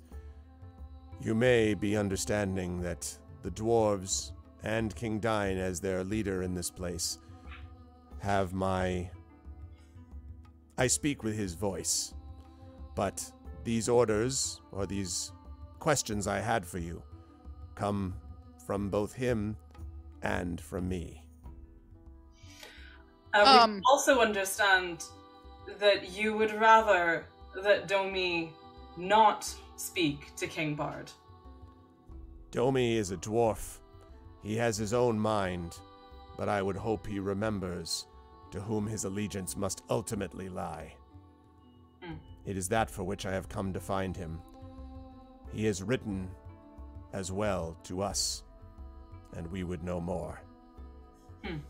"You may be understanding that the dwarves and King Dine, as their leader in this place, have my... I speak with his voice. But these orders, or these questions I had for you, come from both him and from me." We also understand that you would rather that Domi not speak to King Bard. Domi is a dwarf. He has his own mind, but I would hope he remembers to whom his allegiance must ultimately lie. It is that for which I have come to find him. He has written as well to us, and we would know more. And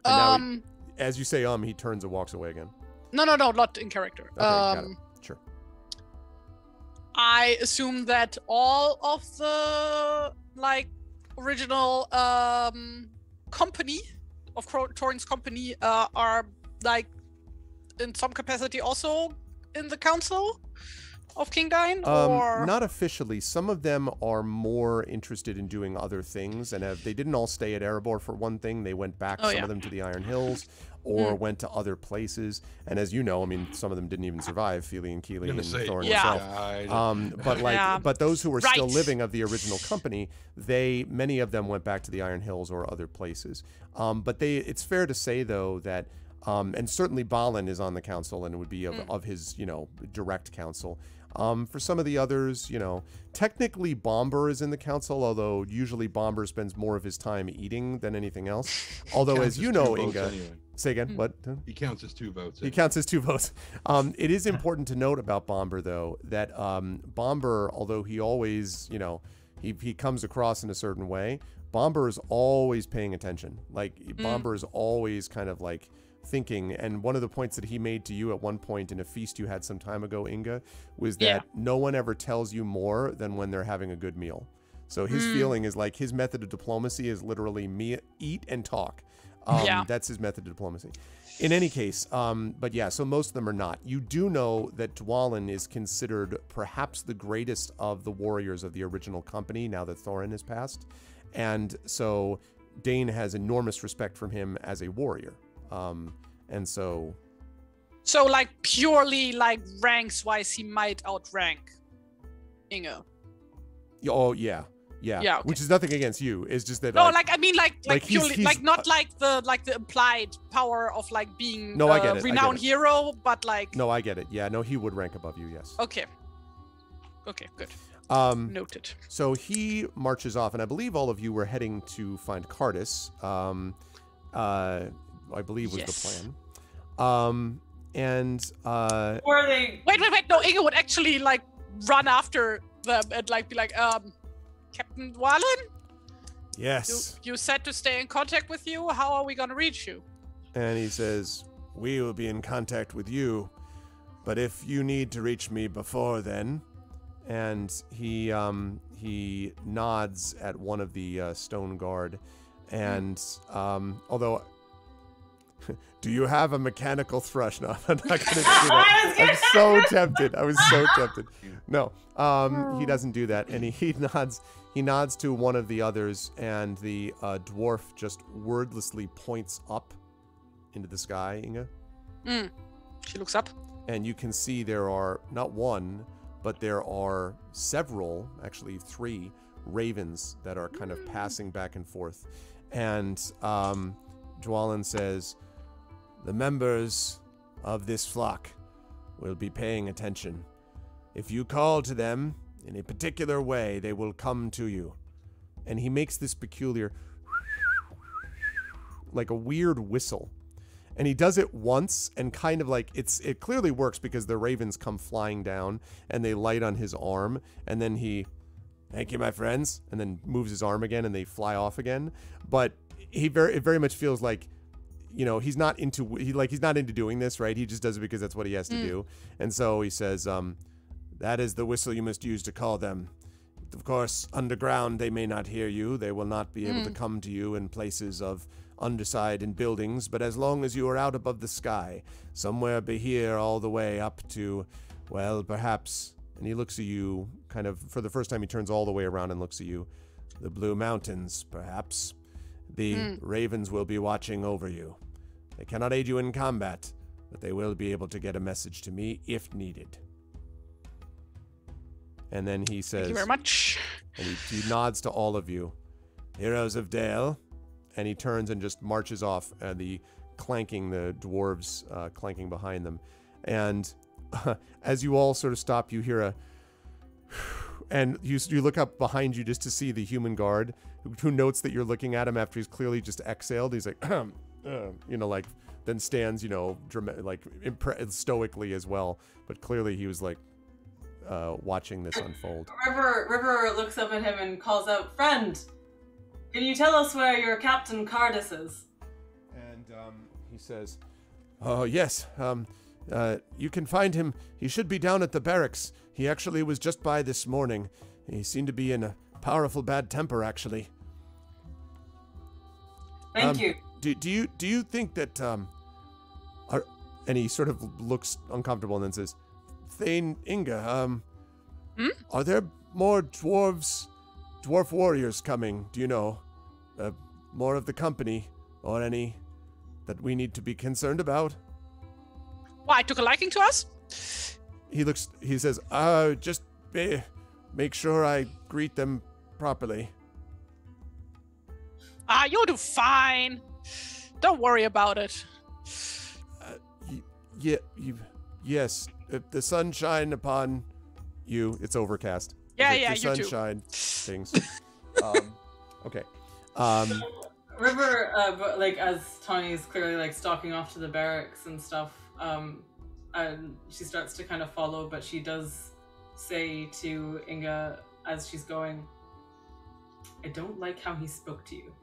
now as you say, he turns and walks away again. No, not in character. Okay, got it. Sure. I assume that all of the, like, original company of Torin's company are, like, in some capacity also in the council of King Dine, or not officially. Some of them are more interested in doing other things, and they didn't all stay at Erebor for one thing. They went back, some of them to the Iron Hills, or went to other places. And as you know, I mean, some of them didn't even survive, Feely and Keely and Thorin himself. But those who were still living of the original company, many of them went back to the Iron Hills or other places. But it's fair to say, though, that and certainly Balin is on the council, and it would be of his, direct council. For some of the others, technically Bomber is in the council, although usually Bomber spends more of his time eating than anything else. Although, as you know, Inga, say again, what? He counts as 2 votes. He counts as 2 votes. It is important to note about Bomber, though, that Bomber, although he always, he comes across in a certain way, Bomber is always paying attention. Like, Bomber is always kind of like thinking, and one of the points that he made to you at one point in a feast you had some time ago, Inga, was that no one ever tells you more than when they're having a good meal. So his feeling is like his method of diplomacy is literally eat and talk. That's his method of diplomacy. In any case, but yeah, so most of them are not. You do know that Dwalin is considered perhaps the greatest of the warriors of the original company now that Thorin has passed. And so Dane has enormous respect from him as a warrior. And so... So, like, purely, like, ranks-wise, he might outrank Inga. Oh, yeah. Yeah. Yeah, okay. Which is nothing against you. It's just that... No, like I mean, like purely, he's, like, not like the implied power of, like, being No, I get it. renowned hero, but, like... No, I get it. Yeah, no, he would rank above you, yes. Okay. Okay, good. Noted. So he marches off, and I believe all of you were heading to find Cardis. I believe was the plan. And Or they wait. No, Inga would actually like run after them and like be like, Captain Wallen? yes. You said to stay in contact with you. How are we gonna reach you? And he says, we will be in contact with you, but if you need to reach me before then. And he nods at one of the stone guard, and although, do you have a mechanical thrush? No, I'm not going to do that. I'm so tempted. I was so tempted. No, he doesn't do that, and he nods. He nods to one of the others, and the dwarf just wordlessly points up into the sky. Inga. She looks up, and you can see there are not one, but there are several, actually 3 ravens that are kind of passing back and forth. And Dwalin says, the members of this flock will be paying attention. If you call to them in a particular way, they will come to you. And he makes this peculiar, like a weird whistle. And he does it once, and kind of like, it clearly works because the ravens come flying down, and they light on his arm, and then he, thank you, my friends, and then moves his arm again, and they fly off again. But it very much feels like, you know, he's not into doing this, right? He just does it because that's what he has to do. And so he says, that is the whistle you must use to call them. Of course, underground, they may not hear you. They will not be able to come to you in places of underside in buildings, but as long as you are out above the sky, somewhere be here all the way up to, well, perhaps, and he looks at you, kind of, for the first time he turns all the way around and looks at you, the Blue Mountains, perhaps. The ravens will be watching over you. They cannot aid you in combat, but they will be able to get a message to me if needed. And then he says... Thank you very much. And he nods to all of you. Heroes of Dale. And he turns and just marches off, the dwarves clanking behind them. And as you all sort of stop, you hear a... And you look up behind you just to see the human guard, who notes that you're looking at him after he's clearly just exhaled. He's like, you know, like, then stands, you know, stoically as well. But clearly he was like watching this unfold. River looks up at him and calls out, "Friend, can you tell us where your Captain Cardis is?" And he says, "Oh, yes. You can find him. He should be down at the barracks. He actually was just by this morning. He seemed to be in a powerful bad temper, actually." Thank you. Do you think that and he sort of looks uncomfortable and then says, "Thane, Inga, are there more dwarf warriors coming? Do you know? More of the company, or any that we need to be concerned about?" Why, took a liking to us? He says, just make sure I greet them properly." You'll do fine. Don't worry about it. Yes. If the sun shine upon you, it's overcast. Yeah, if you the too. sunshine things. Okay. River, but like as Tawny is clearly like stalking off to the barracks and stuff, and she starts to kind of follow, but she does say to Inga as she's going, "I don't like how he spoke to you."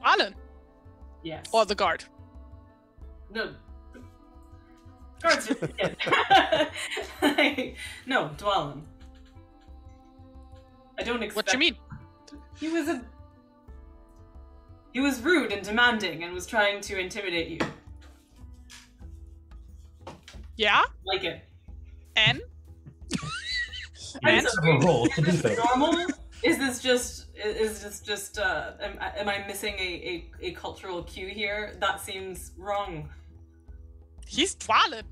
Alan? Yes. Or the guard? No. Guards just no, Dwalin. I don't expect... What you mean? He was rude and demanding and was trying to intimidate you. Yeah? Like it. And? It's a role to do things. Normal? Is this just am I missing a cultural cue here? That seems wrong. He's Dwalin.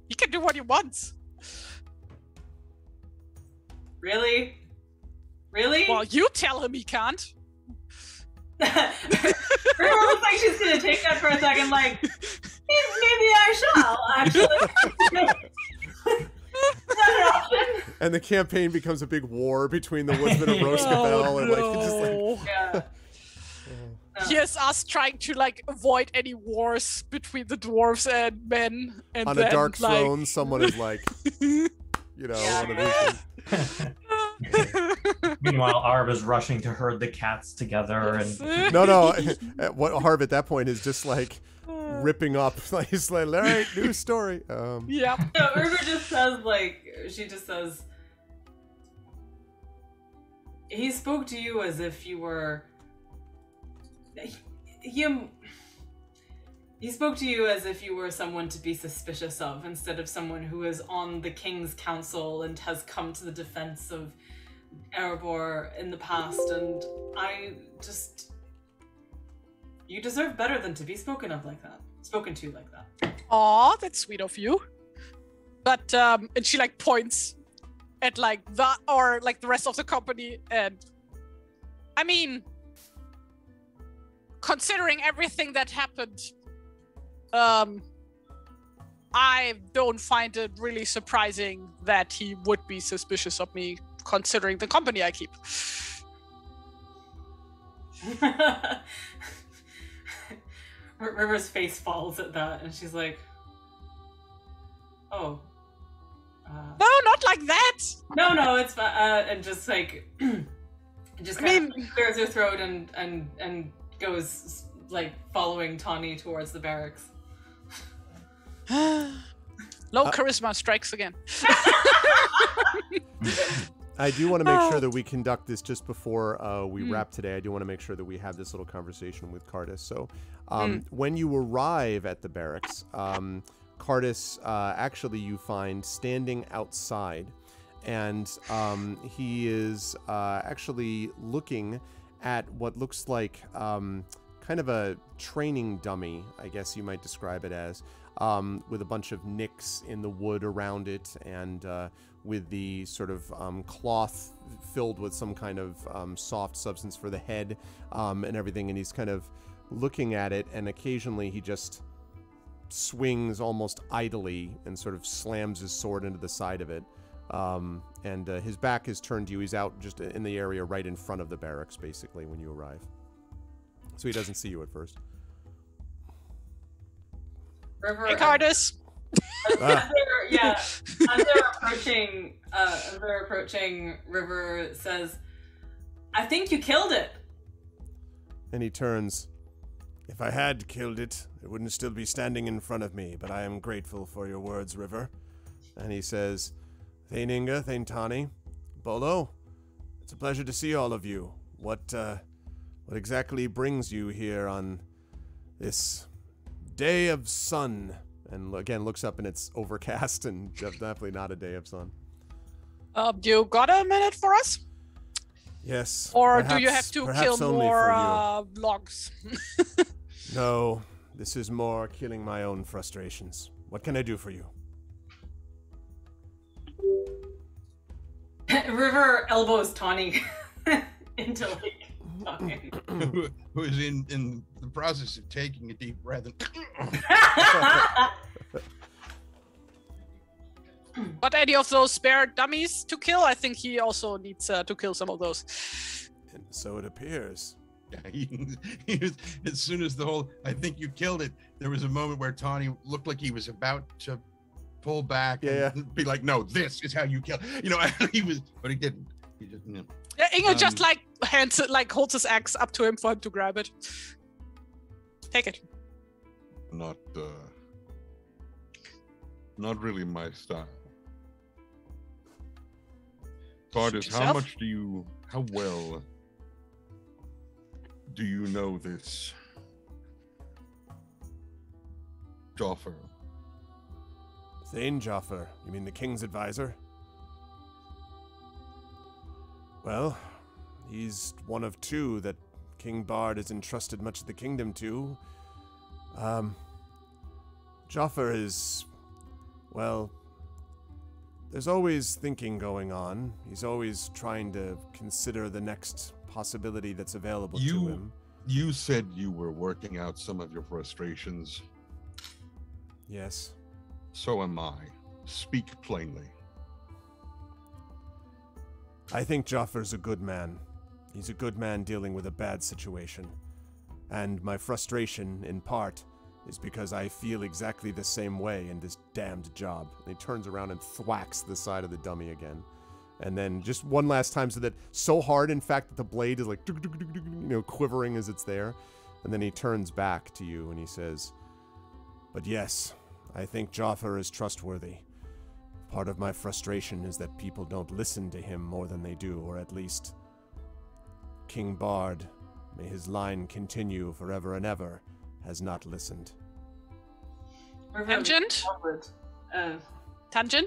He can do what he wants. Really? Really? Well, you tell him he can't. River looks like she's gonna take that for a second, like, maybe I shall, actually. Is that an option? And the campaign becomes a big war between the woodsmen of Roskabel and like Yeah. Here's us trying to like avoid any wars between the dwarves and men, and on then, a dark like... throne, someone is like, you know, one of these things. Meanwhile, Arv is rushing to herd the cats together, and No. What Harv at that point is just like ripping up. Like he's like, all right, new story. Yeah. No, River just says, like, she just says, he spoke to you as if you were. He spoke to you as if you were someone to be suspicious of, instead of someone who is on the King's Council and has come to the defense of Erebor in the past, and I just... You deserve better than to be spoken to like that. Aw, that's sweet of you. But, and she like points at like the, or like the rest of the company, and I mean, considering everything that happened, I don't find it really surprising that he would be suspicious of me, considering the company I keep. River's face falls at that, and she's like, "Oh, no, not like that." No, it's and just like, just kind of clears her throat and goes like following Tawny towards the barracks. Low charisma strikes again. I do want to make sure that we conduct this just before we wrap today. I do want to make sure that we have this little conversation with Cardis. So when you arrive at the barracks, Cardis, actually you find standing outside, and he is actually looking at what looks like kind of a training dummy, I guess you might describe it as, with a bunch of nicks in the wood around it, and with the sort of cloth filled with some kind of soft substance for the head and everything, and he's kind of looking at it, and occasionally he just swings almost idly and sort of slams his sword into the side of it, and his back is turned to you. He's out just in the area right in front of the barracks, basically, when you arrive. So he doesn't see you at first. River, Hey, Cardis. As they're approaching, River says, "I think you killed it." And he turns. If I had killed it, it wouldn't still be standing in front of me, but I am grateful for your words, River. And he says, Thane Inga, Thane Tani, Bolo, it's a pleasure to see all of you. What exactly brings you here on this day of sun? And again, looks up and it's overcast and definitely not a day of sun. You got a minute for us? Yes. Or do you have to kill more logs? No, this is more killing my own frustrations. What can I do for you? River elbows Tawny into like talking. Who is in the process of taking a deep breath. But any of those spare dummies to kill? I think he also needs to kill some of those. And so it appears. Yeah, he was, as soon as the whole, I think you killed it, there was a moment where Tawny looked like he was about to pull back and be like, no, this is how you kill. You know, he was, but he didn't. He just, you know. Yeah, Inga just like hands it, like holds his axe up to him for him to grab it. Take it. Not really my style. Cardis, how well do you know this Joffer? Thane Joffer, you mean the king's advisor? Well, he's one of two that King Bard has entrusted much of the kingdom to. Joffer is, well, there's always thinking going on. He's always trying to consider the next possibility that's available to him. You said you were working out some of your frustrations. Yes. So am I. Speak plainly. I think Joffer's a good man. He's a good man dealing with a bad situation. And my frustration, in part, is because I feel exactly the same way in this damned job. And he turns around and thwacks the side of the dummy again. And then just one last time, so hard, in fact, that the blade is like, quivering as it's there. And then he turns back to you and he says, but yes, I think Joffer is trustworthy. Part of my frustration is that people don't listen to him more than they do, or at least King Bard, may his line continue forever and ever, has not listened. Tangent?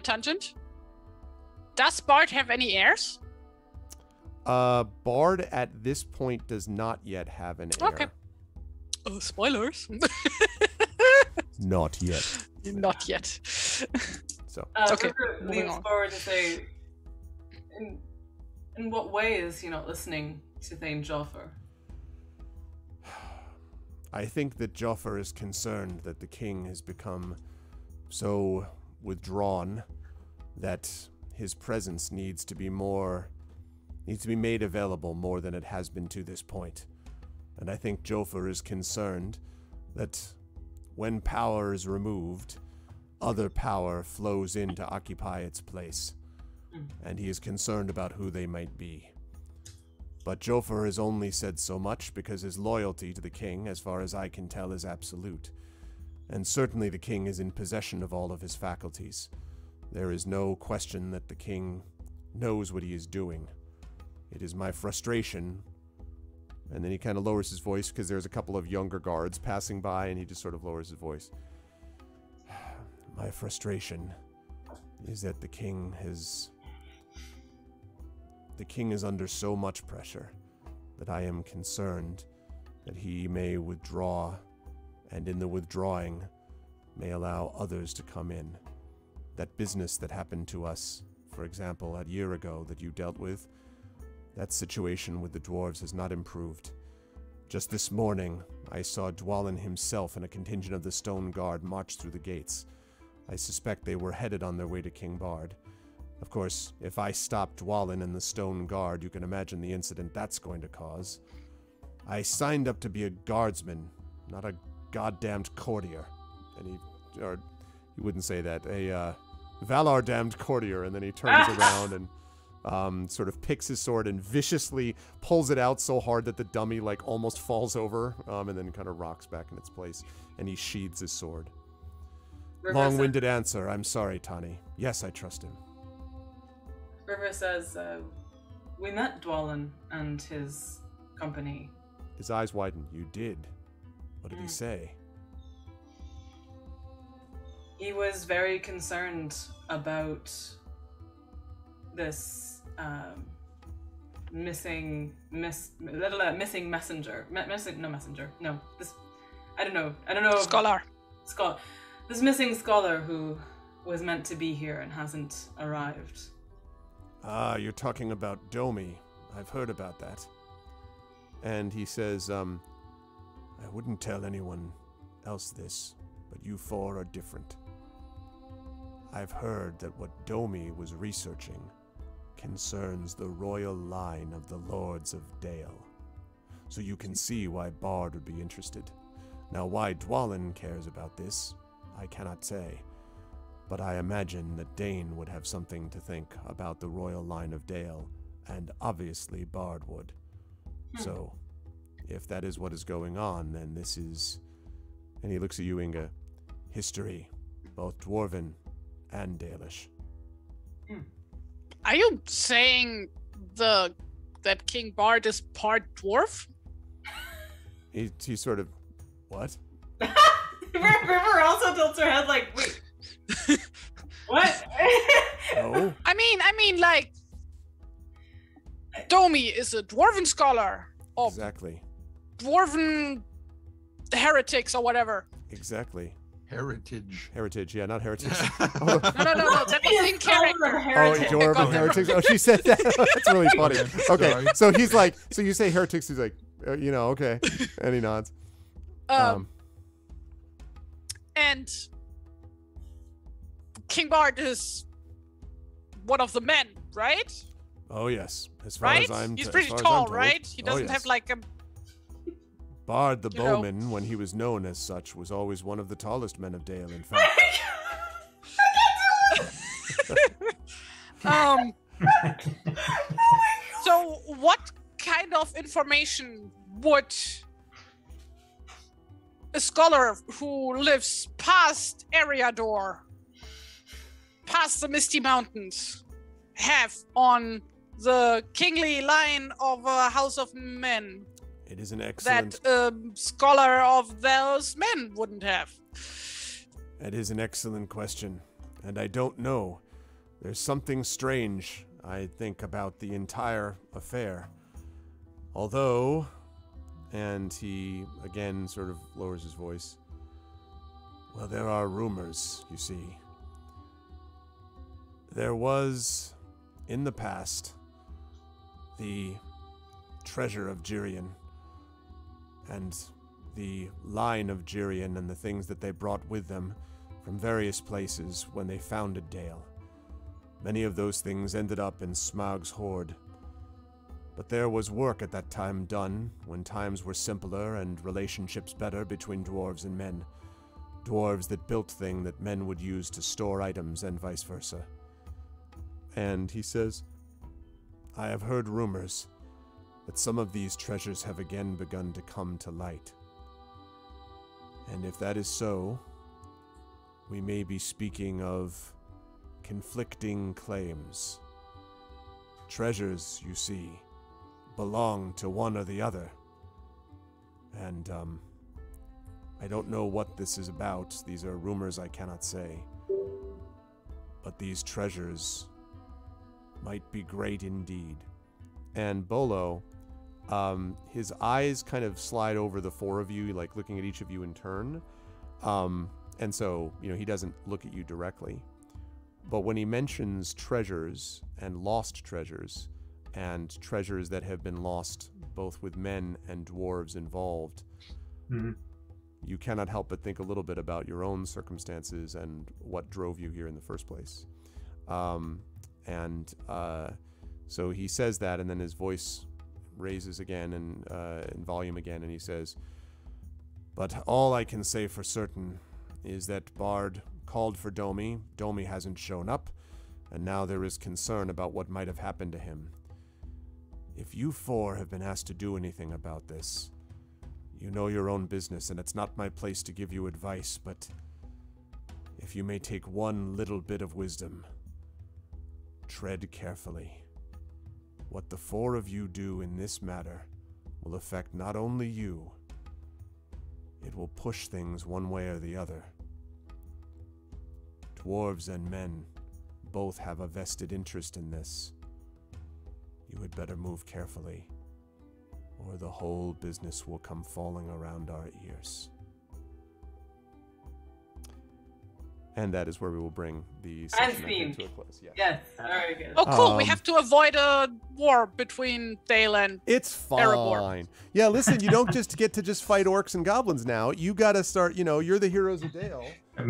Tangent? Does Bard have any heirs? Bard at this point does not yet have an heir. Okay. Oh, spoilers. Not yet. Not yet. So. Okay. River leans forward to say, in what way is he not listening to Thane Joffer? I think that Joffer is concerned that the king has become so withdrawn that his presence needs to be made available more than it has been to this point. And I think Joffer is concerned that when power is removed, other power flows in to occupy its place. And he is concerned about who they might be. But Joffer has only said so much because his loyalty to the king, as far as I can tell, is absolute. And certainly the king is in possession of all of his faculties. There is no question that the king knows what he is doing. It is my frustration. And then he kind of lowers his voice because there's a couple of younger guards passing by, and he just sort of lowers his voice. My frustration is that the king is under so much pressure that I am concerned that he may withdraw, and in the withdrawing may allow others to come in. That business that happened to us, for example, a year ago that you dealt with, that situation with the dwarves has not improved. Just this morning, I saw Dwalin himself and a contingent of the Stone Guard march through the gates. I suspect they were headed on their way to King Bard. Of course, if I stop Dwalin and the Stone Guard, you can imagine the incident that's going to cause. I signed up to be a guardsman, not a goddamned courtier. And he wouldn't say that, a Valar-damned courtier, and then he turns around and sort of picks his sword and viciously pulls it out so hard that the dummy like almost falls over, and then kind of rocks back in its place, and he sheathes his sword. Long-winded answer. I'm sorry, Tani. Yes, I trust him. River says, we met Dwalin and his company. His eyes widen. You did? What did he say? He was very concerned about this missing messenger. No, this I don't know. Scholar. This missing scholar who was meant to be here and hasn't arrived. Ah, you're talking about Domi. I've heard about that. And he says, I wouldn't tell anyone else this, but you four are different. I've heard that what Domi was researching concerns the royal line of the Lords of Dale. So you can see why Bard would be interested. Now, why Dwalin cares about this, I cannot say. But I imagine that Dane would have something to think about the royal line of Dale, and obviously Bard would. So, if that is what is going on, then this is... And he looks at you, Inga. History, both Dwarven and Dalish. Are you saying that King Bard is part dwarf? He sort of... What? River also tilts her head like, wait. What? No. I mean, like... Domi is a dwarven scholar of Exactly. dwarven heretics or whatever. Exactly. Heritage. Heritage, yeah, not heretics. No. That was in character. Oh, dwarven heretics. Oh, she said that. That's really funny. Okay, Sorry. so he's like, so you say heretics, he's like, okay. And he nods. And King Bard is one of the men, right? Oh, yes. As far Right? as He's as pretty far as I'm tall, told. right? He doesn't yes. have like a... Bard the you know. Bowman, when he was known as such, was always one of the tallest men of Dale, in fact. So what kind of information would a scholar who lives past Erebor, past the Misty Mountains, have on the kingly line of a House of Men It is an excellent... that a scholar of those men wouldn't have? That is an excellent question, and I don't know. There's something strange, I think, about the entire affair. Although, and he again sort of lowers his voice, well, there are rumors, you see. There was, in the past, the treasure of Jirian, and the line of Jirian and the things that they brought with them from various places when they founded Dale. Many of those things ended up in Smaug's hoard. But there was work at that time done, when times were simpler and relationships better between dwarves and men. Dwarves that built things that men would use to store items and vice versa. And he says, I have heard rumors that some of these treasures have again begun to come to light. And if that is so, we may be speaking of conflicting claims. Treasures, you see, belong to one or the other. And, I don't know what this is about. These are rumors I cannot say. But these treasures might be great indeed. And Bolo, his eyes kind of slide over the four of you, like looking at each of you in turn. And so, he doesn't look at you directly. But when he mentions treasures and lost treasures, and treasures that have been lost both with men and dwarves involved, you cannot help but think a little bit about your own circumstances and what drove you here in the first place. So he says that, and then his voice raises again and in volume again, and he says, but all I can say for certain is that Bard called for Domi. Domi hasn't shown up, and now there is concern about what might have happened to him. If you four have been asked to do anything about this, you know your own business, and it's not my place to give you advice, but if you may take one little bit of wisdom, tread carefully. What the four of you do in this matter will affect not only you, it will push things one way or the other. Dwarves and men both have a vested interest in this. You had better move carefully, or the whole business will come falling around our ears. And that is where we will bring the session to a close. Yes, very good. Oh, cool. We have to avoid a war between Dale and It's fine. Erebor. Yeah, listen, you don't just get to just fight orcs and goblins now. You got to start, you're the heroes of Dale.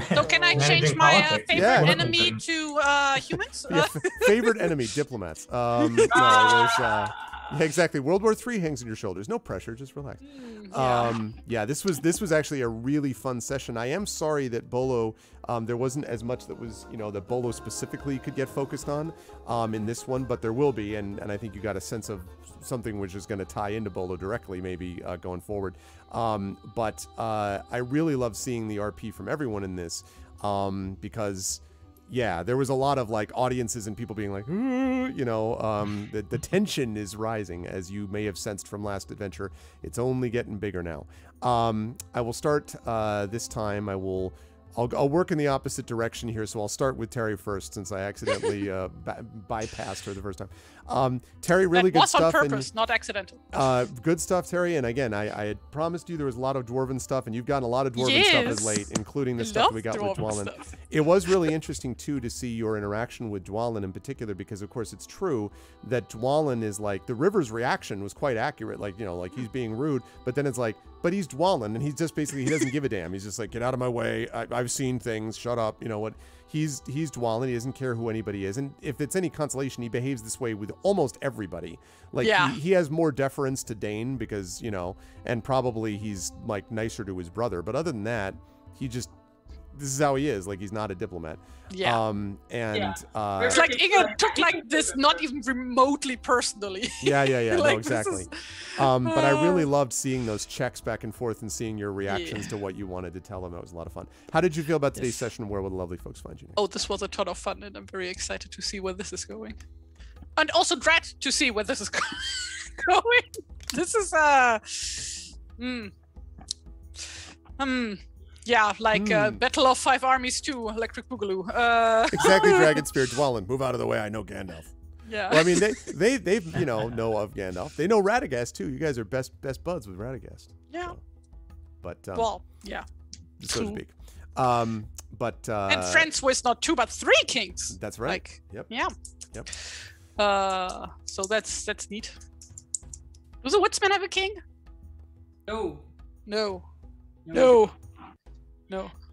So can I change my favorite enemy to humans? Yeah, favorite enemy, diplomats. No, it was... Yeah, exactly. World War III hangs on your shoulders. No pressure, just relax. Yeah, this was actually a really fun session. I am sorry that Bolo, there wasn't as much that was, that Bolo specifically could get focused on in this one, but there will be, and I think you got a sense of something which is going to tie into Bolo directly, maybe going forward. But I really love seeing the RP from everyone in this because. Yeah, there was a lot of audiences and people being like, the tension is rising, as you may have sensed from last adventure. It's only getting bigger now. I will start this time. I will I'll work in the opposite direction here, so I'll start with Terry first, since I accidentally bypassed her the first time. Terry, really good stuff. That was on purpose, not accidental. Good stuff, Terry. And again, I had promised you there was a lot of Dwarven stuff, and you've gotten a lot of Dwarven stuff as late, including the stuff that we got with Dwalin. It was really interesting, too, to see your interaction with Dwalin in particular, because, of course, it's true that Dwalin is like, the River's reaction was quite accurate, like, you know, like he's being rude, but then it's like, but he's Dwalin, and he's just basically, he doesn't give a damn. He's just like, get out of my way. I've seen things. Shut up. You know what? He's Dwalin. He doesn't care who anybody is. And if it's any consolation, he behaves this way with almost everybody. Like, he has more deference to Dane because, you know, and probably he's, like, nicer to his brother. But other than that, he just, this is how he is. Like, he's not a diplomat. Yeah. It's like Inga took like this not even remotely personally. Yeah. Like, no, exactly. But I really loved seeing those checks back and forth and seeing your reactions to what you wanted to tell them. That was a lot of fun. How did you feel about today's session? Where will the lovely folks find you next? Oh, this was a ton of fun, and I'm very excited to see where this is going. And also dread to see where this is going. This is yeah, like Battle of Five Armies 2, Electric Boogaloo. Exactly, Dragonspear, Dwalin, move out of the way. I know Gandalf. Yeah. Well, I mean, they've you know of Gandalf. They know Radagast too. You guys are best buds with Radagast. Yeah. So. But well, yeah. So to speak. And friends with not 2 but 3 kings. That's right. Like, yep. Yeah. Yep. So that's neat. Does the Woodsman have a king? No.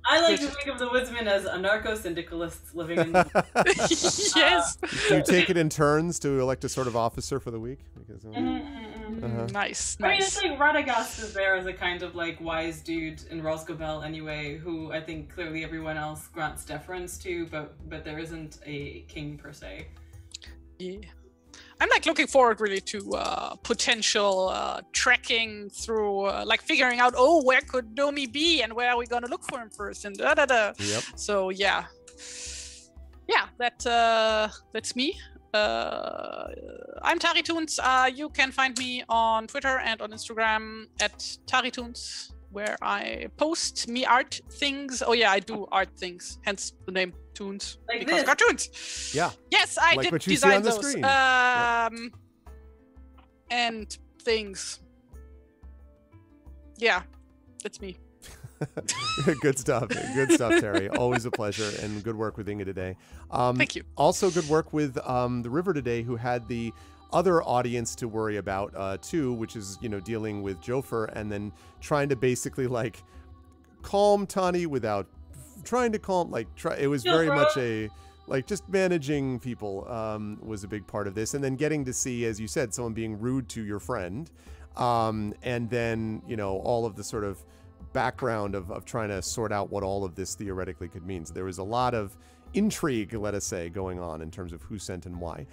I like to think of the Woodsmen as anarcho-syndicalists living in the Yes. Do you take it in turns to elect a sort of officer for the week? Because, Nice. I mean, it's like Radagast is there as a kind of like wise dude in Rosgobel anyway, who I think clearly everyone else grants deference to, but there isn't a king per se. Yeah. I'm like looking forward really to potential trekking through, like figuring out, where could Domi be and where are we going to look for him first and Yep. So yeah, that's me. I'm TariToons. You can find me on Twitter and on Instagram at TariToons, where I post me art things. Oh yeah, I do art things, hence the name Toons, like because this. cartoons. Yeah. Yes, I like did what you design see on the those. screen. And things. Yeah, that's me. Good stuff, Terry. Always a pleasure, and good work with Inga today. Thank you. Also, good work with the River today, who had the other audience to worry about too, which is, you know, dealing with Jofer and then trying to basically like calm Tani without trying to calm, it was very much a like just managing people was a big part of this, and then getting to see, as you said, someone being rude to your friend, and then, you know, all of the sort of background of trying to sort out what all of this theoretically could mean. So there was a lot of intrigue, let us say, going on in terms of who sent and why,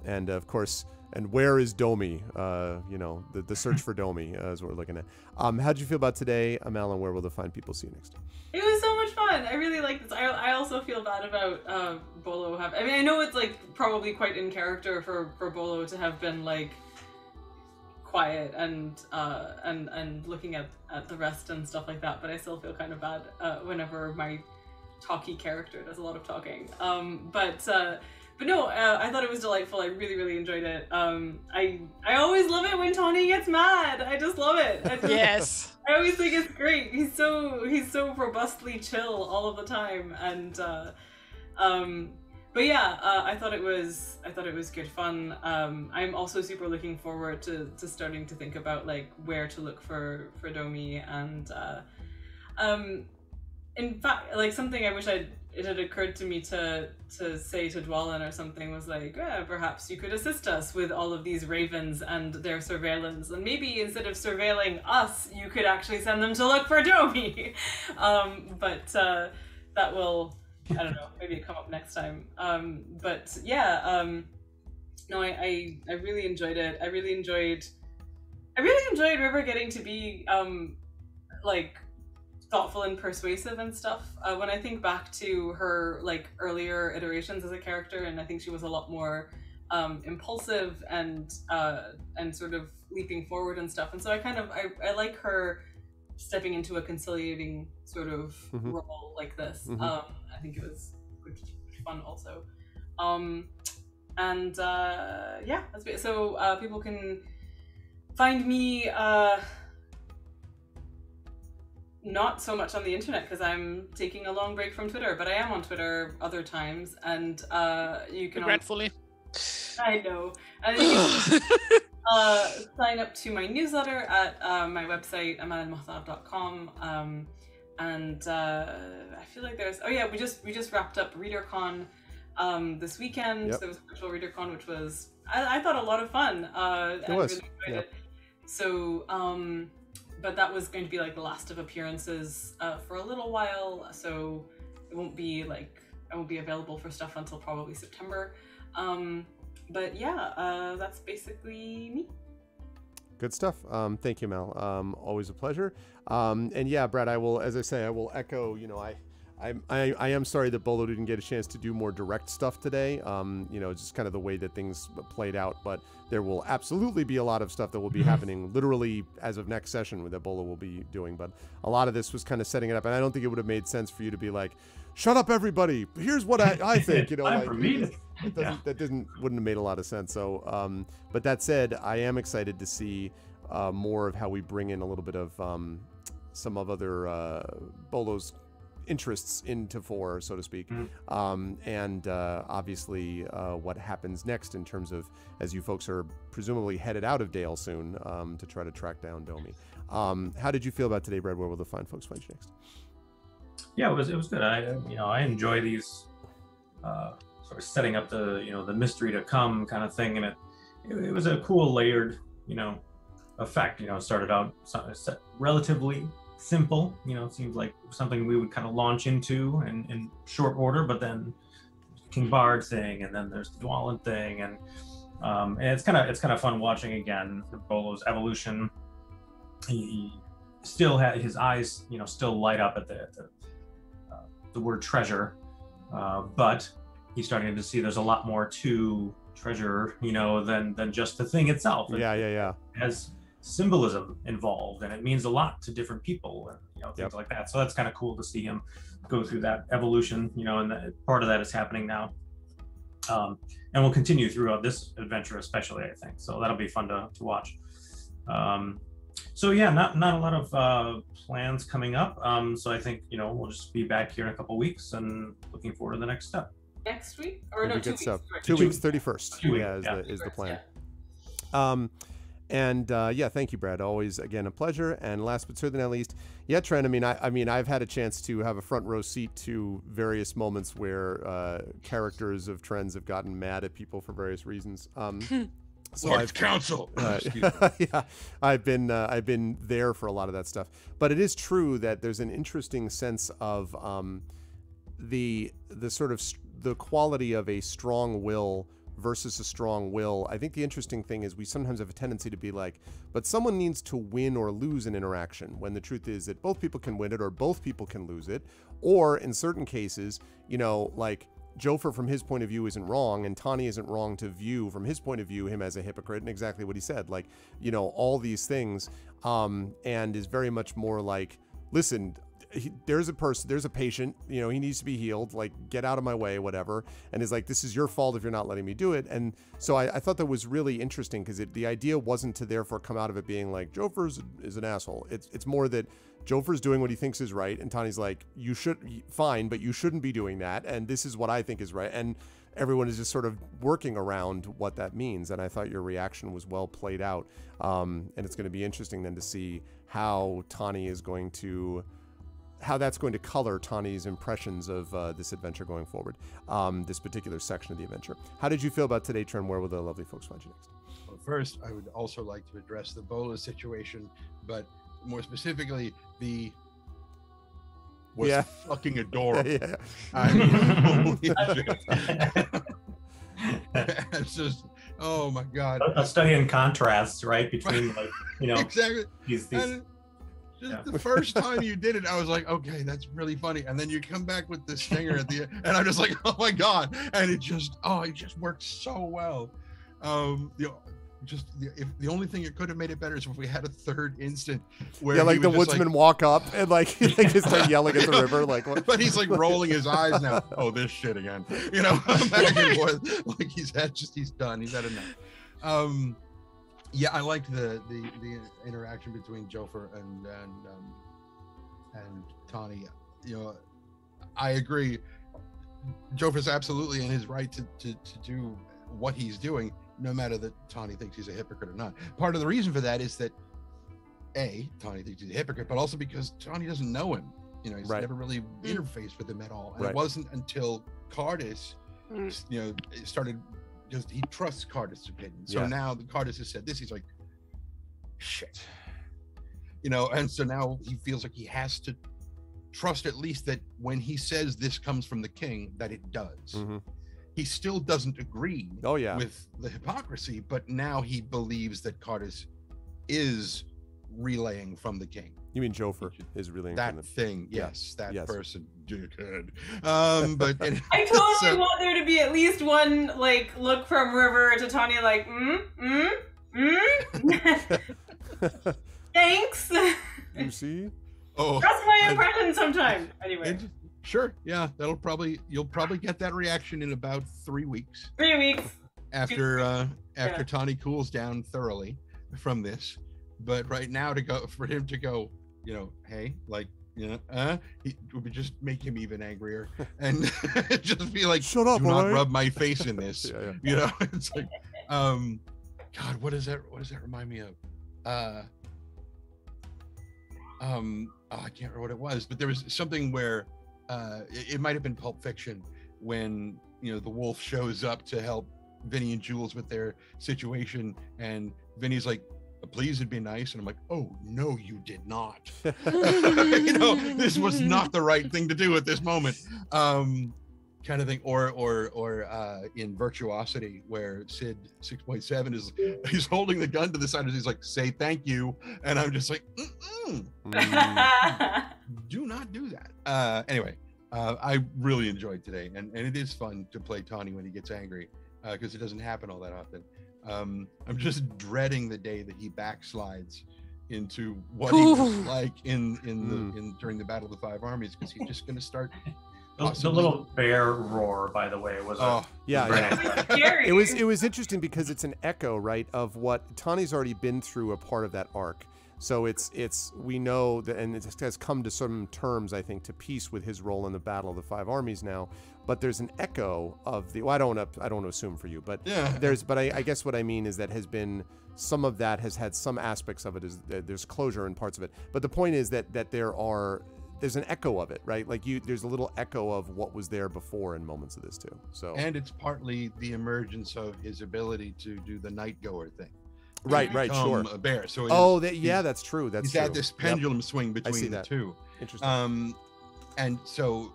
and of course, and where is Domi? You know, the search for Domi is what we're looking at. How'd you feel about today, Amal, and where will the fine people see you next time? It was so much fun. I really like this. I also feel bad about Bolo. I mean, I know it's like probably quite in character for Bolo to have been like quiet and looking at the rest and stuff like that. But I still feel kind of bad whenever my talky character does a lot of talking. But no, I thought it was delightful. I really enjoyed it. I always love it when Tony gets mad. I just love it. Yes. I always think it's great. He's so robustly chill all of the time, and but yeah, I thought it was good fun. I'm also super looking forward to starting to think about like where to look for Domi, and in fact, like something I wish it had occurred to me to say to Dwalin or something was like, perhaps you could assist us with all of these ravens and their surveillance, and maybe instead of surveilling us, you could actually send them to look for Domi. But that will, I don't know, maybe come up next time. But yeah, no, I really enjoyed it. I really enjoyed River getting to be like thoughtful and persuasive and stuff. When I think back to her like earlier iterations as a character, and I think she was a lot more impulsive and sort of leaping forward and stuff. And so I like her stepping into a conciliating sort of role like this. I think it was good, fun also. Yeah, that's it. So people can find me not so much on the internet because I'm taking a long break from Twitter, but I am on Twitter other times, and you can regretfully. I know. And you can sign up to my newsletter at my website, amanmohtab.com. And I feel like there's we just wrapped up ReaderCon this weekend. There was a virtual ReaderCon, which was I thought a lot of fun. It was. Really enjoyed it. So but that was going to be like the last of appearances for a little while, so it won't be like I won't be available for stuff until probably September. But yeah, that's basically me. Good stuff. Thank you, Mel. Always a pleasure. And yeah, Brad, I will, as I say, I will echo, you know, I am sorry that Bolo didn't get a chance to do more direct stuff today. You know, just kind of the way that things played out, but there will absolutely be a lot of stuff that will be happening literally as of next session that Bolo will be doing. But a lot of this was kind of setting it up, and I don't think it would have made sense for you to be like, shut up, everybody. Here's what I think, you know, like, that wouldn't have made a lot of sense. So, but that said, I am excited to see more of how we bring in a little bit of some of other Bolo's interests into fore, so to speak, and obviously what happens next in terms of, as you folks are presumably headed out of Dale soon to try to track down Domi. How did you feel about today, Brad? Where will the fine folks find you next? Yeah, it was good. I enjoy these sort of setting up the mystery to come kind of thing, and it was a cool layered effect. It started out relatively simple, it seems like something we would kind of launch into in short order, but then King Bard thing, and then there's the Dwalin thing, and it's kind of fun watching again Bolo's evolution. He still had his eyes, still light up at the word treasure, but he's starting to see there's a lot more to treasure, than just the thing itself. Yeah. It has symbolism involved, and it means a lot to different people, and things like that. So that's kind of cool to see him go through that evolution, and part of that is happening now, and will continue throughout this adventure, especially, I think. So that'll be fun to watch. So yeah, not a lot of plans coming up. So I think we'll just be back here in a couple weeks, and looking forward to the next step. Next week, or no, 2 weeks. 2 weeks, 31st. 2 weeks, is the plan. Yeah. And thank you, Brad. Always, again, a pleasure. And last but certainly not least, Trent. I mean, I've had a chance to have a front row seat to various moments where characters of Trends have gotten mad at people for various reasons. So Lord's counsel. Yeah, I've been there for a lot of that stuff. But it is true that there's an interesting sense of the sort of the quality of a strong will versus a strong will. I think the interesting thing is we sometimes have a tendency to be like, but someone needs to win or lose an interaction, when the truth is that both people can win it or both people can lose it. Or in certain cases, like Jofer from his point of view isn't wrong, and Tani isn't wrong to view from his point of view him as a hypocrite, and exactly what he said, like, all these things, and is very much more like, listen, there's a patient, he needs to be healed, like, get out of my way, whatever, and is like, this is your fault if you're not letting me do it. And so I thought that was really interesting, because the idea wasn't to therefore come out of it being like Jofer is an asshole. It's more that Jofer's doing what he thinks is right, and Tani's like, you should, fine, but you shouldn't be doing that, and this is what I think is right. And everyone is just sort of working around what that means. And I thought your reaction was well played out, and it's going to be interesting then to see how that's going to color Tani's impressions of this adventure going forward, this particular section of the adventure. How did you feel about today, Trent? Where will the lovely folks find you next? Well, first, I would also like to address the Bola situation, but more specifically, fucking adorable. Yeah. I mean, it's just, oh my God. A study in contrasts, right? Between, like, exactly. These the first time you did it, I was like, okay, that's really funny. And then you come back with the stinger at the end, and I'm just like, oh my God. And it just works so well. just if the only thing that could have made it better is if we had a third instant where like the just, woodsman walk up and like he start yelling at the river like what? But he's like rolling his eyes now. Oh, this shit again, you know, back and forth. Like he's done. He's had enough. Yeah, I liked the interaction between Jofer and Tawny. You know, I agree. Jofer's absolutely in his right to do what he's doing, no matter that Tawny thinks he's a hypocrite or not. Part of the reason for that is that Tawny thinks he's a hypocrite, but also because Tawny doesn't know him. You know, he's never really interfaced with him at all. And it wasn't until Cardis, you know, started, just he trusts Cardis' opinion. So now the Cardis has said this, he's like, shit. You know, and so now he feels like he has to trust at least that when he says this comes from the king, that it does. He still doesn't agree with the hypocrisy, but now he believes that Cardis is relaying from the king. You mean Jofer is relaying that from the thing? Yes, that person. Dickhead. But I totally want there to be at least one like look from River to Tawny, like thanks. You see? Oh, that's my impression sometime. Anyway. Sure. Yeah, you'll probably get that reaction in about 3 weeks. 3 weeks. After Tawny cools down thoroughly from this. But right now for him to go, you know, hey, like, you know, it would just make him even angrier and just be like, shut up, do not rub my face in this. You know, it's like, God, what does that remind me of? I can't remember what it was, but there was something where it might have been Pulp Fiction when, you know, the wolf shows up to help Vinny and Jules with their situation, and Vinny's like, please, it'd be nice, and I'm like, oh no, you did not. You know, this was not the right thing to do at this moment, kind of thing. Or in Virtuosity, where Sid 6.7 he's holding the gun to the side, and he's like, say thank you, and I'm just like, do not do that. Anyway, I really enjoyed today, and it is fun to play Tawny when he gets angry, because it doesn't happen all that often. I'm just dreading the day that he backslides into what he was like during the Battle of the Five Armies, because he's just going to start. The little bear roar, by the way, was it was interesting because it's an echo, right, of what Tawny's already been through a part of that arc. So we know that, and it has come to some terms, I think, to peace with his role in the Battle of the Five Armies now. But there's an echo of the. Well, I don't want to assume for you, but I guess what I mean is that has been some of that has had some aspects of it. Is there's closure in parts of it, but the point is that there's an echo of it, right? Like there's a little echo of what was there before in moments of this too. So and it's partly the emergence of his ability to do the night goer thing. Right, sure. A bear. So that's true. He's at this pendulum swing between the two. Interesting. And so,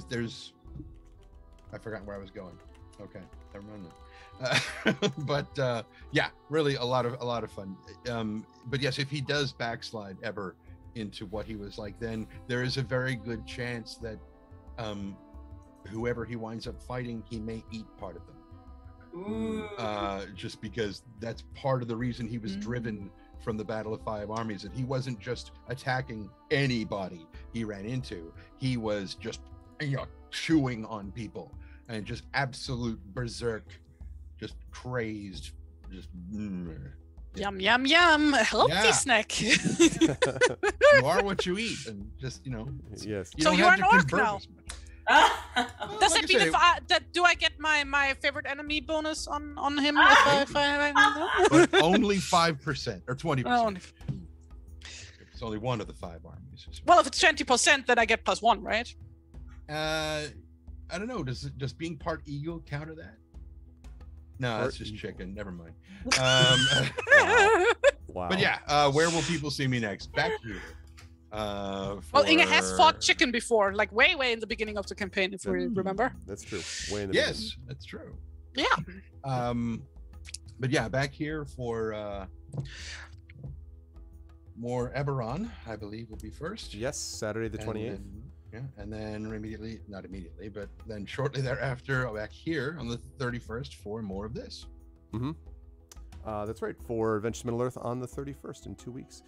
there's. I forgot where I was going. Okay, never mind that. But really a lot of fun. But yes, if he does backslide ever into what he was like then, there is a very good chance that whoever he winds up fighting, he may eat part of them. Just because that's part of the reason he was driven from the Battle of Five Armies, that he wasn't just attacking anybody he ran into, he was just, you know, chewing on people and just absolute berserk, just crazed, just yum yum yum, a healthy snack. You are what you eat, and just, you know, yes. So you are an orc now. Does like it mean do I get my favorite enemy bonus on him if I but only 5% or 20%. It's only one of the five armies. Well, if it's 20%, then I get +1, right? I don't know. Does being part eagle counter that? No, that's just chicken. Never mind. Wow. But yeah, where will people see me next? Back here. Well, Inge has fought chicken before, like way in the beginning of the campaign, if we remember. That's true. Way in the beginning. That's true. Yeah. But yeah, back here for more Eberron, I believe, will be first. Yes, Saturday the 28th. And then not immediately, but then shortly thereafter, back here on the 31st for more of this. That's right, for Adventures in Middle-earth on the 31st in 2 weeks.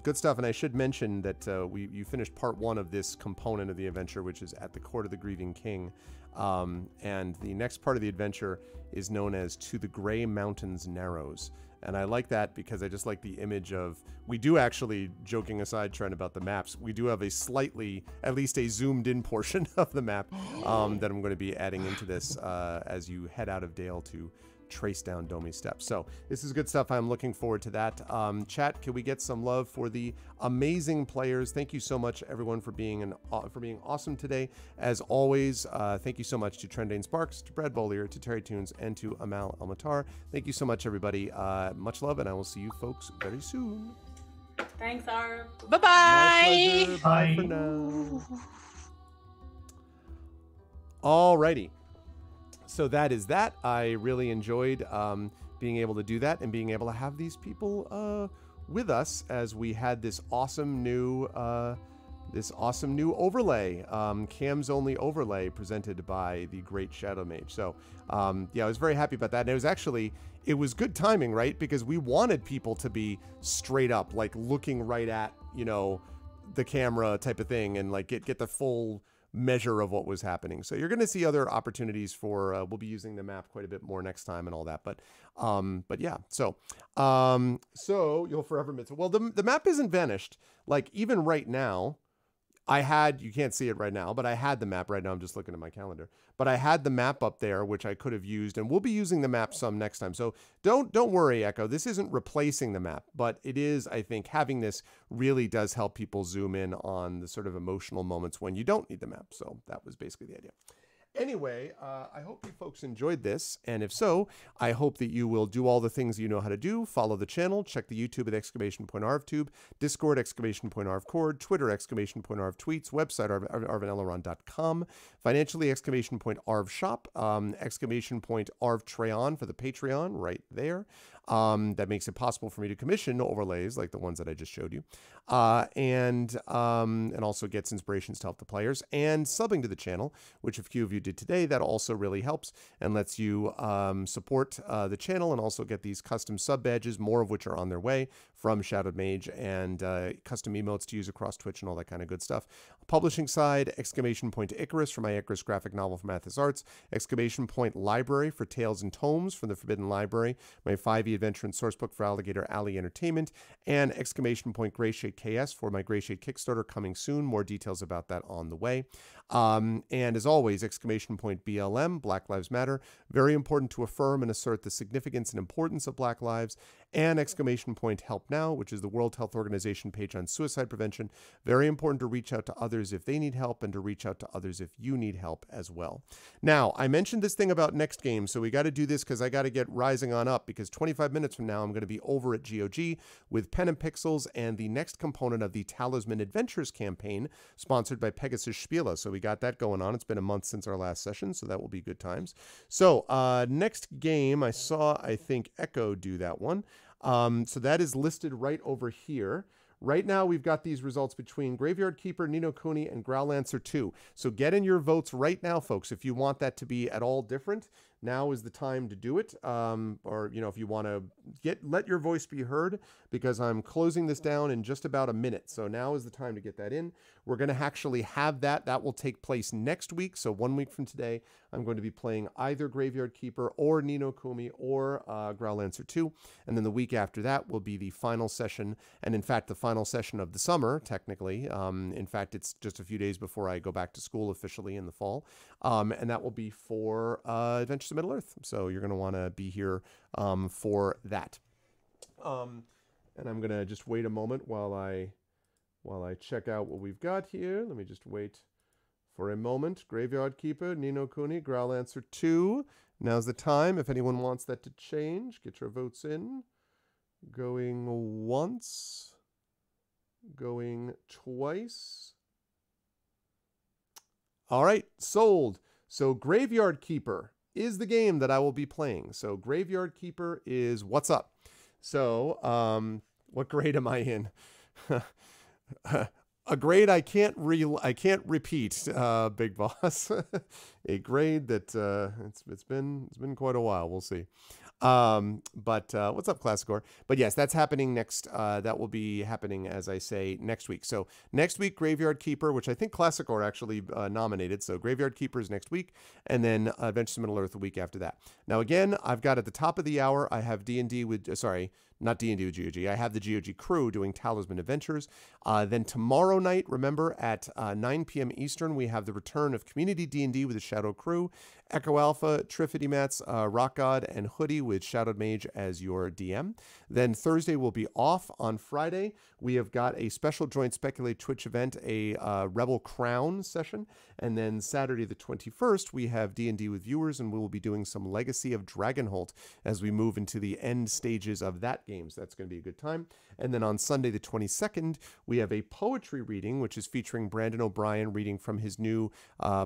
Good stuff, and I should mention that you finished part 1 of this component of the adventure, which is at the Court of the Grieving King. And the next part of the adventure is known as To the Grey Mountains Narrows. And I like that because I just like the image of, we do actually, joking aside, Trent, about the maps, we do have a slightly, at least a zoomed in portion of the map that I'm going to be adding into this as you head out of Dale to trace down Domi's steps. So this is good stuff. I'm looking forward to that. Chat, can we get some love for the amazing players? Thank you so much, everyone, for being awesome today. As always, thank you so much to Trendane Sparks, to Brad Bollier, to Terry Tunes, and to Amal Almatar. Thank you so much, everybody. Much love, and I will see you folks very soon. Thanks, Arv. Bye-bye. Bye for now. Alrighty. So that is that. I really enjoyed being able to do that and being able to have these people with us as we had this awesome new overlay, cams only overlay presented by the great Shadow Mage. So yeah, I was very happy about that. And it was good timing, right? Because we wanted people to be straight up, like looking right at, you know, the camera type of thing, and like get the full measure of what was happening. So you're going to see other opportunities for we'll be using the map quite a bit more next time and all that, but yeah, so you'll forever miss it. Well, the map isn't vanished. Like even right now, you can't see it right now, but I had the map right now. I'm just looking at my calendar, but I had the map up there, which I could have used, and we'll be using the map some next time. So don't worry, Echo. This isn't replacing the map, but it is, I think, having this really does help people zoom in on the sort of emotional moments when you don't need the map. So that was basically the idea. Anyway, I hope you folks enjoyed this, and if so, I hope that you will do all the things you know how to do. Follow the channel, check the YouTube at !ArvTube, Discord !ArvCord, Twitter !ArvTweets, website arvaneleron.com, financially !ArvShop, !ArvTrayon for the Patreon right there. That makes it possible for me to commission overlays like the ones that I just showed you, and also gets inspirations to help the players, and subbing to the channel, which a few of you did today. That also really helps and lets you support the channel and also get these custom sub badges, more of which are on their way from Shadowed Mage, and custom emotes to use across Twitch and all that kind of good stuff. Publishing side, !Icarus for my Icarus graphic novel from Athos Arts, !Library for Tales and Tomes from the Forbidden Library, my 5e adventure and sourcebook for Alligator Alley Entertainment, and !Grayshade KS for my Grayshade Kickstarter coming soon. More details about that on the way. And as always, !BLM, Black Lives Matter, very important to affirm and assert the significance and importance of Black lives, and !Help Now, which is the World Health Organization page on suicide prevention. Very important to reach out to others if they need help, and to reach out to others if you need help as well. Now, I mentioned this thing about next game, so we got to do this because I got to get rising on up, because 25 minutes from now, I'm going to be over at GOG with Pen and Pixels and the next component of the Talisman Adventures campaign, sponsored by Pegasus Spiele. So we got that going on. It's been a month since our last session, so that will be good times. So next game, I saw, I think, Echo do that one. So that is listed right over here. Right now, we've got these results between Graveyard Keeper, Ni no Kuni, and Growlancer 2. So get in your votes right now, folks. If you want that to be at all different, now is the time to do it. Or, you know, if you want to let your voice be heard, because I'm closing this down in just about a minute. So now is the time to get that in. We're going to actually have that. That will take place next week. So 1 week from today, I'm going to be playing either Graveyard Keeper or Ni no Kuni or Growlancer 2. And then the week after that will be the final session. And in fact, the final session of the summer, technically. In fact, it's just a few days before I go back to school officially in the fall. And that will be for Adventures of Middle-earth. So you're going to want to be here for that. And I'm going to just wait a moment while I check out what we've got here. Let me just wait for a moment. Graveyard Keeper, Ni no Kuni, Growlancer 2. Now's the time. If anyone wants that to change, get your votes in. Going once. Going twice. All right, sold. So Graveyard Keeper is the game that I will be playing. So Graveyard Keeper is what's up. So what grade am I in? A grade I can't repeat, Big Boss. A grade that it's been quite a while. We'll see. But what's up, Classicor? But yes, that's happening next. That will be happening, as I say, next week. So next week, Graveyard Keeper, which I think Classicor actually nominated. So Graveyard Keeper is next week, and then Adventures in Middle Earth the week after that. Now again, I've got at the top of the hour, I have D&D with not D&D with GOG. I have the GOG crew doing Talisman Adventures. Then tomorrow night, remember, at 9 p.m. Eastern, we have the return of Community D&D with the Shadow Crew. Echo Alpha, Triffity Mats, Rock God, and Hoodie with Shadowed Mage as your DM. Then Thursday will be off. On Friday, we have got a special joint Speculate Twitch event, a Rebel Crown session. And then Saturday the 21st, we have D&D with viewers, and we will be doing some Legacy of Dragonholt as we move into the end stages of that game. So that's going to be a good time. And then on Sunday the 22nd, we have a poetry reading, which is featuring Brandon O'Brien reading from his new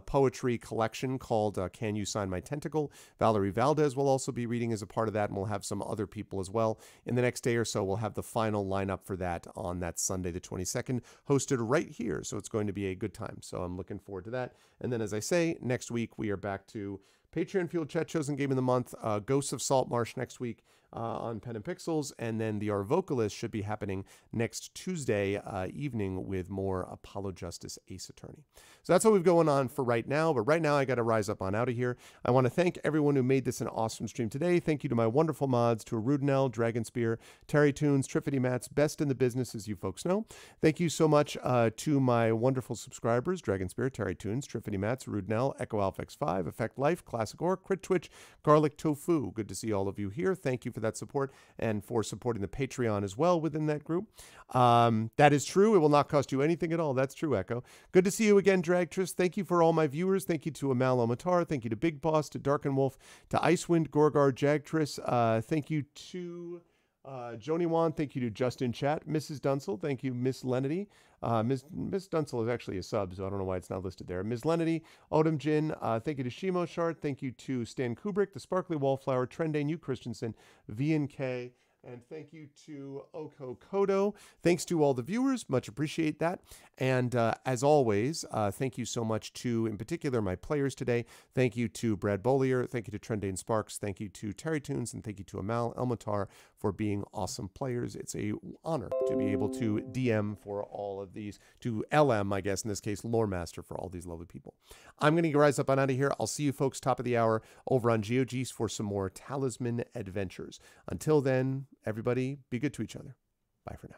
poetry collection called Can You Sign My Tentacle? Valerie Valdez will also be reading as a part of that, and we'll have some other people as well. In the next day or so, we'll have the final lineup for that on that Sunday the 22nd, hosted right here. So it's going to be a good time. So I'm looking forward to that. And then, as I say, next week we are back to Patreon Fueled Chat Chosen Game of the Month, Ghosts of Saltmarsh next week on Pen and Pixels, and then the Our Vocalist should be happening next Tuesday evening with more Apollo Justice Ace Attorney. So that's what we've going on for right now, but right now I got to rise up on out of here. I want to thank everyone who made this an awesome stream today. Thank you to my wonderful mods, to Arudinel, Dragonspear, Terry Tunes, Triffity Mats, best in the business, as you folks know. Thank you so much to my wonderful subscribers, Dragonspear, Terry Tunes, Triffity Mats, Arudinel, Echo Alpha X5, Effect Life, Classic Orc, Crit Twitch, Garlic Tofu. Good to see all of you here. Thank you for that support and for supporting the Patreon as well within that group. That is true. It will not cost you anything at all. That's true, Echo. Good to see you again, Dragtress. Thank you for all my viewers. Thank you to Amal Omatar. Thank you to Big Boss, to Darken Wolf, to Icewind, Gorgar, Jagtress. Thank you to Joni Wan. Thank you to Justin Chat. Mrs. Dunsel. Thank you, Miss Lenity. Miss Dunsel is actually a sub, so I don't know why it's not listed there. Ms. Lenity, Odom Jin, thank you to Shimo Shart, thank you to Stan Kubrick, the Sparkly Wallflower, Trendane, U Christensen, V&K, and thank you to Oko Kodo. Thanks to all the viewers. Much appreciate that. And as always, thank you so much to, in particular, my players today. Thank you to Brad Bollier. Thank you to Trendane Sparks. Thank you to Terry Tunes. And thank you to Amal Elmatar for being awesome players. It's a honor to be able to DM for all of these, to LM, I guess, in this case, Lore Master for all these lovely people. I'm going to rise up on out of here. I'll see you folks top of the hour over on GOGs for some more Talisman Adventures. Until then, everybody, be good to each other. Bye for now.